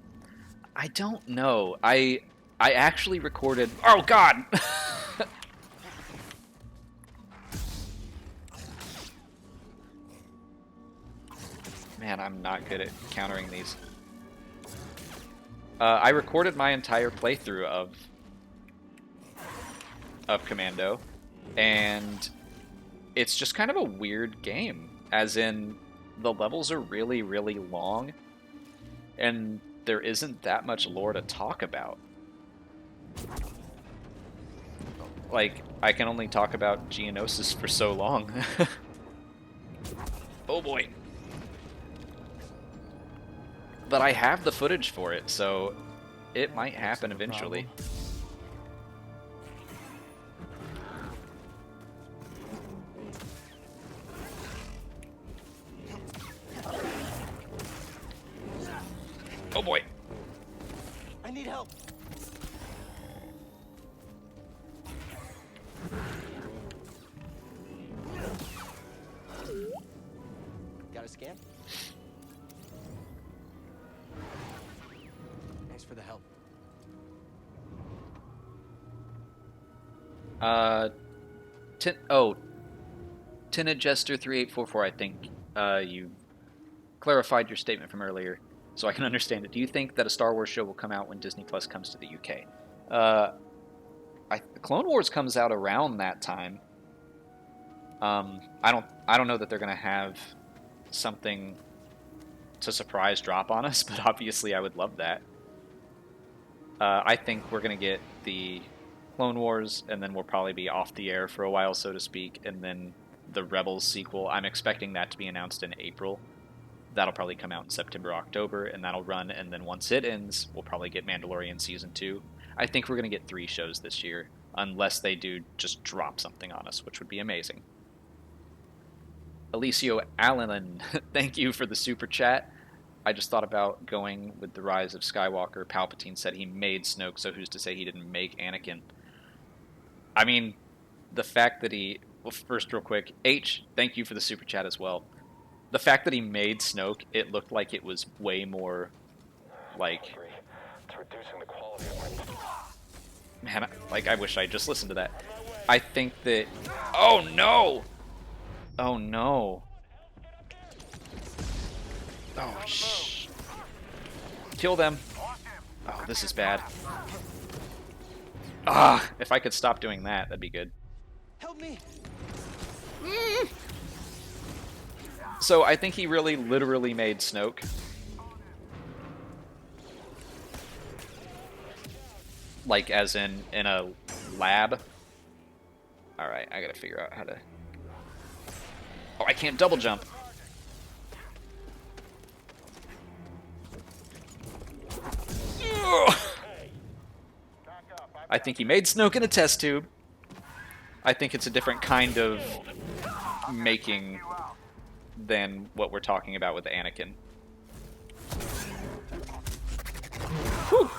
Speaker 1: I don't know. I actually recorded... Oh, God! Man, I'm not good at countering these. I recorded my entire playthrough of Commando, and it's just kind of a weird game, as in the levels are really, really long, and there isn't that much lore to talk about. Like, I can only talk about Geonosis for so long. Oh boy. But I have the footage for it, so it might happen eventually. Oh boy.
Speaker 4: I need help. Got a scan? Thanks for the help.
Speaker 1: Tinted Jester 3844, I think you clarified your statement from earlier, so I can understand it. Do you think that a Star Wars show will come out when Disney Plus comes to the UK? Clone Wars comes out around that time. I don't know that they're gonna have something to surprise drop on us, but obviously I would love that. I think we're gonna get the Clone Wars, and then we'll probably be off the air for a while, so to speak, and then the Rebels sequel. I'm expecting that to be announced in April. That'll probably come out in September, October, and that'll run, and then once it ends, we'll probably get Mandalorian Season 2. I think we're going to get 3 shows this year, unless they do just drop something on us, which would be amazing. Alicio Allen, thank you for the super chat. I just thought about going with the Rise of Skywalker. Palpatine said he made Snoke, so who's to say he didn't make Anakin? I mean, the fact that he... Well, first, real quick, H, thank you for the super chat as well. The fact that he made Snoke, it looked like it was way more, like...
Speaker 7: It's reducing the quality of my...
Speaker 1: Man, I wish I just listened to that. I think that... Oh, no! Oh, no. Oh, shh. Kill them. Oh, this is bad. Ah, if I could stop doing that, that'd be good.
Speaker 4: Help me!
Speaker 1: So I think he really literally made Snoke. Like, as in a lab. Alright, I gotta figure out how to... Oh, I can't double jump. I think he made Snoke in a test tube. I think it's a different kind of making than what we're talking about with Anakin. Whew.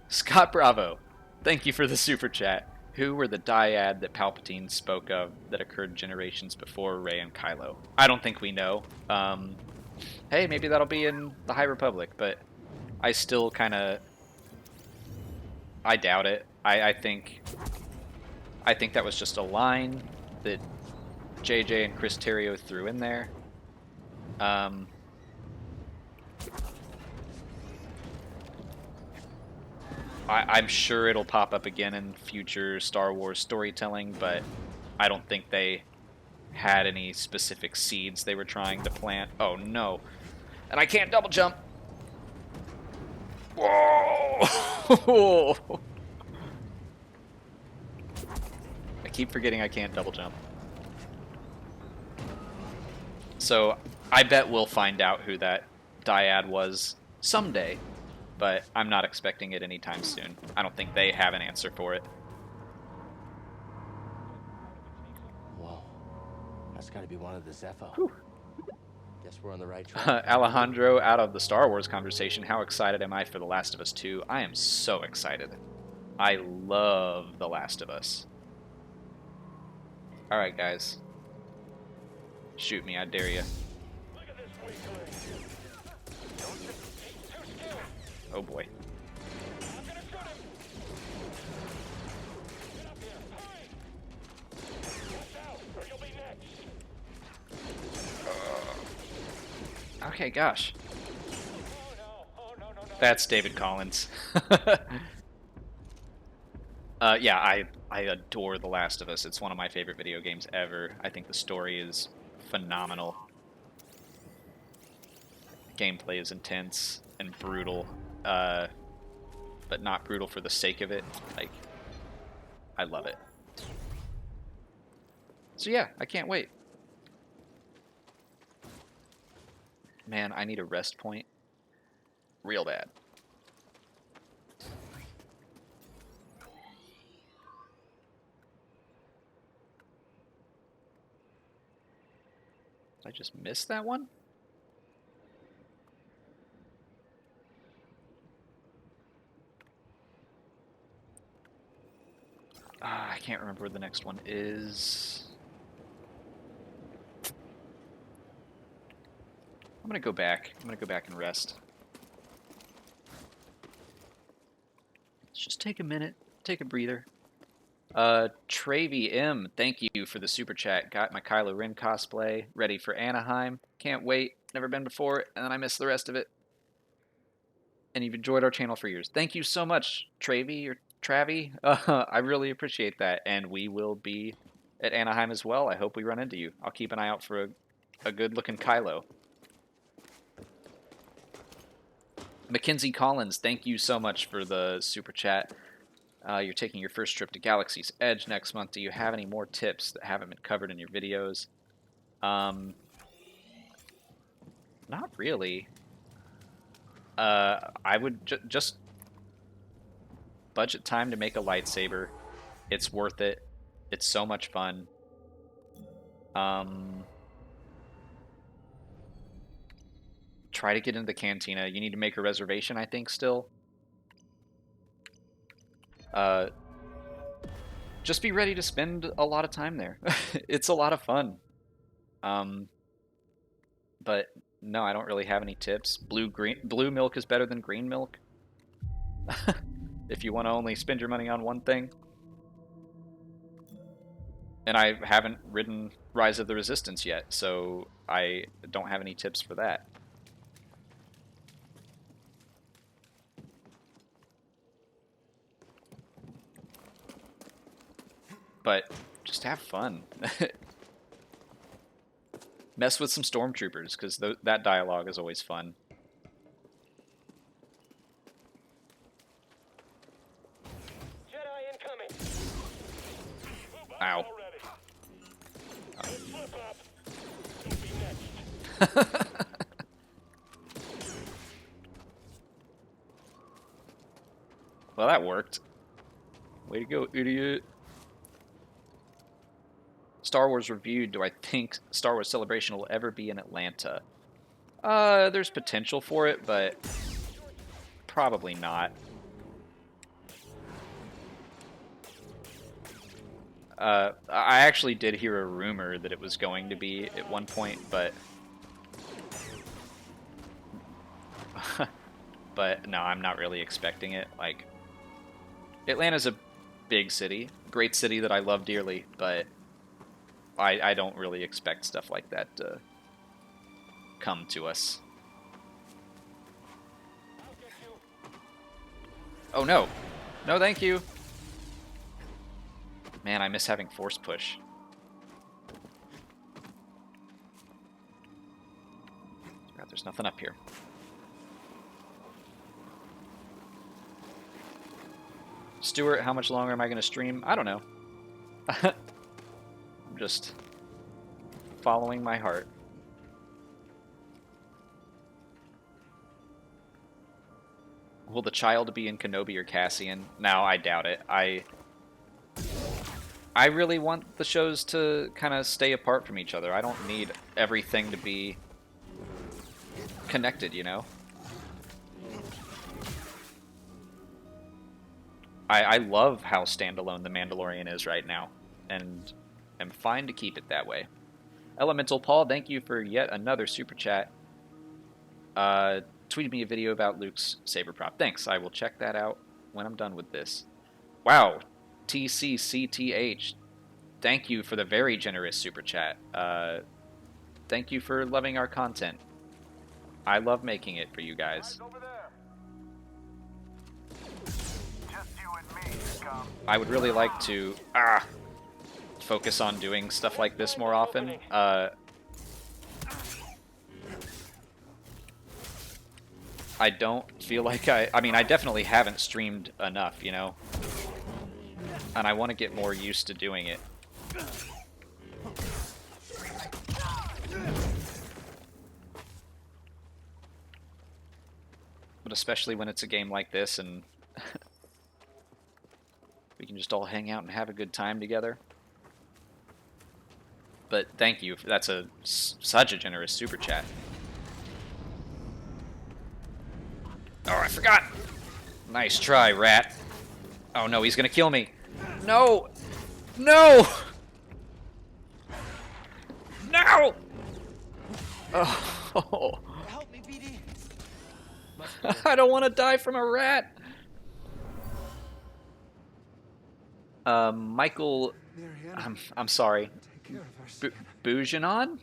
Speaker 1: Scott Bravo, thank you for the super chat. Who were the dyad that Palpatine spoke of that occurred generations before Rey and Kylo? I don't think we know. Hey, maybe that'll be in the High Republic, but I still kind of... I doubt it. I think that was just a line that JJ and Chris Terrio threw in there. I'm sure it'll pop up again in future Star Wars storytelling, but I don't think they had any specific seeds they were trying to plant. Oh no. And I can't double jump. Whoa! I keep forgetting I can't double jump. So I bet we'll find out who that dyad was someday, but I'm not expecting it anytime soon. I don't think they have an answer for it.
Speaker 4: Whoa. That's gotta be one of the Zepho.
Speaker 1: Whew.
Speaker 4: Guess we're on the right track.
Speaker 1: Alejandro, out of the Star Wars conversation, how excited am I for The Last of Us 2? I am so excited. I love The Last of Us. Alright, guys. Shoot me, I dare you. Oh boy. Okay, gosh. That's David Collins. Yeah, I adore The Last of Us. It's one of my favorite video games ever. I think the story is phenomenal. Gameplay is intense and brutal, but not brutal for the sake of it. Like, I love it. So yeah, I can't wait. Man, I need a rest point real bad. Did I just miss that one? I can't remember where the next one is. I'm gonna go back. I'm gonna go back and rest. Let's just take a minute, take a breather. Travy M, thank you for the super chat. Got my Kylo Ren cosplay ready for Anaheim. Can't wait. Never been before, and then I missed the rest of it. And you've enjoyed our channel for years. Thank you so much, Travy or Travy. I really appreciate that, and we will be at Anaheim as well. I hope we run into you. I'll keep an eye out for a good-looking Kylo. Mackenzie Collins, thank you so much for the super chat. You're taking your first trip to Galaxy's Edge next month. Do you have any more tips that haven't been covered in your videos? Not really. I would just budget time to make a lightsaber. It's worth it. It's so much fun. Try to get into the cantina. You need to make a reservation, I think, still. Just be ready to spend a lot of time there. It's a lot of fun. But no, I don't really have any tips. Blue milk is better than green milk. If you want to only spend your money on one thing. And I haven't ridden Rise of the Resistance yet, so I don't have any tips for that. But just have fun. Mess with some stormtroopers, because that dialogue is always fun.
Speaker 7: Jedi incoming.
Speaker 1: Ow.
Speaker 7: Slip up. You'll be next.
Speaker 1: Well, that worked. Way to go, idiot. Star Wars reviewed. Do I think Star Wars Celebration will ever be in Atlanta? There's potential for it, but probably not. I actually did hear a rumor that it was going to be at one point, but but no, I'm not really expecting it. Like, Atlanta's a big city, great city that I love dearly, but I don't really expect stuff like that to come to us. Oh no. No, thank you. Man, I miss having force push. God, there's nothing up here. Stuart, how much longer am I going to stream? I don't know. I'm just following my heart. Will the child be in Kenobi or Cassian? No, I doubt it. I really want the shows to kind of stay apart from each other. I don't need everything to be connected, you know? I love how standalone The Mandalorian is right now, and am fine to keep it that way. Elemental Paul, thank you for yet another super chat. Tweeted me a video about Luke's saber prop. Thanks, I will check that out when I'm done with this. Wow, TCCTH, thank you for the very generous super chat. Thank you for loving our content. I love making it for you guys. I would really like to focus on doing stuff like this more often. I don't feel like I mean, I definitely haven't streamed enough, you know? And I want to get more used to doing it. But especially when it's a game like this and we can just all hang out and have a good time together. But thank you. That's such a generous super chat. Oh, I forgot. Nice try, rat. Oh no, he's gonna kill me. No! No! No! Oh.
Speaker 4: Help me, BD.
Speaker 1: I don't want to die from a rat. Michael, I'm sorry. Bourgeonon?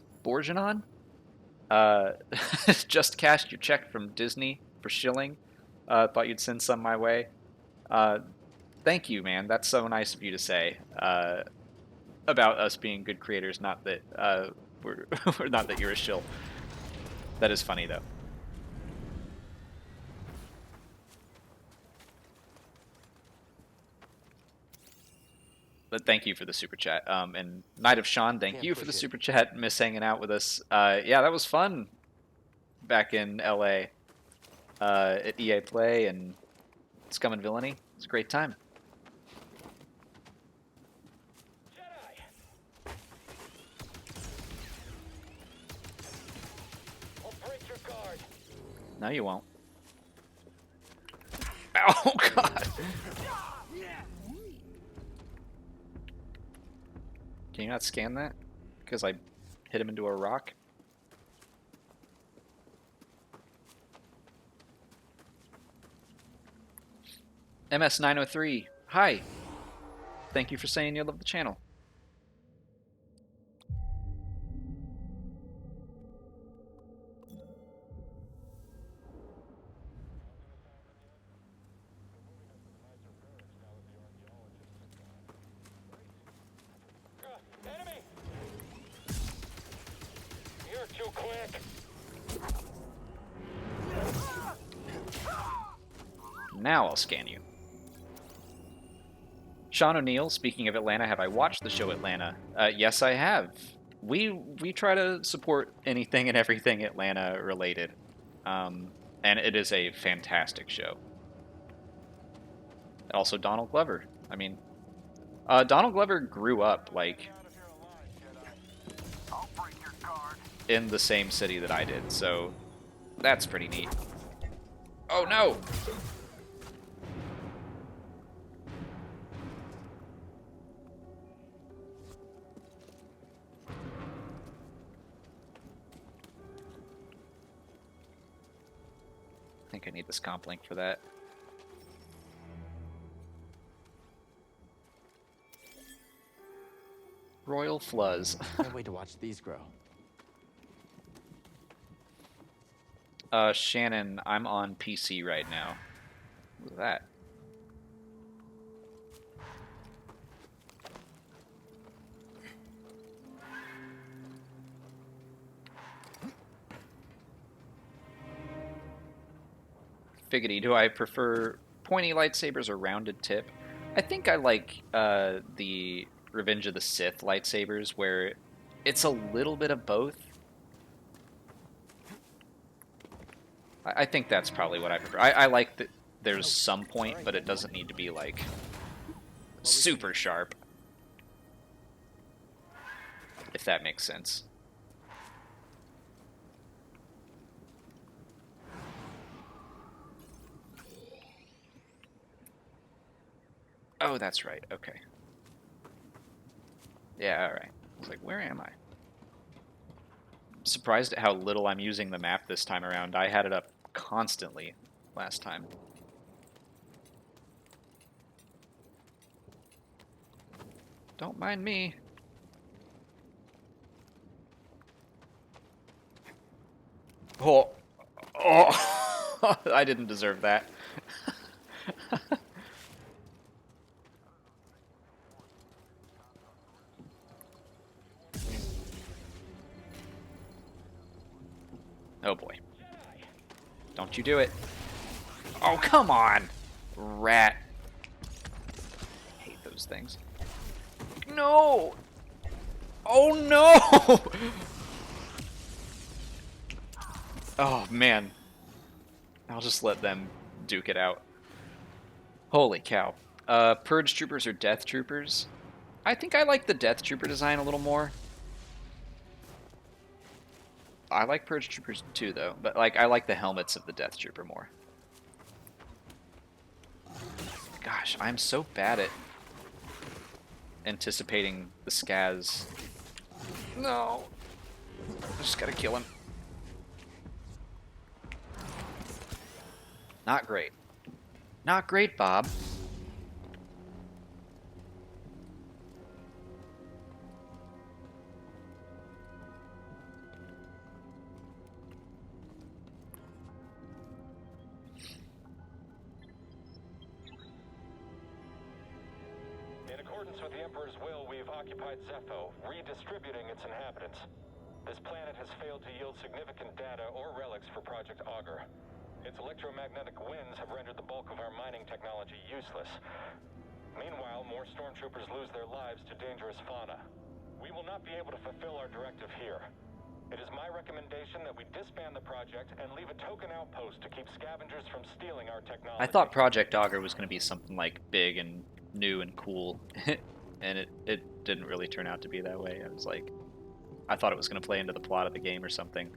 Speaker 1: Just cashed your check from Disney for shilling. Thought you'd send some my way. Thank you, man. That's so nice of you to say about us being good creators. Not that not that you're a shill. That is funny though. But thank you for the super chat. And Knight of Sean, thank you for the super chat. Miss hanging out with us. Yeah, that was fun back in LA at EA Play and Scum and Villainy. It's a great time.
Speaker 7: Jedi. I'll break your guard.
Speaker 1: No, you won't. Oh, God. Can you not scan that? Because I hit him into a rock? MS903, hi. Thank you for saying you love the channel. Now I'll scan you. Sean O'Neill, speaking of Atlanta, have I watched the show Atlanta? Yes, I have. We try to support anything and everything Atlanta related. And it is a fantastic show. Also, Donald Glover. I mean, Donald Glover grew up, like, in the same city that I did, so that's pretty neat. Oh, no! I think I need this comp link for that. Royal Fluzz.
Speaker 4: Can't wait to watch these grow.
Speaker 1: Shannon, I'm on PC right now. Look at that. Figgity, do I prefer pointy lightsabers or rounded tip? I think I like the Revenge of the Sith lightsabers, where it's a little bit of both. I think that's probably what I prefer. I like that there's some point, but it doesn't need to be, like, super sharp. If that makes sense. Oh, that's right. Okay. Yeah, alright. I was like, where am I? I'm surprised at how little I'm using the map this time around. I had it up constantly last time. Don't mind me. Oh. Oh. I didn't deserve that. Oh boy. Don't you do it. Oh, come on! Rat. I hate those things. No! Oh no! Oh man. I'll just let them duke it out. Holy cow. Purge Troopers or Death Troopers? I think I like the Death Trooper design a little more. I like Purge Troopers too, though, but like I like the helmets of the Death Trooper more. Gosh, I'm so bad at anticipating the scaz. No! I just gotta kill him. Not great. Not great, Bob.
Speaker 7: In accordance with the Emperor's will, we've occupied Zepho, redistributing its inhabitants. This planet has failed to yield significant data or relics for Project Augur. Its electromagnetic winds have rendered the bulk of our mining technology useless. Meanwhile, more stormtroopers lose their lives to dangerous fauna. We will not be able to fulfill our directive here. It is my recommendation that we disband the project and leave a token outpost to keep scavengers from stealing our technology.
Speaker 1: I thought Project Augur was going to be something like big and new and cool, and it didn't really turn out to be that way. I was like, I thought it was going to play into the plot of the game or something.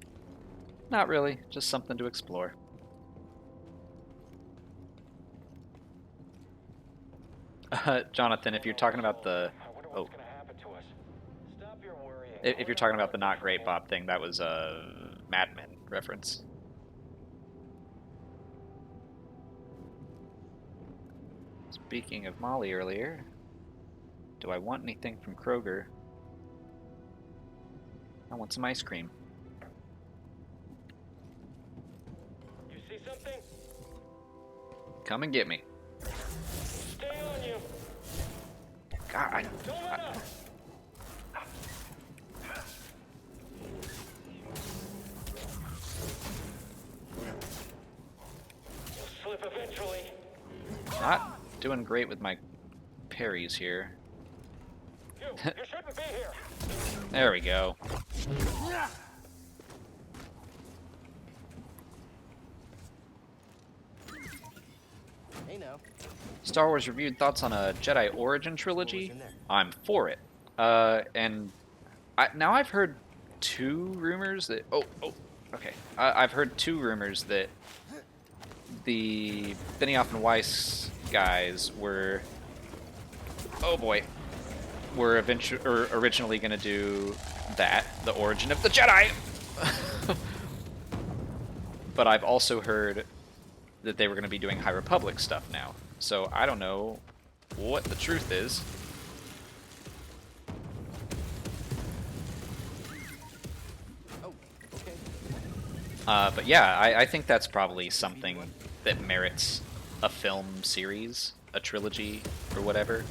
Speaker 1: Not really, just something to explore. Jonathan, if you're talking about the if you're talking about the not great Bob thing, that was a Mad Men reference. Speaking of Molly earlier, do I want anything from Kroger? I want some ice cream.
Speaker 7: You see something?
Speaker 1: Come and get me.
Speaker 7: Stay on you.
Speaker 1: God,
Speaker 7: Don't let up. You'll slip eventually.
Speaker 1: Not doing great with my parries here.
Speaker 7: You shouldn't be here.
Speaker 1: There we go.
Speaker 4: Hey now.
Speaker 1: Star Wars reviewed thoughts on a Jedi Origin trilogy. I'm for it. And now I've heard two rumors that. Oh, okay. I've heard two rumors that the Benioff and Weiss guys were. Oh boy. Were originally going to do that, the Origin of the Jedi. But I've also heard that they were going to be doing High Republic stuff now. So I don't know what the truth is.
Speaker 4: Oh, okay.
Speaker 1: But yeah, I think that's probably something that merits a film series, a trilogy, or whatever.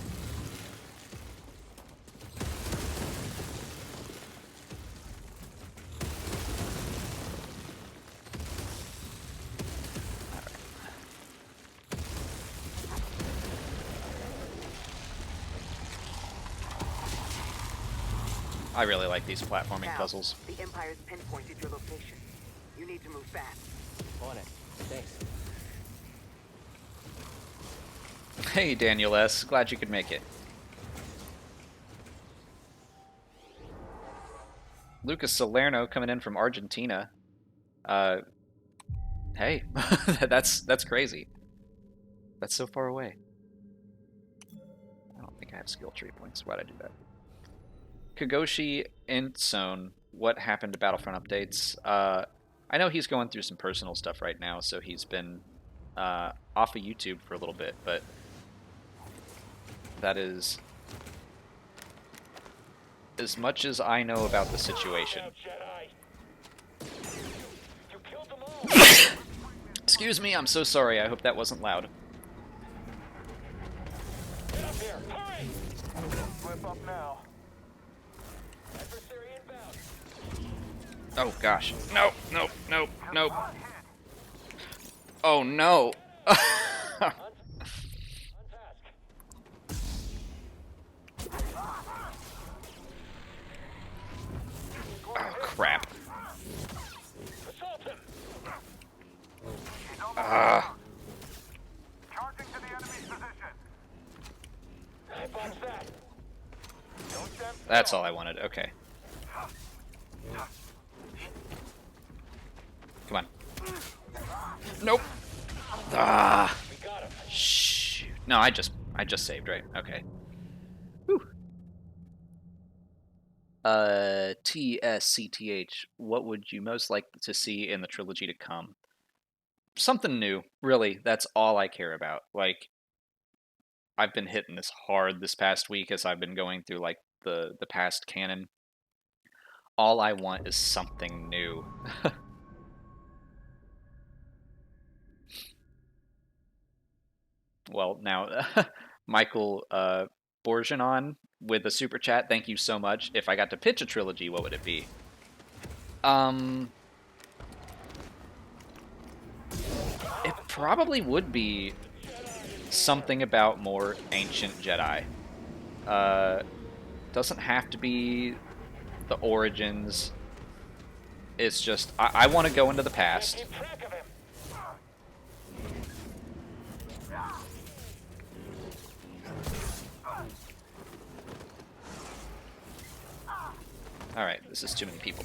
Speaker 1: I really like these platforming
Speaker 9: Cal,
Speaker 1: puzzles.
Speaker 9: The Empire's pinpointed your location. You need to move fast.
Speaker 4: On it. Thanks.
Speaker 1: Hey, Daniel S. Glad you could make it. Lucas Salerno coming in from Argentina. Hey, that's crazy. That's so far away. I don't think I have skill tree points. Why'd I do that? Kagoshi Intzone, what happened to Battlefront updates? I know he's going through some personal stuff right now, so he's been off of YouTube for a little bit, but that is as much as I know about the situation. Excuse me, I'm so sorry. I hope that wasn't loud.
Speaker 7: Get up here. Hurry!
Speaker 10: Slip up now.
Speaker 7: Adversary inbound.
Speaker 1: Oh gosh. No. Oh no. Oh crap.
Speaker 7: Assault him.
Speaker 10: Charging to the enemy's position.
Speaker 7: I botched that.
Speaker 10: Don't stand
Speaker 1: That's all I wanted. Okay. Come on. Nope. Ah.
Speaker 7: We got him.
Speaker 1: Shoot. No, I just saved, right? Okay. Whew. TSCTH, what would you most like to see in the trilogy to come? Something new. Really, that's all I care about. Like, I've been hitting this hard this past week as I've been going through, like, the past canon. All I want is something new. Well, now, Michael Borjanon with a super chat. Thank you so much. If I got to pitch a trilogy, what would it be? It probably would be something about more ancient Jedi. Doesn't have to be the origins. It's just, I want to go into the past.
Speaker 7: Keep track of him.
Speaker 1: Alright, this is too many people.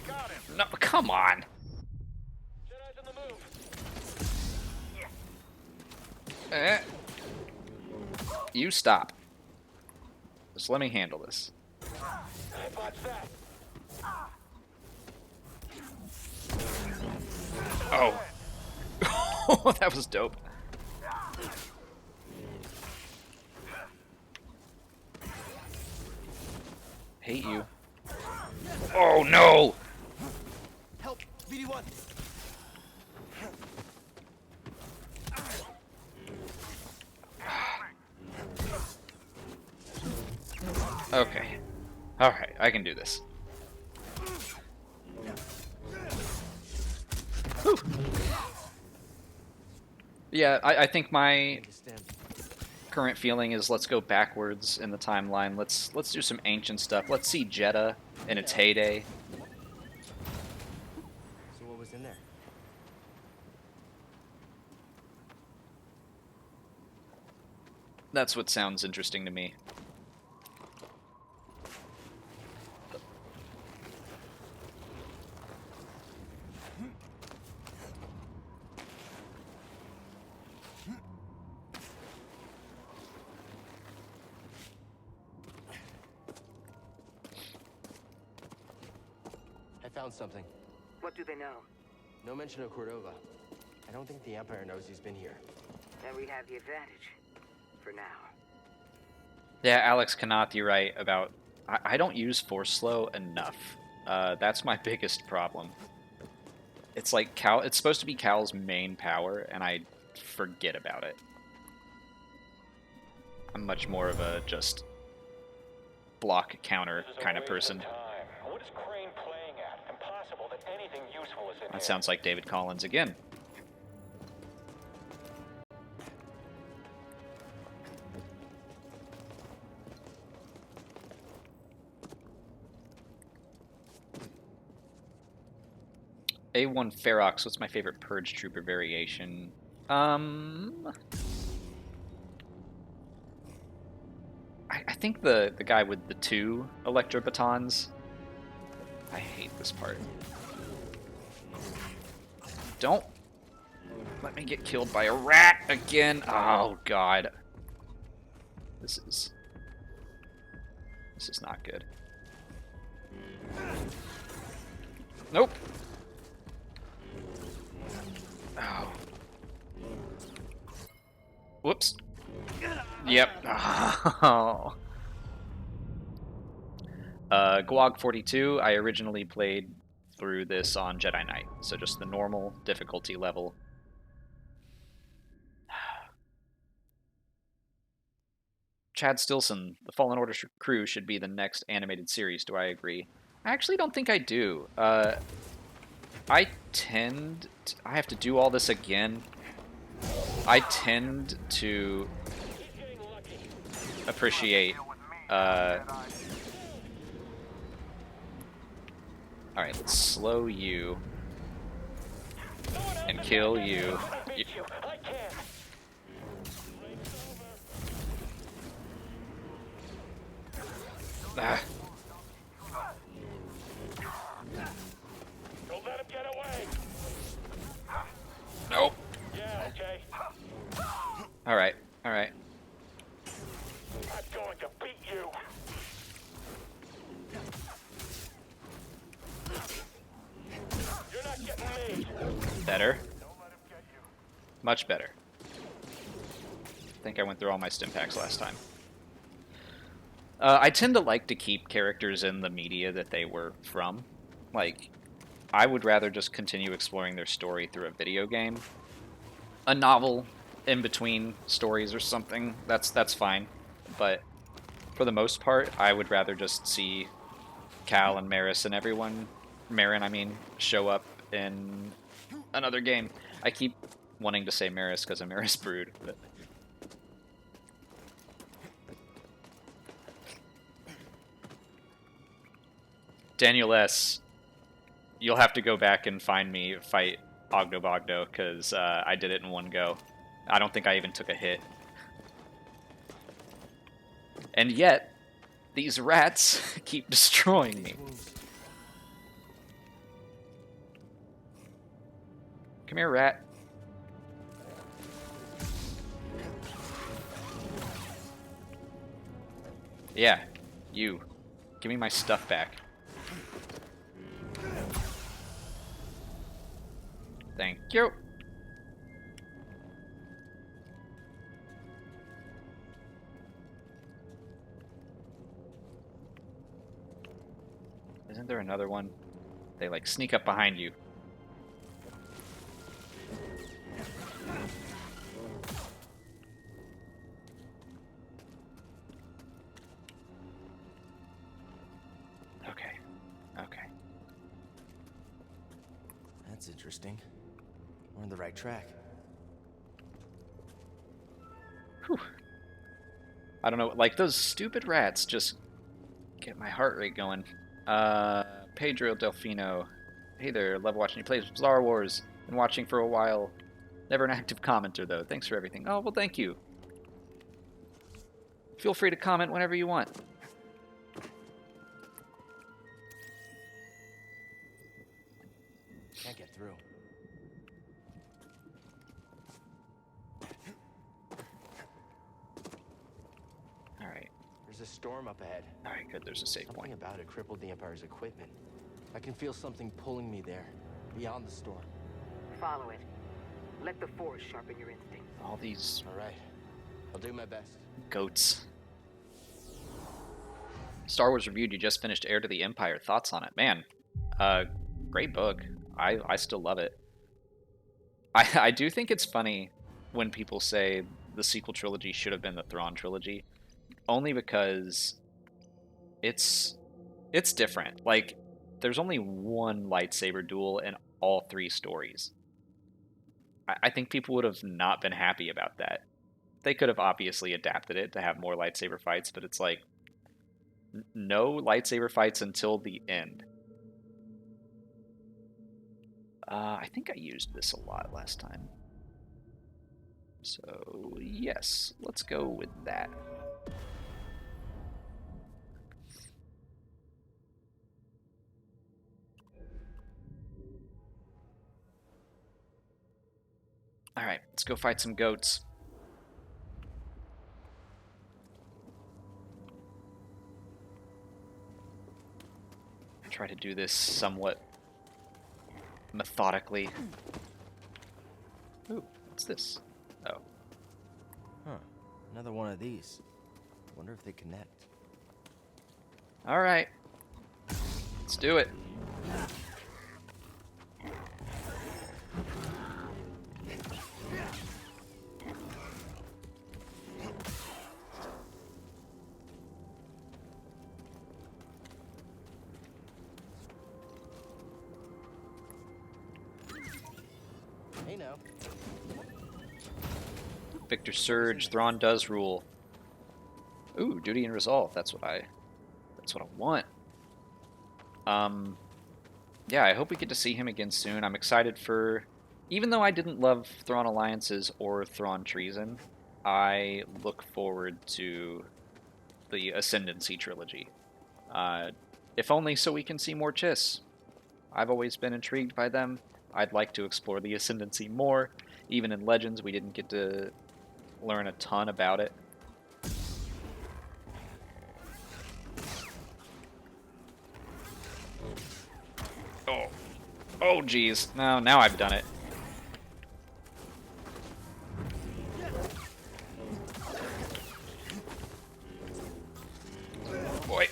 Speaker 7: Got him.
Speaker 1: No, come on!
Speaker 7: Jedi's on the move.
Speaker 1: You stop. Just let me handle this.
Speaker 7: I botched that.
Speaker 1: Oh. That was dope. Hate you. Oh no!
Speaker 4: Help! BD1!
Speaker 1: Okay. Alright, I can do this. Whew. Yeah, I think my
Speaker 4: Just stand.
Speaker 1: current feeling is let's go backwards in the timeline. Let's do some ancient stuff. Let's see Jeddah in its heyday.
Speaker 4: So what was in there?
Speaker 1: That's what sounds interesting to me.
Speaker 4: I found something.
Speaker 9: What do they know?
Speaker 4: No mention of Cordova. I don't think the Empire knows he's been here.
Speaker 9: Then we have the advantage. For now.
Speaker 1: Yeah, Alex Kanath, you're right about... I don't use Force Slow enough. That's my biggest problem. It's like Cal. It's supposed to be Cal's main power, and I forget about it. I'm much more of a just block counter kind of person.
Speaker 7: What is Crane playing at? Impossible that anything useful is in
Speaker 1: That
Speaker 7: here.
Speaker 1: sounds like David Collins again. A1 Ferox, what's my favorite Purge Trooper variation? I think the guy with the 2 Electro Batons. I hate this part. Don't let me get killed by a rat again. Oh god. This is not good. Nope. Oh. Whoops. Yep. Oh. Guag 42, I originally played through this on Jedi Knight, so just the normal difficulty level. Chad Stilson, the Fallen Order crew should be the next animated series. Do I agree? I actually don't think I do. I have to do all this again. I tend to appreciate, alright, let's slow you and kill you. Ah.
Speaker 7: Don't let him get away.
Speaker 1: Nope.
Speaker 7: Yeah, okay.
Speaker 1: Alright, alright.
Speaker 7: I'm going to beat you. You're not getting me.
Speaker 1: Better. Much better. I think I went through all my stim packs last time. I tend to like to keep characters in the media that they were from. Like, I would rather just continue exploring their story through a video game. A novel in between stories or something, that's fine. But for the most part, I would rather just see Cal and Maris and everyone, Marin, I mean, show up in another game. I keep wanting to say Maris because of Maris Brood, but... Daniel S., you'll have to go back and find me fight Ogdo Bogdo, because I did it in one go. I don't think I even took a hit. And yet, these rats keep destroying me. Come here, rat. Yeah, you. Give me my stuff back. Thank you. Isn't there another one? They like sneak up behind you. Okay. Okay.
Speaker 4: That's interesting. We're on the right track.
Speaker 1: Whew. I don't know, like those stupid rats just get my heart rate going. Pedro Delfino. Hey there, love watching you play Star Wars. Been watching for a while. Never an active commenter though. Thanks for everything. Oh, well, thank you. Feel free to comment whenever you want.
Speaker 4: Can't get through.
Speaker 1: Alright.
Speaker 4: There's a storm up ahead.
Speaker 1: Alright, good. There's a safe
Speaker 4: Something
Speaker 1: point.
Speaker 4: about it crippled the Empire's equipment. I can feel something pulling me there, beyond the storm.
Speaker 9: Follow it. Let the Force sharpen your instincts.
Speaker 1: All these
Speaker 4: All right. I'll do my best.
Speaker 1: goats. Star Wars Reviewed, you just finished Heir to the Empire. Thoughts on it? Man, great book. I still love it. I do think it's funny when people say the sequel trilogy should have been the Thrawn trilogy, only because it's different. Like, there's only one lightsaber duel in all three stories. I think people would have not been happy about that. They could have obviously adapted it to have more lightsaber fights, but it's like, no lightsaber fights until the end. I think I used this a lot last time. So, yes, let's go with that. Alright, let's go fight some goats. Try to do this somewhat methodically. Ooh, what's this? Oh.
Speaker 4: Huh. Another one of these. Wonder if they connect.
Speaker 1: Alright. Let's do it.
Speaker 4: Hey now.
Speaker 1: Victor Surge, Thrawn does rule. Ooh, duty and resolve. That's what I want. Yeah, I hope we get to see him again soon. I'm excited for, even though I didn't love Thrawn Alliances or Thrawn Treason, I look forward to the Ascendancy trilogy. If only so we can see more Chiss. I've always been intrigued by them. I'd like to explore the Ascendancy more. Even in Legends, we didn't get to learn a ton about it. Oh, geez. No, now I've done it. Boy.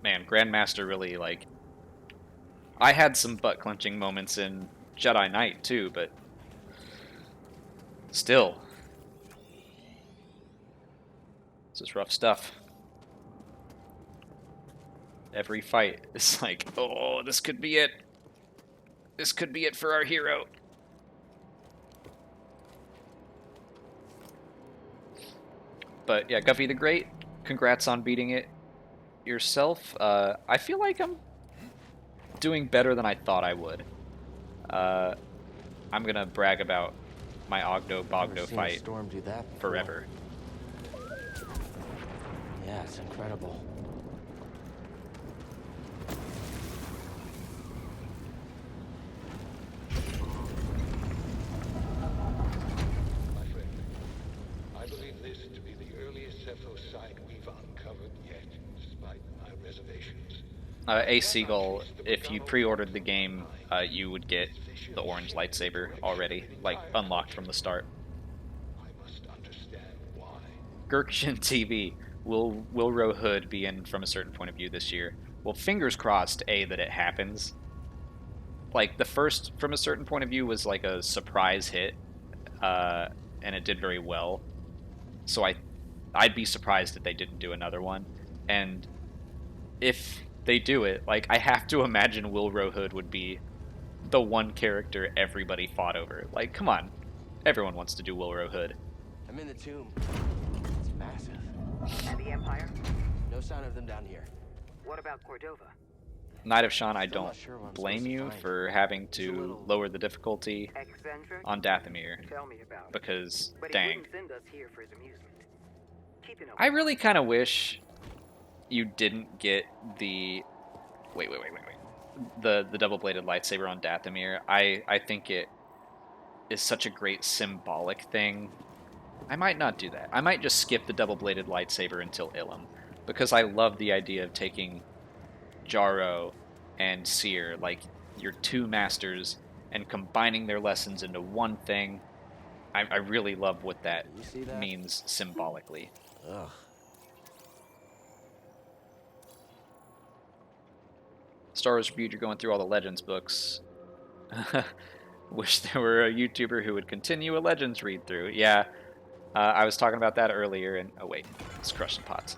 Speaker 1: Man, Grandmaster really, like... I had some butt-clenching moments in Jedi Knight, too, but... Still. This is rough stuff. Every fight is like, oh, this could be it. This could be it for our hero. But yeah, Guffy the Great, congrats on beating it yourself. I feel like I'm doing better than I thought I would. I'm gonna brag about my Ogdo Bogdo fight
Speaker 4: Storm do that before.
Speaker 1: forever.
Speaker 4: Yeah, it's incredible.
Speaker 11: My friend, I believe this to be the earliest Zepho site we've uncovered yet, despite my reservations.
Speaker 1: A Seagull, if you pre-ordered the game, you would get the orange lightsaber already, like unlocked from the start.
Speaker 11: I must understand why.
Speaker 1: Gurkshin TV, will Wilro Hood be in from a certain point of view this year? Well, fingers crossed, that it happens. Like, the first, from a certain point of view, was like a surprise hit, and it did very well. So I'd be surprised if they didn't do another one. And if they do it, like, I have to imagine Wilro Hood would be the one character everybody fought over. Like, come on. Everyone wants to do Wilro Hood.
Speaker 4: I'm in the tomb. It's massive.
Speaker 9: And the Empire?
Speaker 4: No sign of them down here.
Speaker 9: What about Cordova?
Speaker 1: Knight of Sean, I
Speaker 4: Still
Speaker 1: don't
Speaker 4: not sure what I'm
Speaker 1: blame
Speaker 4: supposed to
Speaker 1: you
Speaker 4: find.
Speaker 1: for having
Speaker 4: It's a
Speaker 1: to
Speaker 4: little
Speaker 1: lower the difficulty
Speaker 9: Eccentric?
Speaker 1: on Dathomir,
Speaker 9: Tell me about it.
Speaker 1: because,
Speaker 9: But he
Speaker 1: dang.
Speaker 9: wouldn't send us here for his amusement. Keep an
Speaker 1: I really kind of wish you didn't get the... Wait. The double-bladed lightsaber on Dathomir. I think it is such a great symbolic thing. I might not do that. I might just skip the double-bladed lightsaber until Ilum, because I love the idea of taking Jaro and Seer, like your two masters, and combining their lessons into one thing. I really love what that
Speaker 4: You see that?
Speaker 1: means symbolically.
Speaker 4: Ugh.
Speaker 1: Star Wars Reviewed, you're going through all the Legends books. Wish there were a YouTuber who would continue a Legends read-through. Yeah, I was talking about that earlier, and... Oh, wait. It's crushing pots.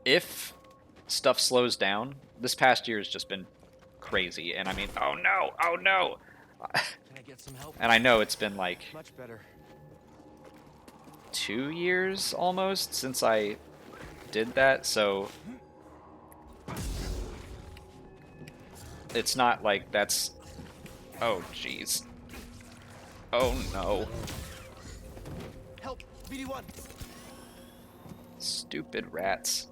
Speaker 1: If stuff slows down, this past year has just been crazy, and I mean... Oh, no! Oh, no!
Speaker 4: Can I get some help?
Speaker 1: And I know it's been, like...
Speaker 4: Much better.
Speaker 1: 2 years, almost, since I did that, so... It's not like that's... Oh, jeez. Oh, no.
Speaker 4: Help! BD1!
Speaker 1: Stupid rats.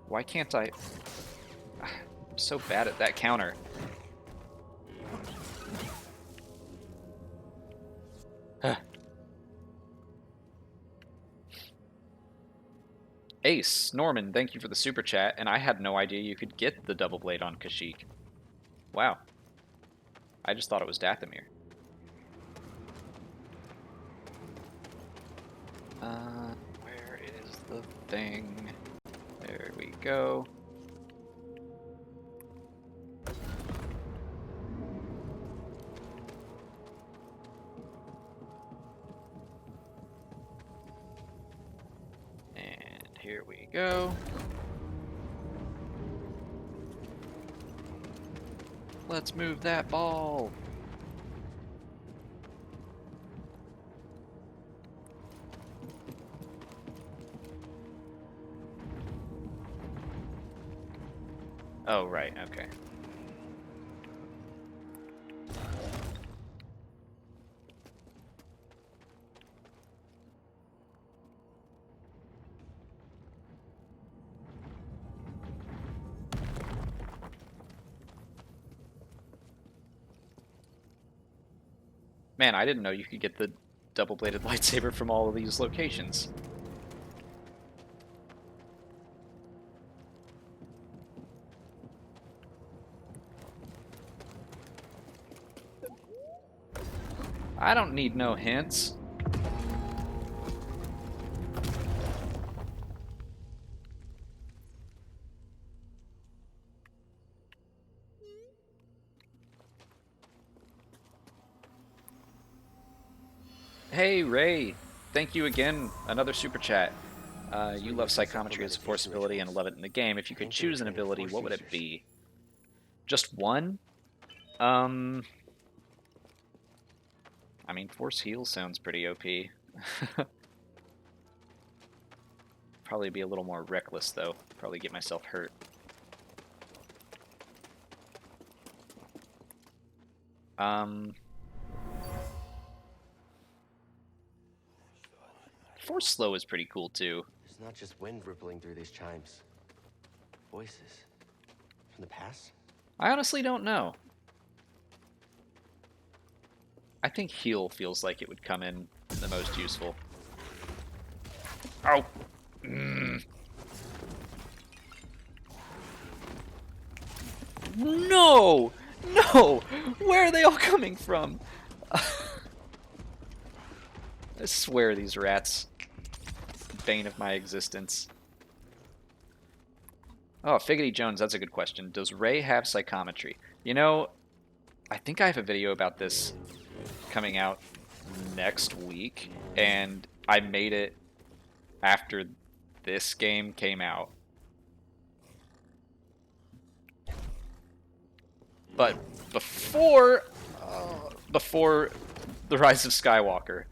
Speaker 1: Why can't I... I'm so bad at that counter. Ace, Norman, thank you for the super chat, and I had no idea you could get the double blade on Kashyyyk. Wow. I just thought it was Dathomir. Where is the thing? There we go. Here we go. Let's move that ball. Oh, right, okay. Man, I didn't know you could get the double-bladed lightsaber from all of these locations. I don't need no hints. Hey, Ray. Thank you again. Another super chat. You love psychometry as a force ability and love it in the game. If you could choose an ability, what would it be? Just one? I mean, force heal sounds pretty OP. Probably be a little more reckless, though. Probably get myself hurt. Force slow is pretty cool, too.
Speaker 4: There's not just wind rippling through these chimes. Voices. From the past?
Speaker 1: I honestly don't know. I think heal feels like it would come in the most useful. Oh! No! No! Where are they all coming from? I swear these rats. Bane of my existence. Oh, Figgity Jones, that's a good question. Does Rey have psychometry? You know, I think I have a video about this coming out next week, and I made it after this game came out. But before The Rise of Skywalker.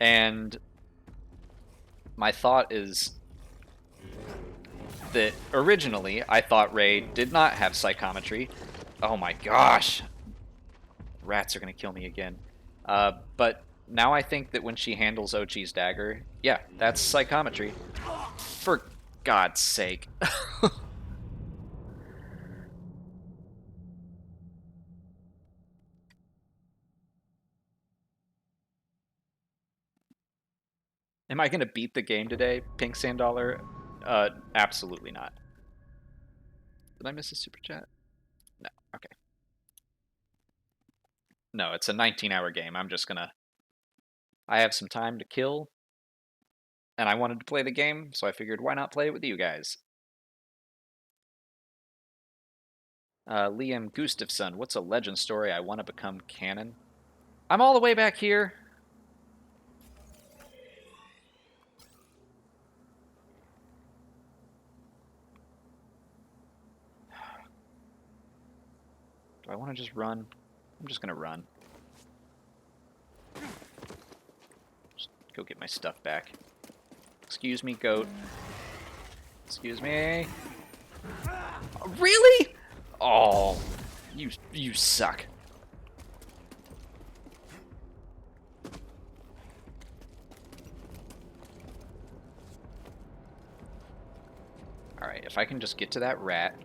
Speaker 1: And my thought is that originally I thought Rey did not have psychometry. Oh my gosh. Rats are going to kill me again. But now I think that when she handles Ochi's dagger, yeah, that's psychometry. For God's sake. Am I going to beat the game today, Pink Sand Dollar? Absolutely not. Did I miss a super chat? No. Okay. No, it's a 19-hour game. I'm just gonna... I have some time to kill, and I wanted to play the game, so I figured why not play it with you guys? Liam Gustafson, what's a legend story I want to become canon? I'm all the way back here. Do I want to just run? I'm just gonna run. Just go get my stuff back. Excuse me, goat. Excuse me. Really? Oh, you suck. Alright, if I can just get to that rat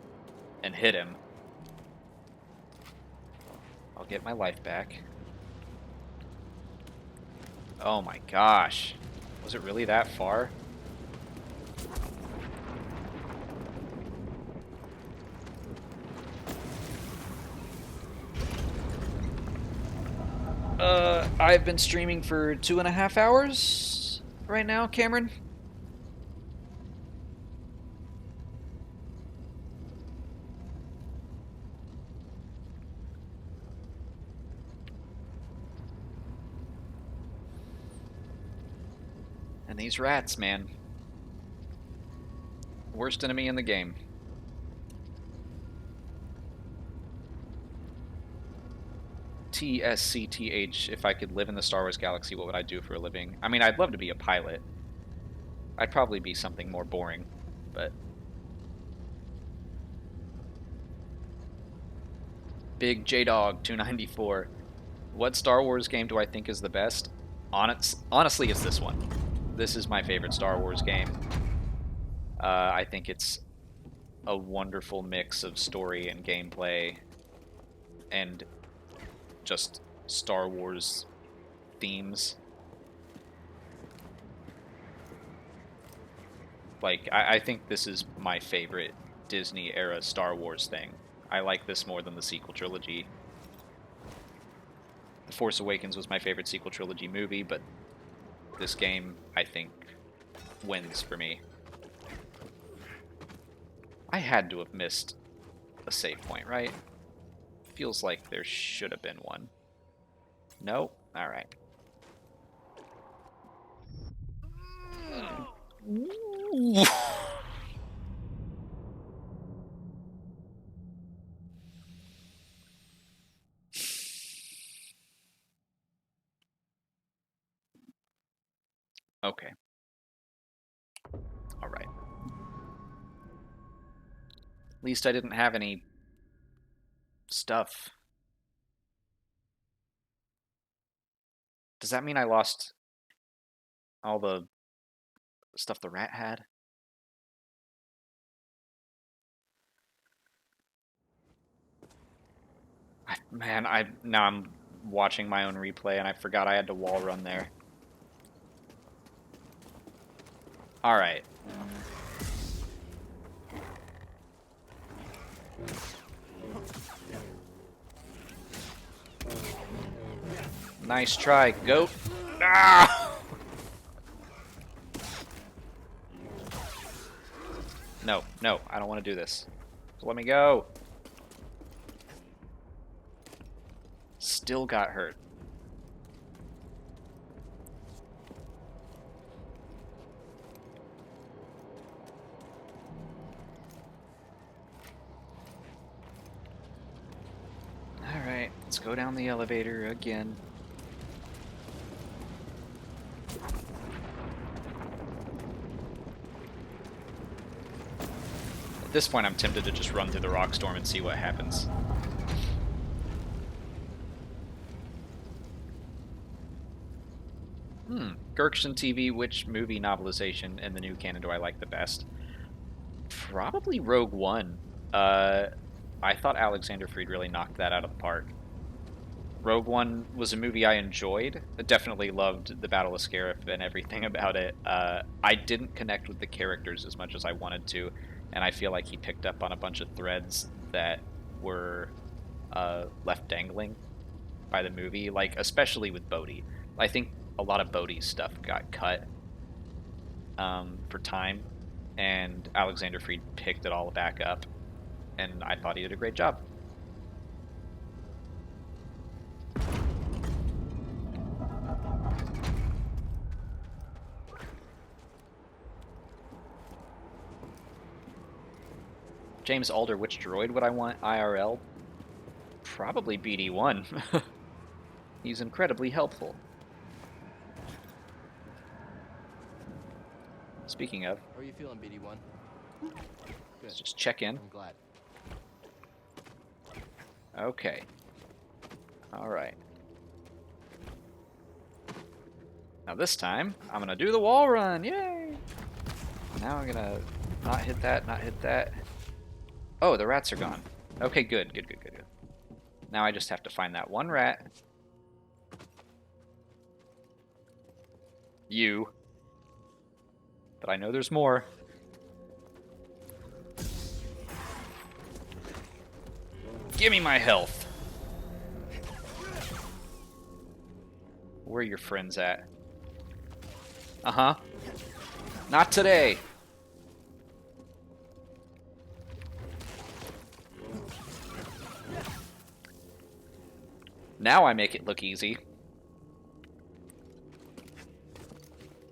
Speaker 1: and hit him, I'll get my life back. Oh my gosh. Was it really that far? I've been streaming for 2.5 hours right now, Cameron. And these rats, man. Worst enemy in the game. TSCTH, if I could live in the Star Wars galaxy, what would I do for a living? I mean, I'd love to be a pilot. I'd probably be something more boring, but... Big J-Dog 294. What Star Wars game do I think is the best? Honestly, it's this one. This is my favorite Star Wars game. I think it's a wonderful mix of story and gameplay and just Star Wars themes. Like, I think this is my favorite Disney-era Star Wars thing. I like this more than the sequel trilogy. The Force Awakens was my favorite sequel trilogy movie, but this game, I think, wins for me. I had to have missed a save point, right? Feels like there should have been one. No? Alright. Okay. Alright. At least I didn't have any stuff. Does that mean I lost all the stuff the rat had? Man, now I'm watching my own replay and I forgot I had to wall run there. Alright. Nice try, goat. Ah! No, no, I don't want to do this. So let me go. still got hurt. Alright, let's go down the elevator again. At this point, I'm tempted to just run through the rock storm and see what happens. Gerkson TV, which movie novelization in the new canon do I like the best? Probably Rogue One. I thought Alexander Freed really knocked that out of the park. Rogue One was a movie I enjoyed. I definitely loved the Battle of Scarif and everything about it. I didn't connect with the characters as much as I wanted to, and I feel like he picked up on a bunch of threads that were left dangling by the movie, like especially with Bodhi. I think a lot of Bodhi's stuff got cut for time, and Alexander Freed picked it all back up, and I thought he did a great job. James Alder, which droid would I want IRL? Probably BD1. He's incredibly helpful. Speaking of,
Speaker 4: How are you feeling, BD1?
Speaker 1: let's just check in.
Speaker 4: I'm glad.
Speaker 1: Okay. Alright. Now this time, I'm gonna do the wall run. Yay! Now I'm gonna not hit that, not hit that. Oh, the rats are gone. Okay, good, good, good, good, good. Now I just have to find that one rat. You. But I know there's more. Give me my health. Where are your friends at? Uh-huh. Not today. Now I make it look easy.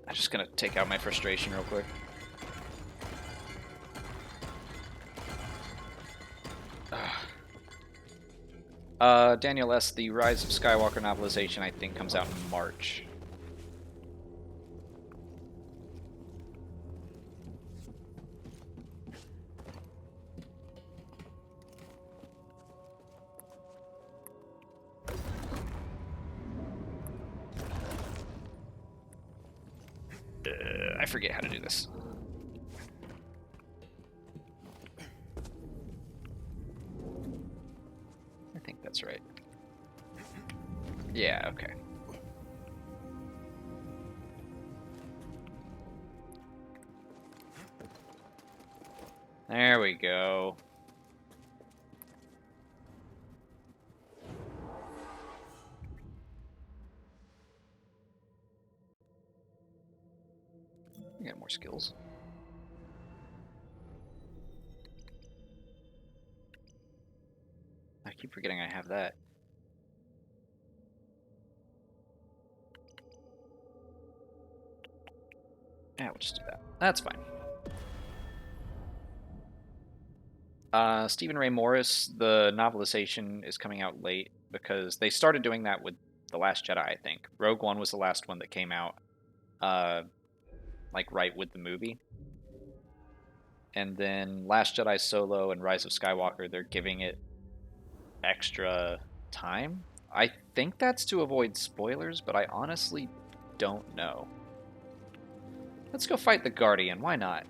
Speaker 1: I'm just gonna take out my frustration real quick. Daniel S., the Rise of Skywalker novelization, I think, comes out in March. I forget how to do this. I think that's right. Yeah, okay. There we go. I got more skills. I keep forgetting I have that. Yeah, we'll just do that. That's fine. Stephen Ray Morris, the novelization is coming out late because they started doing that with The Last Jedi, I think. Rogue One was the last one that came out, like right with the movie. And then Last Jedi Solo and Rise of Skywalker, they're giving it extra time. I think that's to avoid spoilers, but I honestly don't know. Let's go fight the Guardian, why not?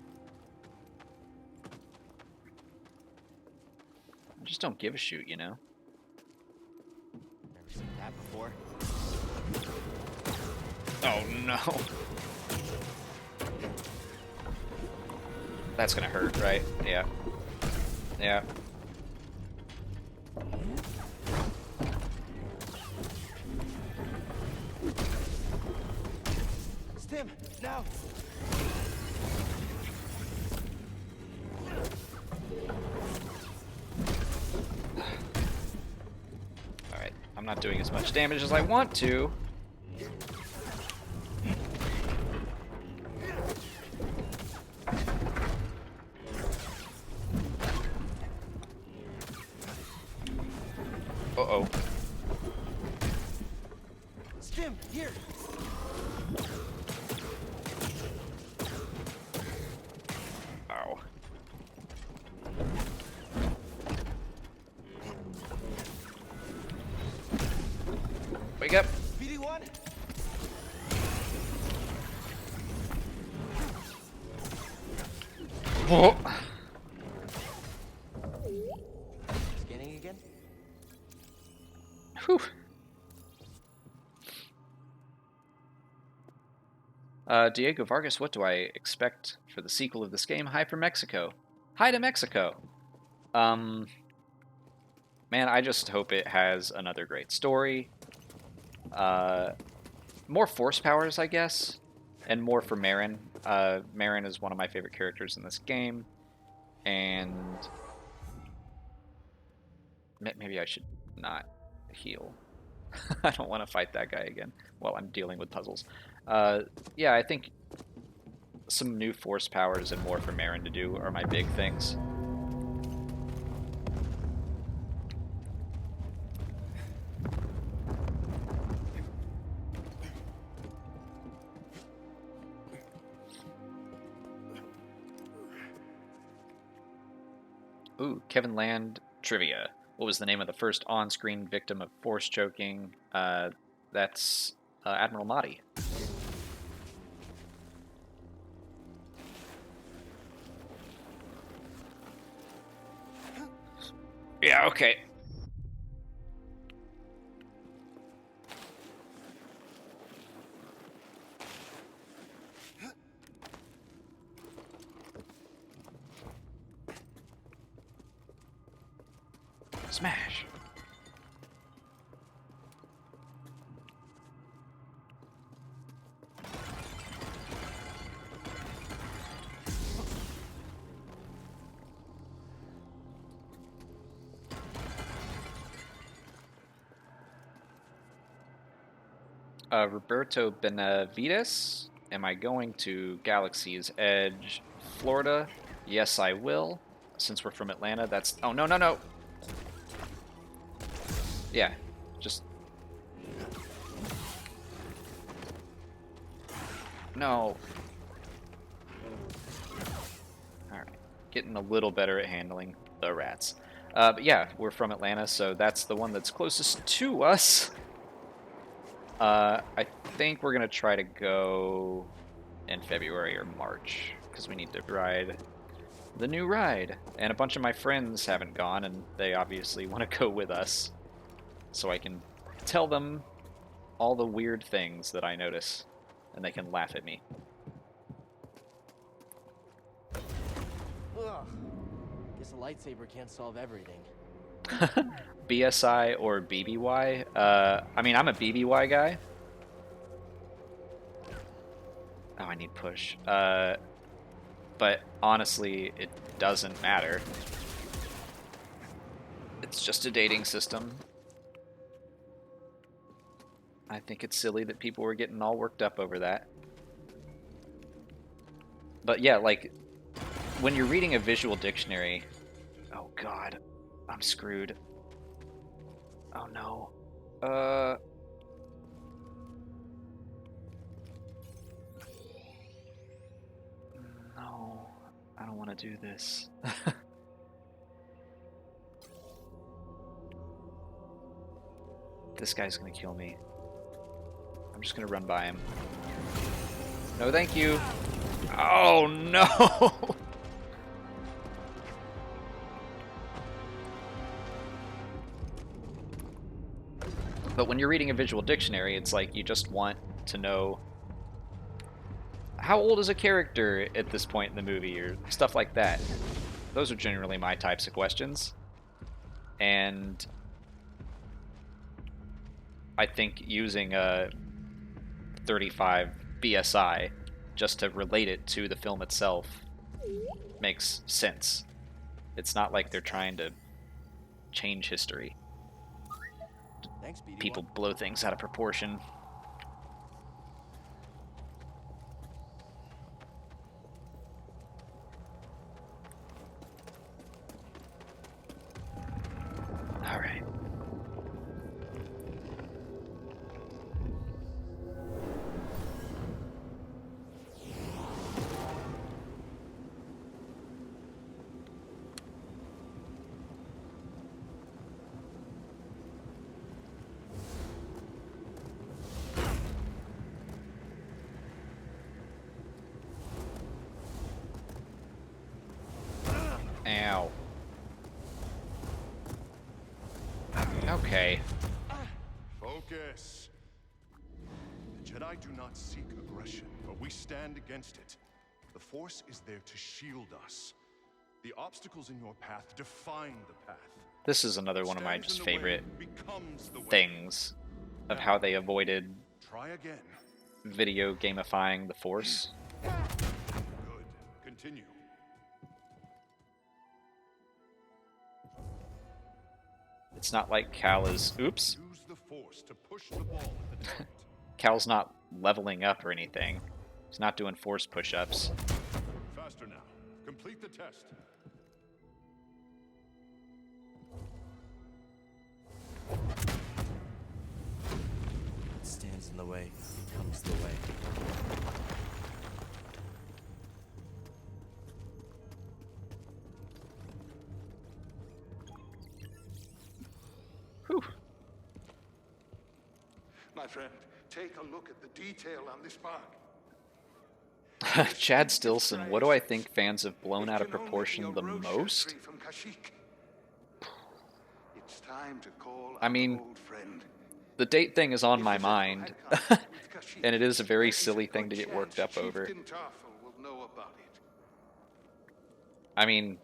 Speaker 1: I just don't give a shoot, you know?
Speaker 4: Never seen that before.
Speaker 1: Oh no. That's gonna hurt, right? Yeah. Yeah.
Speaker 4: Tim, now!
Speaker 1: Alright, I'm not doing as much damage as I want to. Uh-oh.
Speaker 4: Stim, here.
Speaker 1: Ow. Wake up.
Speaker 4: BD1.
Speaker 1: Oh.
Speaker 4: Scanning again.
Speaker 1: Whew. Diego Vargas, what do I expect for the sequel of this game? Hi from Mexico. Hi to Mexico. Man, I just hope it has another great story. More force powers, I guess, and more for Marin. Marin is one of my favorite characters in this game, and maybe I should not heal. I don't want to fight that guy again while I'm dealing with puzzles. Yeah, I think some new force powers and more for Marin to do are my big things. Ooh, Kevin Land trivia. What was the name of the first on-screen victim of force choking? That's Admiral Mahdi. Yeah, okay. Smash. Roberto Benavides. Am I going to Galaxy's Edge, Florida? Yes, I will. Since we're from Atlanta, that's... Oh, no, no, no! Yeah, just... No. Alright. Getting a little better at handling the rats. But yeah, we're from Atlanta, so that's the one that's closest to us. I think we're going to try to go in February or March, because we need to ride the new ride. And a bunch of my friends haven't gone, and they obviously want to go with us. So I can tell them all the weird things that I notice, and they can laugh at me.
Speaker 4: Ugh. Guess a lightsaber can't solve everything.
Speaker 1: BSI or BBY? I mean, I'm a BBY guy. Oh, I need push. But honestly, it doesn't matter. It's just a dating system. I think it's silly that people were getting all worked up over that. But yeah, like, when you're reading a visual dictionary... Oh god, I'm screwed. Oh no. No, I don't want to do this. This guy's gonna kill me. I'm just gonna run by him. No, thank you. Oh no! But when you're reading a visual dictionary, it's like you just want to know how old is a character at this point in the movie, or stuff like that. Those are generally my types of questions. And I think using a 35 BSI just to relate it to the film itself makes sense. It's not like they're trying to change history.
Speaker 4: Thanks, BD.
Speaker 1: people blow things out of proportion. All right. Ow. Okay.
Speaker 12: Focus. The Jedi do not seek aggression, but we stand against it. The Force is there to shield us. The obstacles in your path define the path.
Speaker 1: This is another one of my just favorite things of how they avoided video gamifying the Force.
Speaker 12: Good. Continue.
Speaker 1: It's not like Cal is... Oops.
Speaker 12: Use the Force to push the ball at the target.
Speaker 1: Cal's not leveling up or anything. He's not doing Force push-ups.
Speaker 12: Faster now. Complete the test.
Speaker 4: What stands in the way becomes the way.
Speaker 1: Whew.
Speaker 10: My friend, take a look at the detail on this bark.
Speaker 1: Chad Stilson, what do I think fans have blown out of proportion the most?
Speaker 10: It's time to call
Speaker 1: I mean,
Speaker 10: our old friend.
Speaker 1: the date thing is on my mind, and it is a very silly thing to get worked up over.
Speaker 10: Chieftain Tarful will know about it.
Speaker 1: I mean,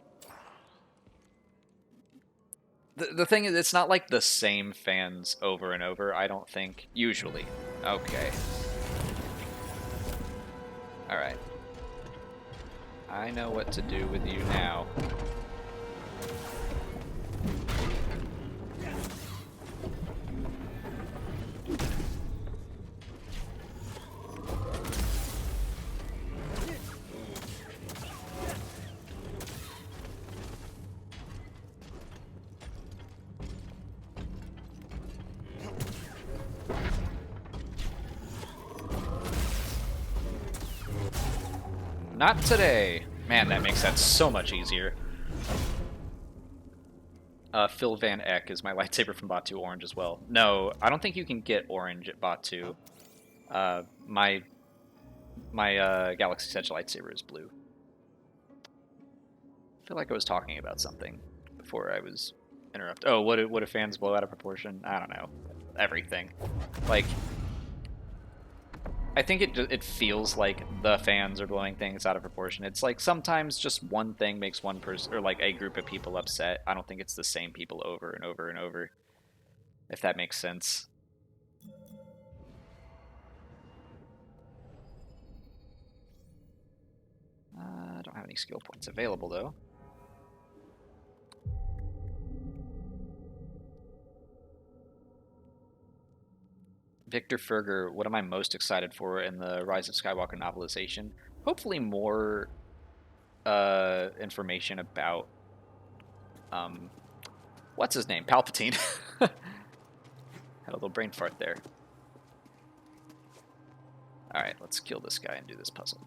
Speaker 1: the thing is, it's not like the same fans over and over, I don't think, usually. Okay. Alright. I know what to do with you now. Not today! Man, that makes that so much easier. Phil Van Eck is my lightsaber from Batu orange as well. No, I don't think you can get orange at Batu. My Galaxy's Edge lightsaber is blue. I feel like I was talking about something before I was interrupted. Oh, what do fans blow out of proportion? I don't know. Everything. Like, I think it feels like the fans are blowing things out of proportion. It's like sometimes just one thing makes one person, or like a group of people upset. I don't think it's the same people over and over and over, if that makes sense. I don't have any skill points available, though. Victor Ferger, what am I most excited for in the Rise of Skywalker novelization? Hopefully more information about what's his name? Palpatine. Had a little brain fart there. Alright, let's kill this guy and do this puzzle.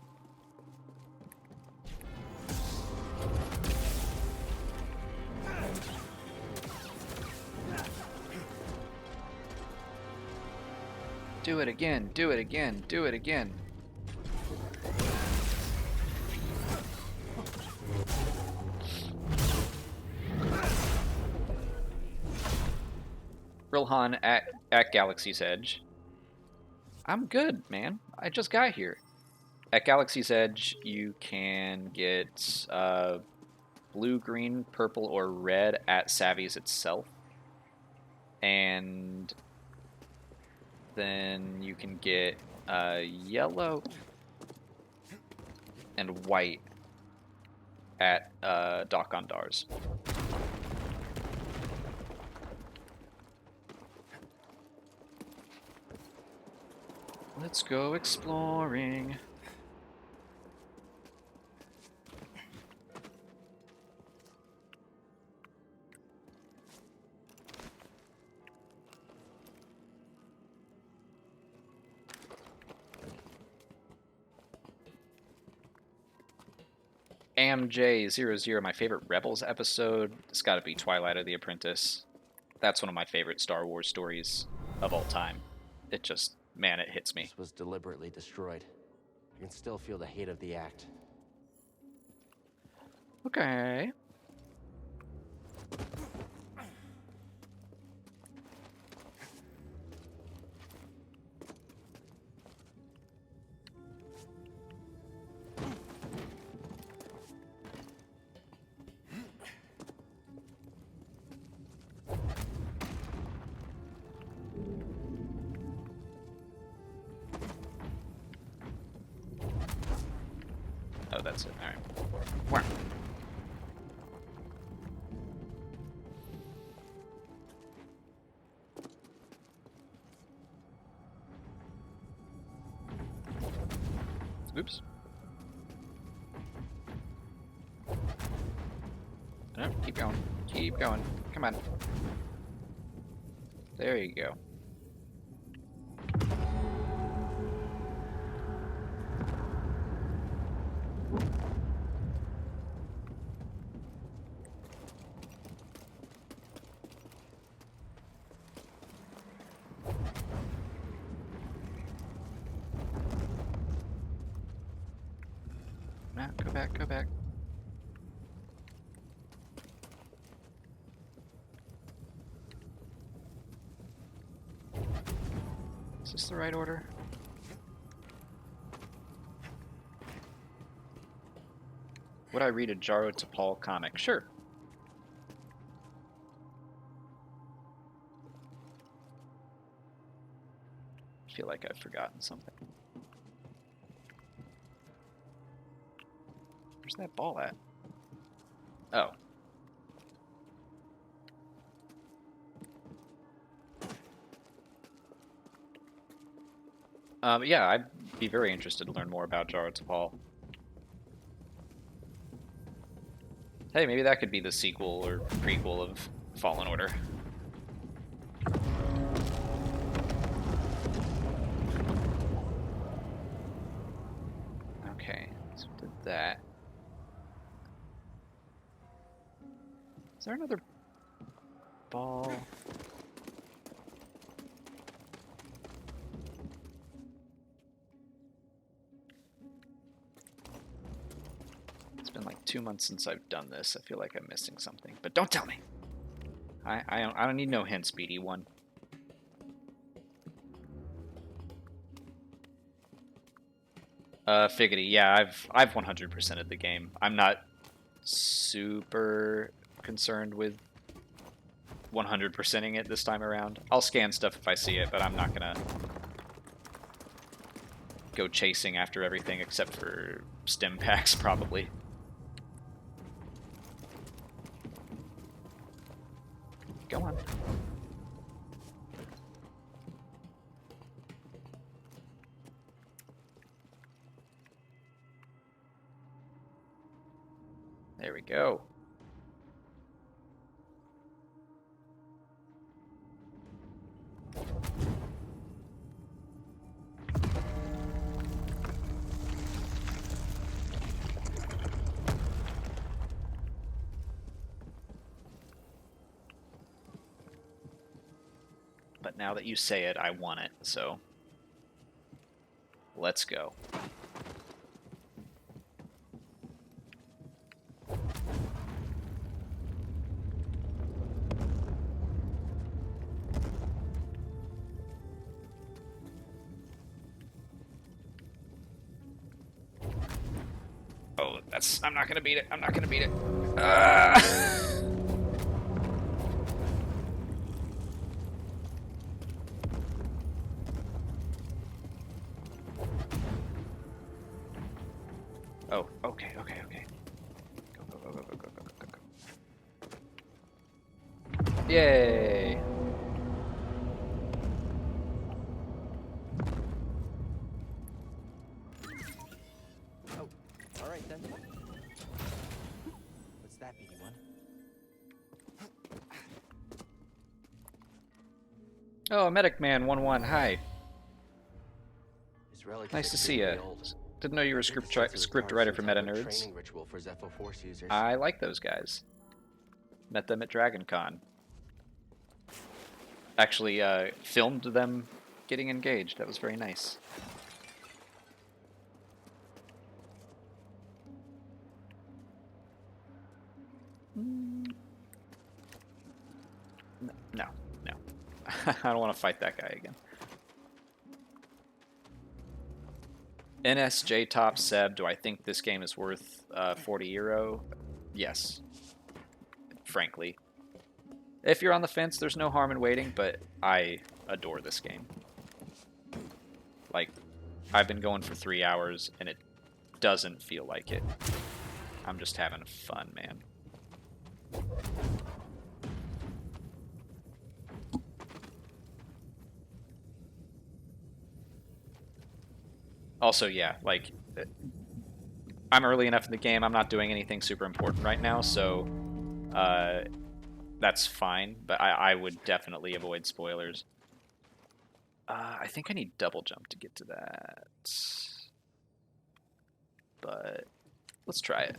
Speaker 1: Do it again, do it again, do it again. Rilhan at Galaxy's Edge. I'm good, man. I just got here. At Galaxy's Edge, you can get blue, green, purple, or red at Savvy's itself. And then you can get yellow and white at Dock on Dars. Let's go exploring. AMJ00, my favorite Rebels episode. It's got to be Twilight of the Apprentice. That's one of my favorite Star Wars stories of all time. It just, man, it hits me.
Speaker 4: This was deliberately destroyed. You can still feel the hate of the act.
Speaker 1: Okay. Oh, that's it. All right. Wow. Oops. No, keep going. Keep going. Come on. There you go. Go back, go back. Is this the right order? Would I read a Jaro T'Pol comic? Sure. I feel like I've forgotten something. Where's that ball at? Oh. Yeah, I'd be very interested to learn more about Jaro T'Pol. Hey, maybe that could be the sequel or prequel of Fallen Order. Okay, so did that. Is there another ball? It's been like 2 months since I've done this. I feel like I'm missing something, but don't tell me. I don't need no hints, BD1. Figgity, yeah, I've 100%ed the game. I'm not super concerned with 100%ing it this time around. I'll scan stuff if I see it, but I'm not gonna go chasing after everything except for stim packs, probably. Go on. There we go. But now that you say it, I want it, so let's go. Oh, I'm not gonna beat it. I'm not gonna beat it. Oh, okay. Go. Yay! Oh, Medic Man 1-1, hi.
Speaker 4: This relic
Speaker 1: Nice
Speaker 4: is
Speaker 1: to see ya.
Speaker 4: extremely old.
Speaker 1: Didn't know you were a
Speaker 4: I think it stands
Speaker 1: script
Speaker 4: as a
Speaker 1: writer
Speaker 4: guard,
Speaker 1: for
Speaker 4: some
Speaker 1: Meta
Speaker 4: type of
Speaker 1: Nerds.
Speaker 4: training ritual for Zepho Force users.
Speaker 1: I like those guys. Met them at Dragon Con. Actually, filmed them getting engaged. That was very nice. No, no. I don't want to fight that guy again. NSJ Top Seb, do I think this game is worth €40? Yes. Frankly. If you're on the fence, there's no harm in waiting, but I adore this game. Like, I've been going for 3 hours, and it doesn't feel like it. I'm just having fun, man. Also, yeah, like, I'm early enough in the game, I'm not doing anything super important right now, so that's fine, but I would definitely avoid spoilers. I think I need double jump to get to that. But let's try it.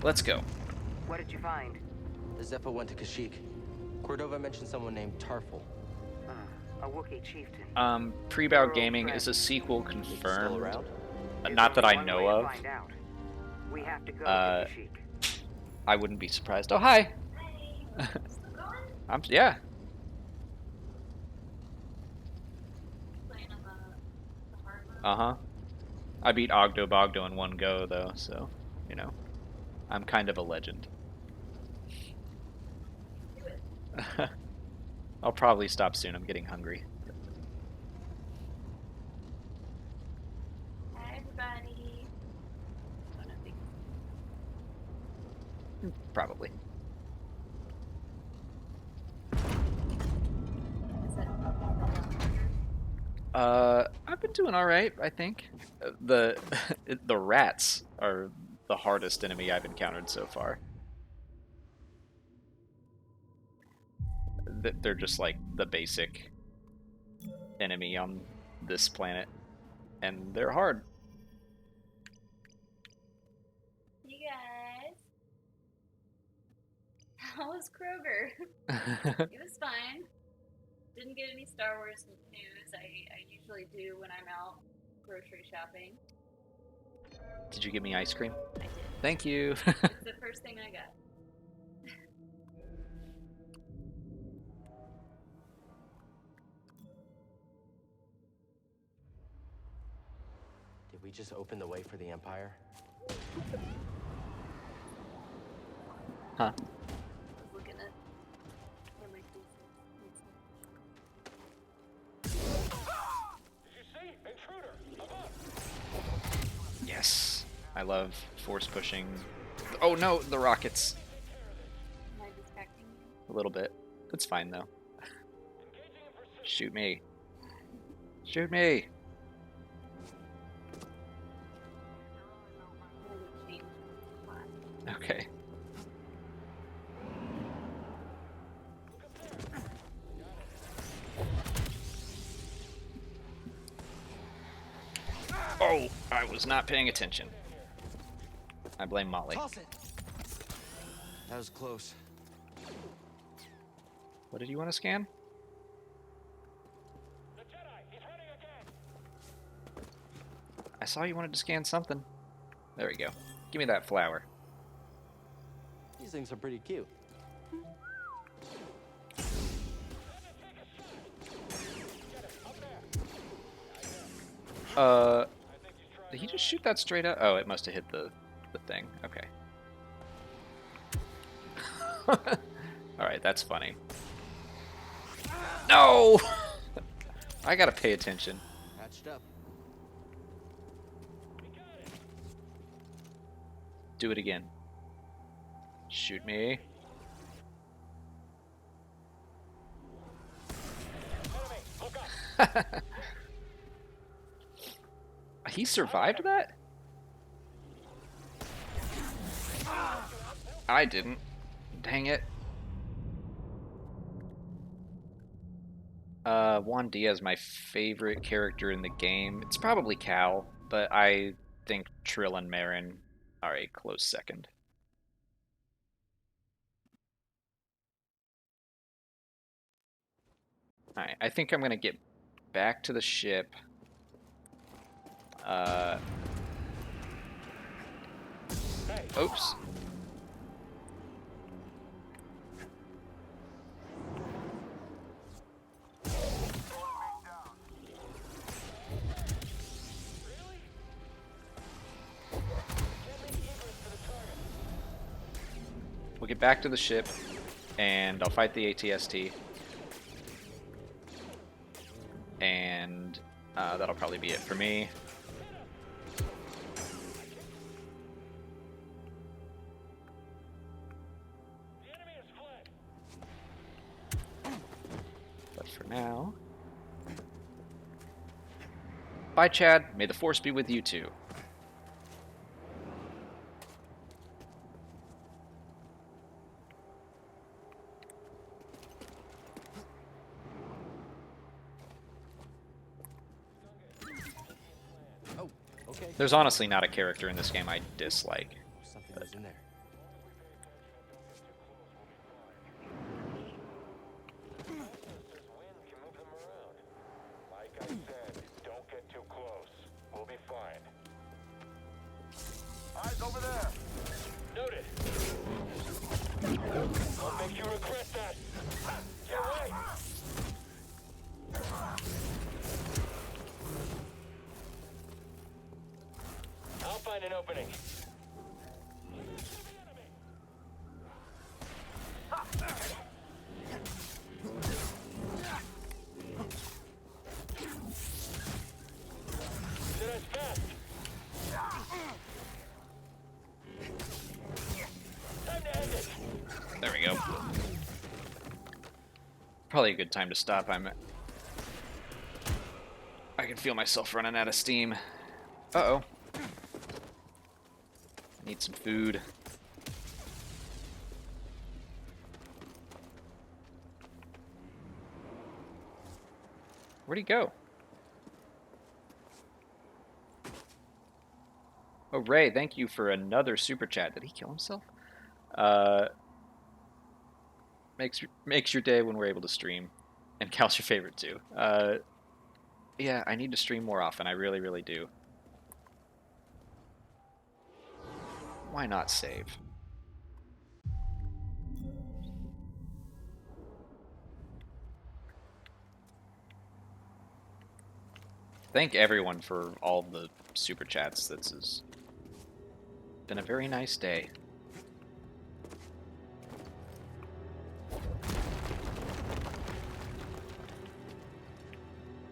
Speaker 1: Let's go.
Speaker 9: What did you find?
Speaker 4: The Zepho went to Kashyyyk. Cordova mentioned someone named Tarful.
Speaker 9: A Wookiee chieftain.
Speaker 1: Pre-Bow Gaming is a sequel
Speaker 4: Still
Speaker 1: confirmed.
Speaker 4: around?
Speaker 1: Not that I know of.
Speaker 9: We have to go to Kashyyyk.
Speaker 1: I wouldn't be surprised. Oh, hi! Yeah. Uh-huh. I beat Ogdo Bogdo in one go, though, so, you know. I'm kind of a legend. I'll probably stop soon. I'm getting hungry.
Speaker 5: Hi, everybody.
Speaker 1: Probably. I've been doing all right, I think. The the rats are the hardest enemy I've encountered so far. They're just like the basic enemy on this planet, and they're hard.
Speaker 5: You guys. How was Kroger? It was fine. Didn't get any Star Wars news. I usually do when I'm out grocery shopping.
Speaker 1: Did you give me ice cream?
Speaker 5: I did.
Speaker 1: Thank you.
Speaker 5: It's the first thing I got.
Speaker 4: Did we just open the way for the Empire?
Speaker 1: Huh?
Speaker 5: I was looking at where my piece is.
Speaker 7: Did you see? Intruder! Above!
Speaker 1: Yes. I love force pushing. Oh no, the rockets.
Speaker 5: Am I distracting you?
Speaker 1: A little bit. It's fine though. Shoot me. Shoot me. Okay. Oh, I was not paying attention. I blame Molly.
Speaker 4: Toss it. That was close.
Speaker 1: What did you want to scan?
Speaker 7: The Jedi! He's running again!
Speaker 1: I saw you wanted to scan something. There we go. Give me that flower.
Speaker 4: These things are pretty cute.
Speaker 1: Did he just shoot that straight up? Oh, it must have hit the thing. Okay. Alright, that's funny. No! I gotta pay attention.
Speaker 4: Patched up.
Speaker 1: Do it again. Shoot me. He survived that? I didn't. Dang it. Juan Diaz, my favorite character in the game. It's probably Cal, but I think Trill and Marin are a close second. Alright, I think I'm gonna get back to the ship. Oops. We'll get back to the ship, and I'll fight the ATST. And that'll probably be it for me. But for now... Bye, Chad. May the Force be with you, too.
Speaker 4: Oh, okay.
Speaker 1: There's honestly not a character in this game I dislike.
Speaker 4: Something was in there.
Speaker 7: Like I said, don't get too close. We'll be fine.
Speaker 10: Eyes over there.
Speaker 7: Noted. I'll make you regret that. Get away! I'll find an opening. Jedi's fast. Time to end it.
Speaker 1: There we go. Probably a good time to stop. I can feel myself running out of steam. Uh-oh. Need some food. Where'd he go? Oh, Ray, thank you for another super chat. Did he kill himself? Makes your day when we're able to stream. And Cal's your favorite too. Yeah, I need to stream more often. I really, really do. Why not save? Thank everyone for all the super chats. This has been a very nice day.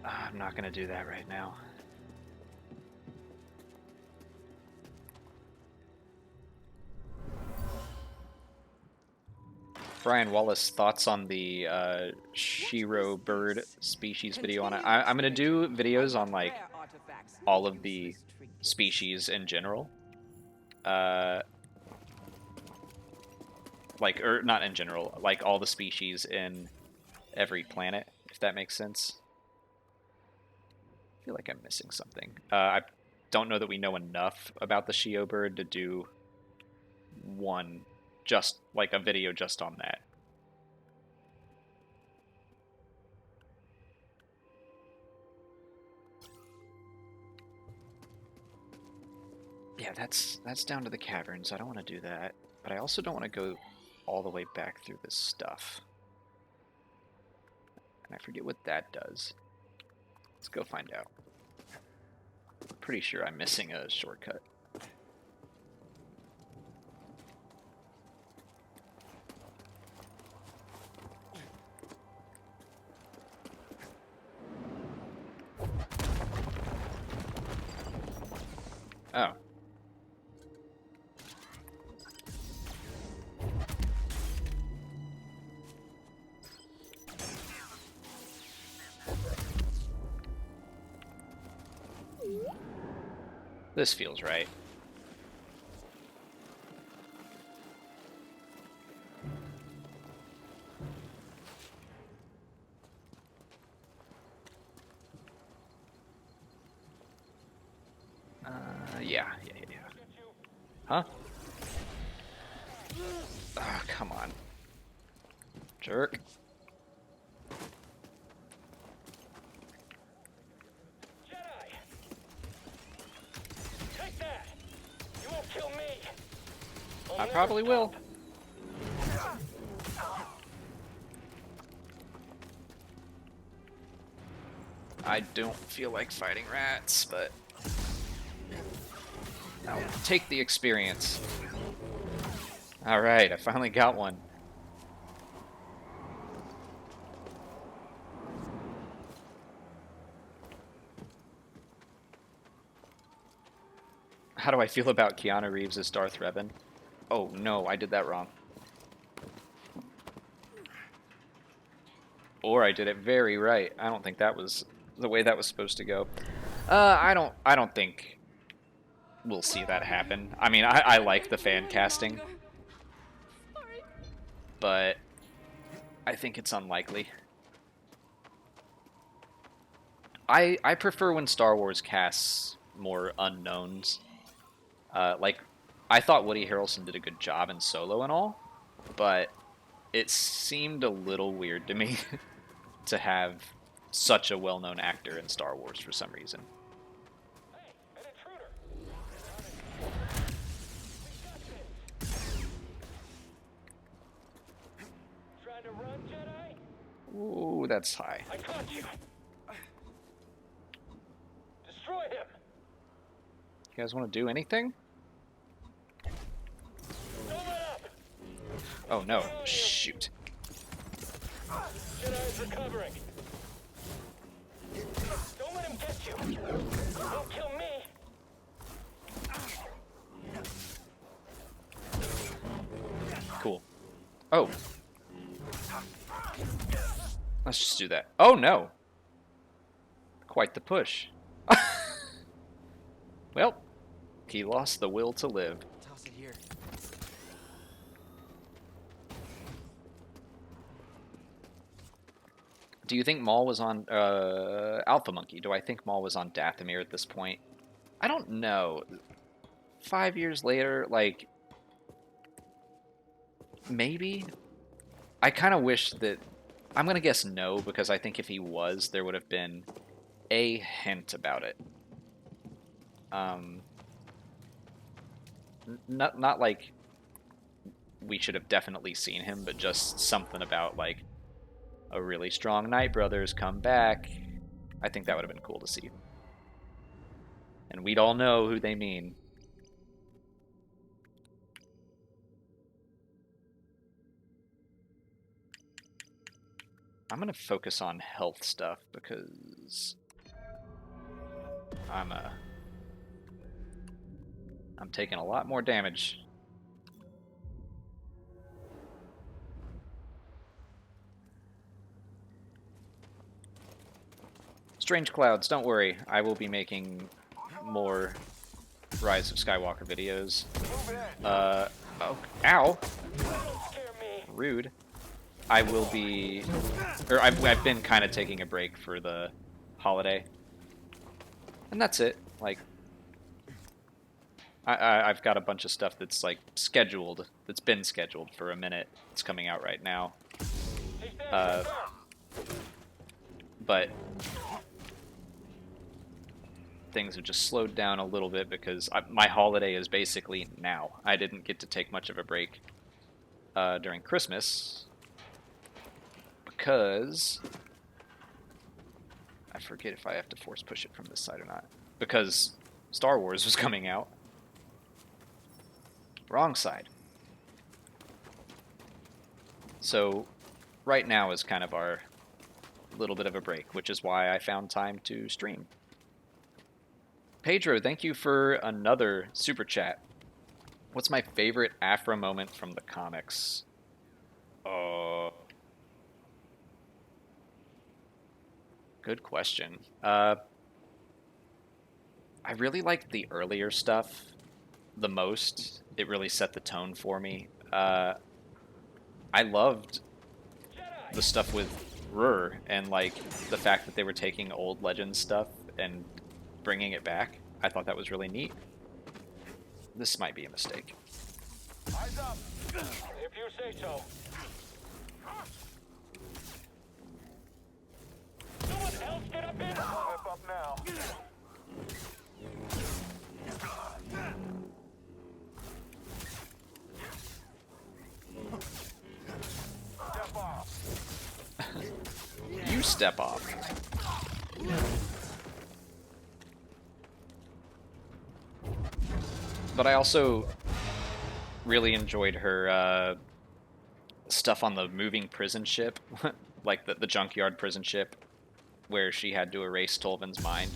Speaker 1: I'm not going to do that right now. Brian Wallace, thoughts on the Shiro bird species video on it? I'm going to do videos on like all of the species in general. Like, or not in general, like all the species in every planet, if that makes sense. I feel like I'm missing something. I don't know that we know enough about the Shio bird to do one, just like a video just on that. Yeah, that's down to the caverns. I don't want to do that, but I also don't want to go all the way back through this stuff. And I forget what that does. Let's go find out. I'm pretty sure I'm missing a shortcut. Oh. This feels right. Yeah. Huh? Oh, come on. Jerk.
Speaker 7: Jedi! Take that! You won't kill me!
Speaker 1: I probably will. I don't feel like fighting rats, but I'll take the experience. Alright, I finally got one. How do I feel about Keanu Reeves as Darth Revan? Oh no, I did that wrong. Or I did it very right. I don't think that was the way that was supposed to go. I don't think we'll see that happen. I mean, I like the fan casting, but I think it's unlikely. I prefer when Star Wars casts more unknowns. Like, I thought Woody Harrelson did a good job in Solo and all, but it seemed a little weird to me to have such a well-known actor in Star Wars for some reason.
Speaker 7: Trying to run, Jedi?
Speaker 1: Ooh, that's high.
Speaker 7: I caught you. Destroy him.
Speaker 1: You guys want to do anything?
Speaker 7: Don't let up.
Speaker 1: Oh no, shoot.
Speaker 7: Jedi's recovering. Don't let him get you. Don't kill me.
Speaker 1: Cool. Oh. Let's just do that. Oh no. Quite the push. Well, he lost the will to live.
Speaker 4: Toss it here.
Speaker 1: Do you think Maul was on Alpha Monkey? Do I think Maul was on Dathomir at this point? I don't know. 5 years later, like, maybe? I kind of wish that... I'm going to guess no, because I think if he was, there would have been a hint about it. Not like we should have definitely seen him, but just something about, like, a really strong Night Brothers come back. I think that would have been cool to see. And we'd all know who they mean. I'm going to focus on health stuff because I'm taking a lot more damage. Strange Clouds, don't worry. I will be making more Rise of Skywalker videos. Oh, ow! Rude. I will be... Or I've been kind of taking a break for the holiday. And that's it. Like, I've got a bunch of stuff that's, like, scheduled. That's been scheduled for a minute. It's coming out right now. But things have just slowed down a little bit because my holiday is basically now. I didn't get to take much of a break during Christmas because I forget if I have to force push it from this side or not. Because Star Wars was coming out. Wrong side. So right now is kind of our little bit of a break, which is why I found time to stream. Pedro, thank you for another super chat. What's my favorite Afro moment from the comics? Good question. I I really liked the earlier stuff the most. It really set the tone for me. I loved the stuff with Rur and like the fact that they were taking old Legends stuff and bringing it back. I thought that was really neat. This might be a mistake.
Speaker 7: Eyes up. If you say so. Someone else get up in. Step up now. Step off.
Speaker 1: You step off. But I also really enjoyed her stuff on the moving prison ship, like the junkyard prison ship, where she had to erase Tolvan's mind.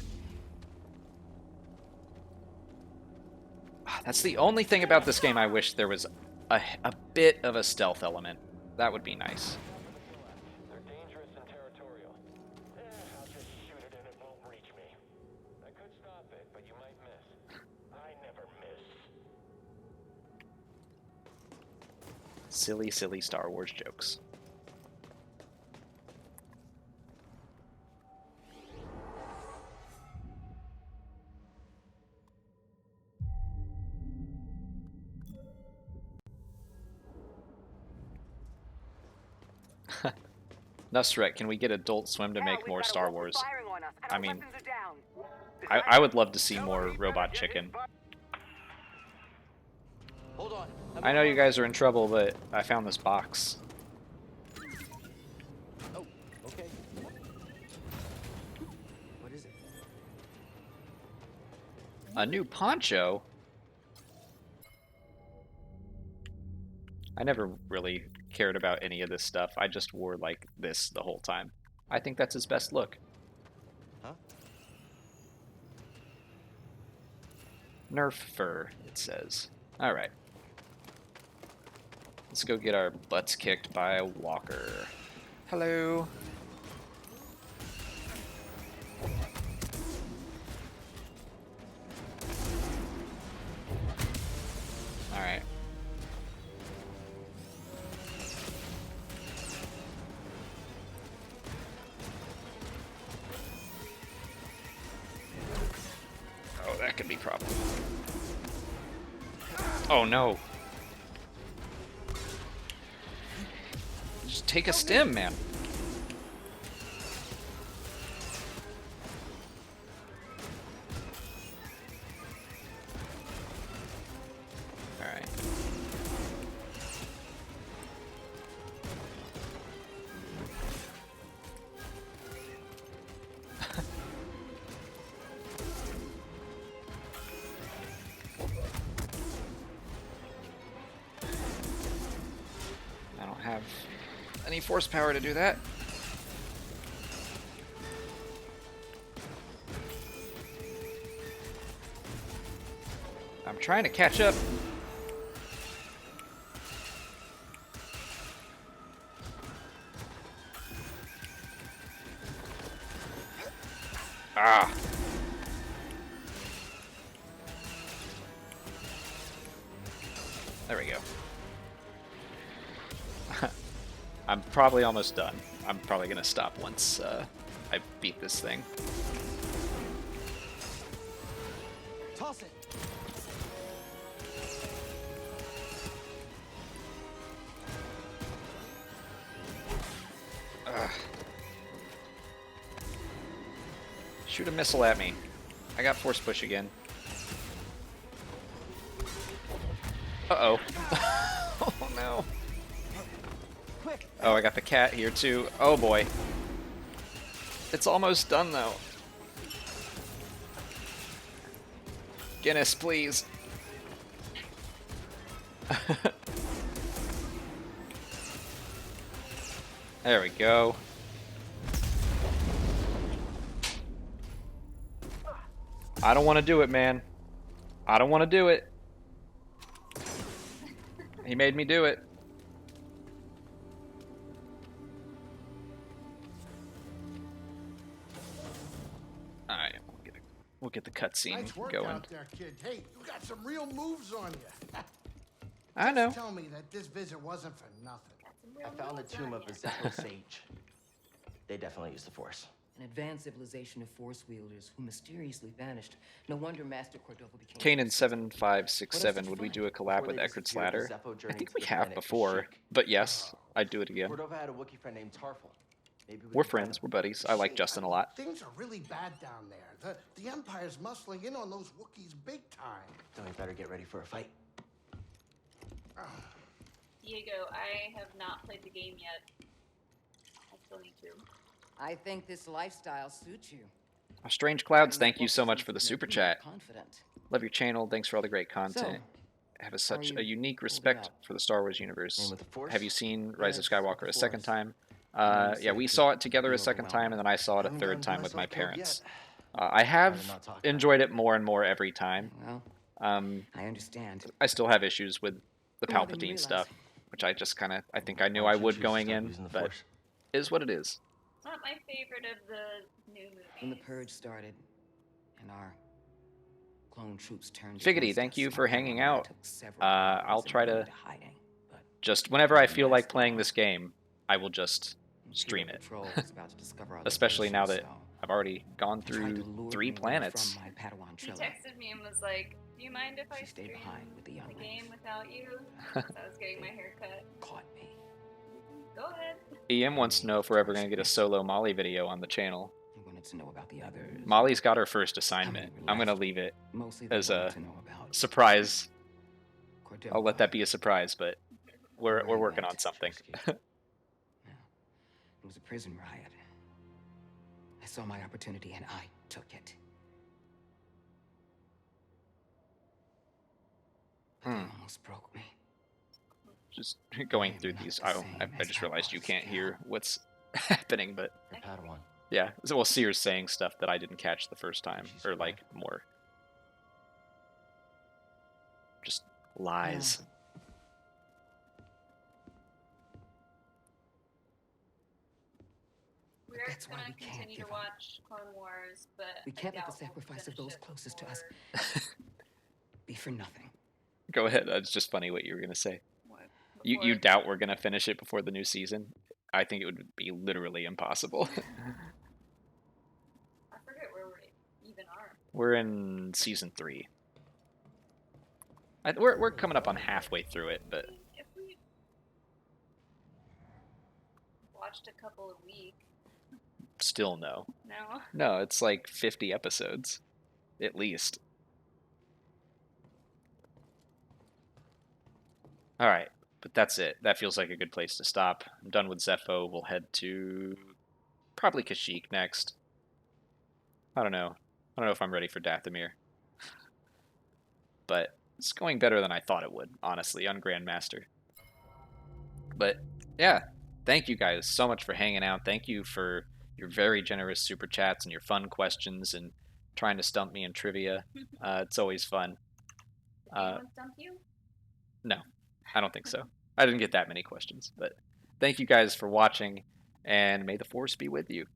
Speaker 1: That's the only thing about this game I wish there was a bit of a stealth element. That would be nice.
Speaker 7: They're dangerous and territorial. I'll just shoot it and it won't reach me. I could stop it, but you might miss. I never miss.
Speaker 1: Silly, silly Star Wars jokes. Nusret, can we get Adult Swim to make more Star Wars? I mean, I would love to see more Robot Chicken.
Speaker 4: Hold on.
Speaker 1: I know you guys are in trouble, but I found this box.
Speaker 4: Oh, okay. What is it?
Speaker 1: A new poncho? I never really cared about any of this stuff. I just wore like this the whole time. I think that's his best look.
Speaker 4: Huh?
Speaker 1: Nerf fur, it says. Alright. Let's go get our butts kicked by a walker. Hello. Alright. Oh, that could be problem. Oh no. Just take a stim, man. Alright. I don't have any force power to do that. I'm trying to catch up. Ah. There we go. I'm probably almost done. I'm probably gonna stop once I beat this thing.
Speaker 4: Toss it.
Speaker 1: Ugh. Shoot a missile at me. I got force push again. Uh-oh. Oh no.
Speaker 4: Quick.
Speaker 1: Oh, I got the cat here too. Oh boy. It's almost done though. Guinness, please. There we go. I don't want to do it, man. I don't want to do it. He made me do it. Alright, We'll get the cutscene
Speaker 2: Nice work
Speaker 1: going.
Speaker 2: out there, kid. Hey, you got some real moves on you.
Speaker 1: I know.
Speaker 2: Tell me that this visit wasn't for nothing.
Speaker 4: I found the tomb of a Zepho sage. They definitely used the Force.
Speaker 6: An advanced civilization of Force wielders who mysteriously vanished. No wonder Master Cordova became...
Speaker 1: Kanan 7567, would we do a collab with Eckert's Ladder? I think we have before, but yes, I'd do it again.
Speaker 4: Cordova had a Wookiee friend named Tarful.
Speaker 1: We're friends, we're buddies. I like Justin a lot.
Speaker 2: Things are really bad down there. The Empire's muscling in on those Wookiees big time.
Speaker 4: So we better get ready for a fight.
Speaker 5: Diego, I have not played the game yet. I still need to.
Speaker 6: I think this lifestyle suits you.
Speaker 1: Strange Clouds, thank you so much for the super chat.
Speaker 6: Confident.
Speaker 1: Love your channel. Thanks for all the great content. Have such a unique respect for the Star Wars universe. Have you seen Rise of Skywalker a second time? Yeah, we saw it together a second time, and then I saw it a third time with my parents. I have enjoyed it more and more every time.
Speaker 6: I understand.
Speaker 1: I still have issues with the Palpatine stuff, which I just kind of, I think I knew I would going in, but it is what it is.
Speaker 5: Not my favorite of the new movies.
Speaker 6: When the Purge started, and our clone troops turned...
Speaker 1: Figgity, thank you for hanging out. I'll try to... Just whenever I feel like playing this game, I will just stream it. Especially now that I've already gone through 3 planets.
Speaker 5: He texted me and was like, do you mind if I stream the game without you? I was getting my hair cut.
Speaker 6: Caught me.
Speaker 5: Go ahead.
Speaker 1: EM wants to know if we're ever going to get a solo Molly video on the channel.
Speaker 6: He wanted to know about the others.
Speaker 1: Molly's got her first assignment. I'm going to leave it as a surprise. I'll let that be a surprise, but we're working on something.
Speaker 6: It was a prison riot. I saw my opportunity and I took it. But they almost broke me.
Speaker 1: Just going through these, I just realized you can't hear what's happening, but yeah, well, Seer's saying stuff that I didn't catch the first time, or like more just lies.
Speaker 5: We're going to continue to watch Clone Wars, but
Speaker 6: we can't let the sacrifice of those closest to us be for nothing.
Speaker 1: Go ahead. It's just funny what you were going to say. You doubt we're going to finish it before the new season? I think it would be literally impossible.
Speaker 5: I forget where we even are.
Speaker 1: We're in season 3. We're coming up on halfway through it, but...
Speaker 5: If we watched a couple a week...
Speaker 1: Still no.
Speaker 5: No?
Speaker 1: No, it's like 50 episodes. At least. Alright. But that's it. That feels like a good place to stop. I'm done with Zepho. We'll head to probably Kashyyyk next. I don't know. I don't know if I'm ready for Dathomir. But it's going better than I thought it would, honestly, on Grandmaster. But yeah, thank you guys so much for hanging out. Thank you for your very generous super chats and your fun questions and trying to stump me in trivia. It's always fun.
Speaker 5: Anyone stump you?
Speaker 1: No. I don't think so. I didn't get that many questions, but thank you guys for watching, and may the Force be with you.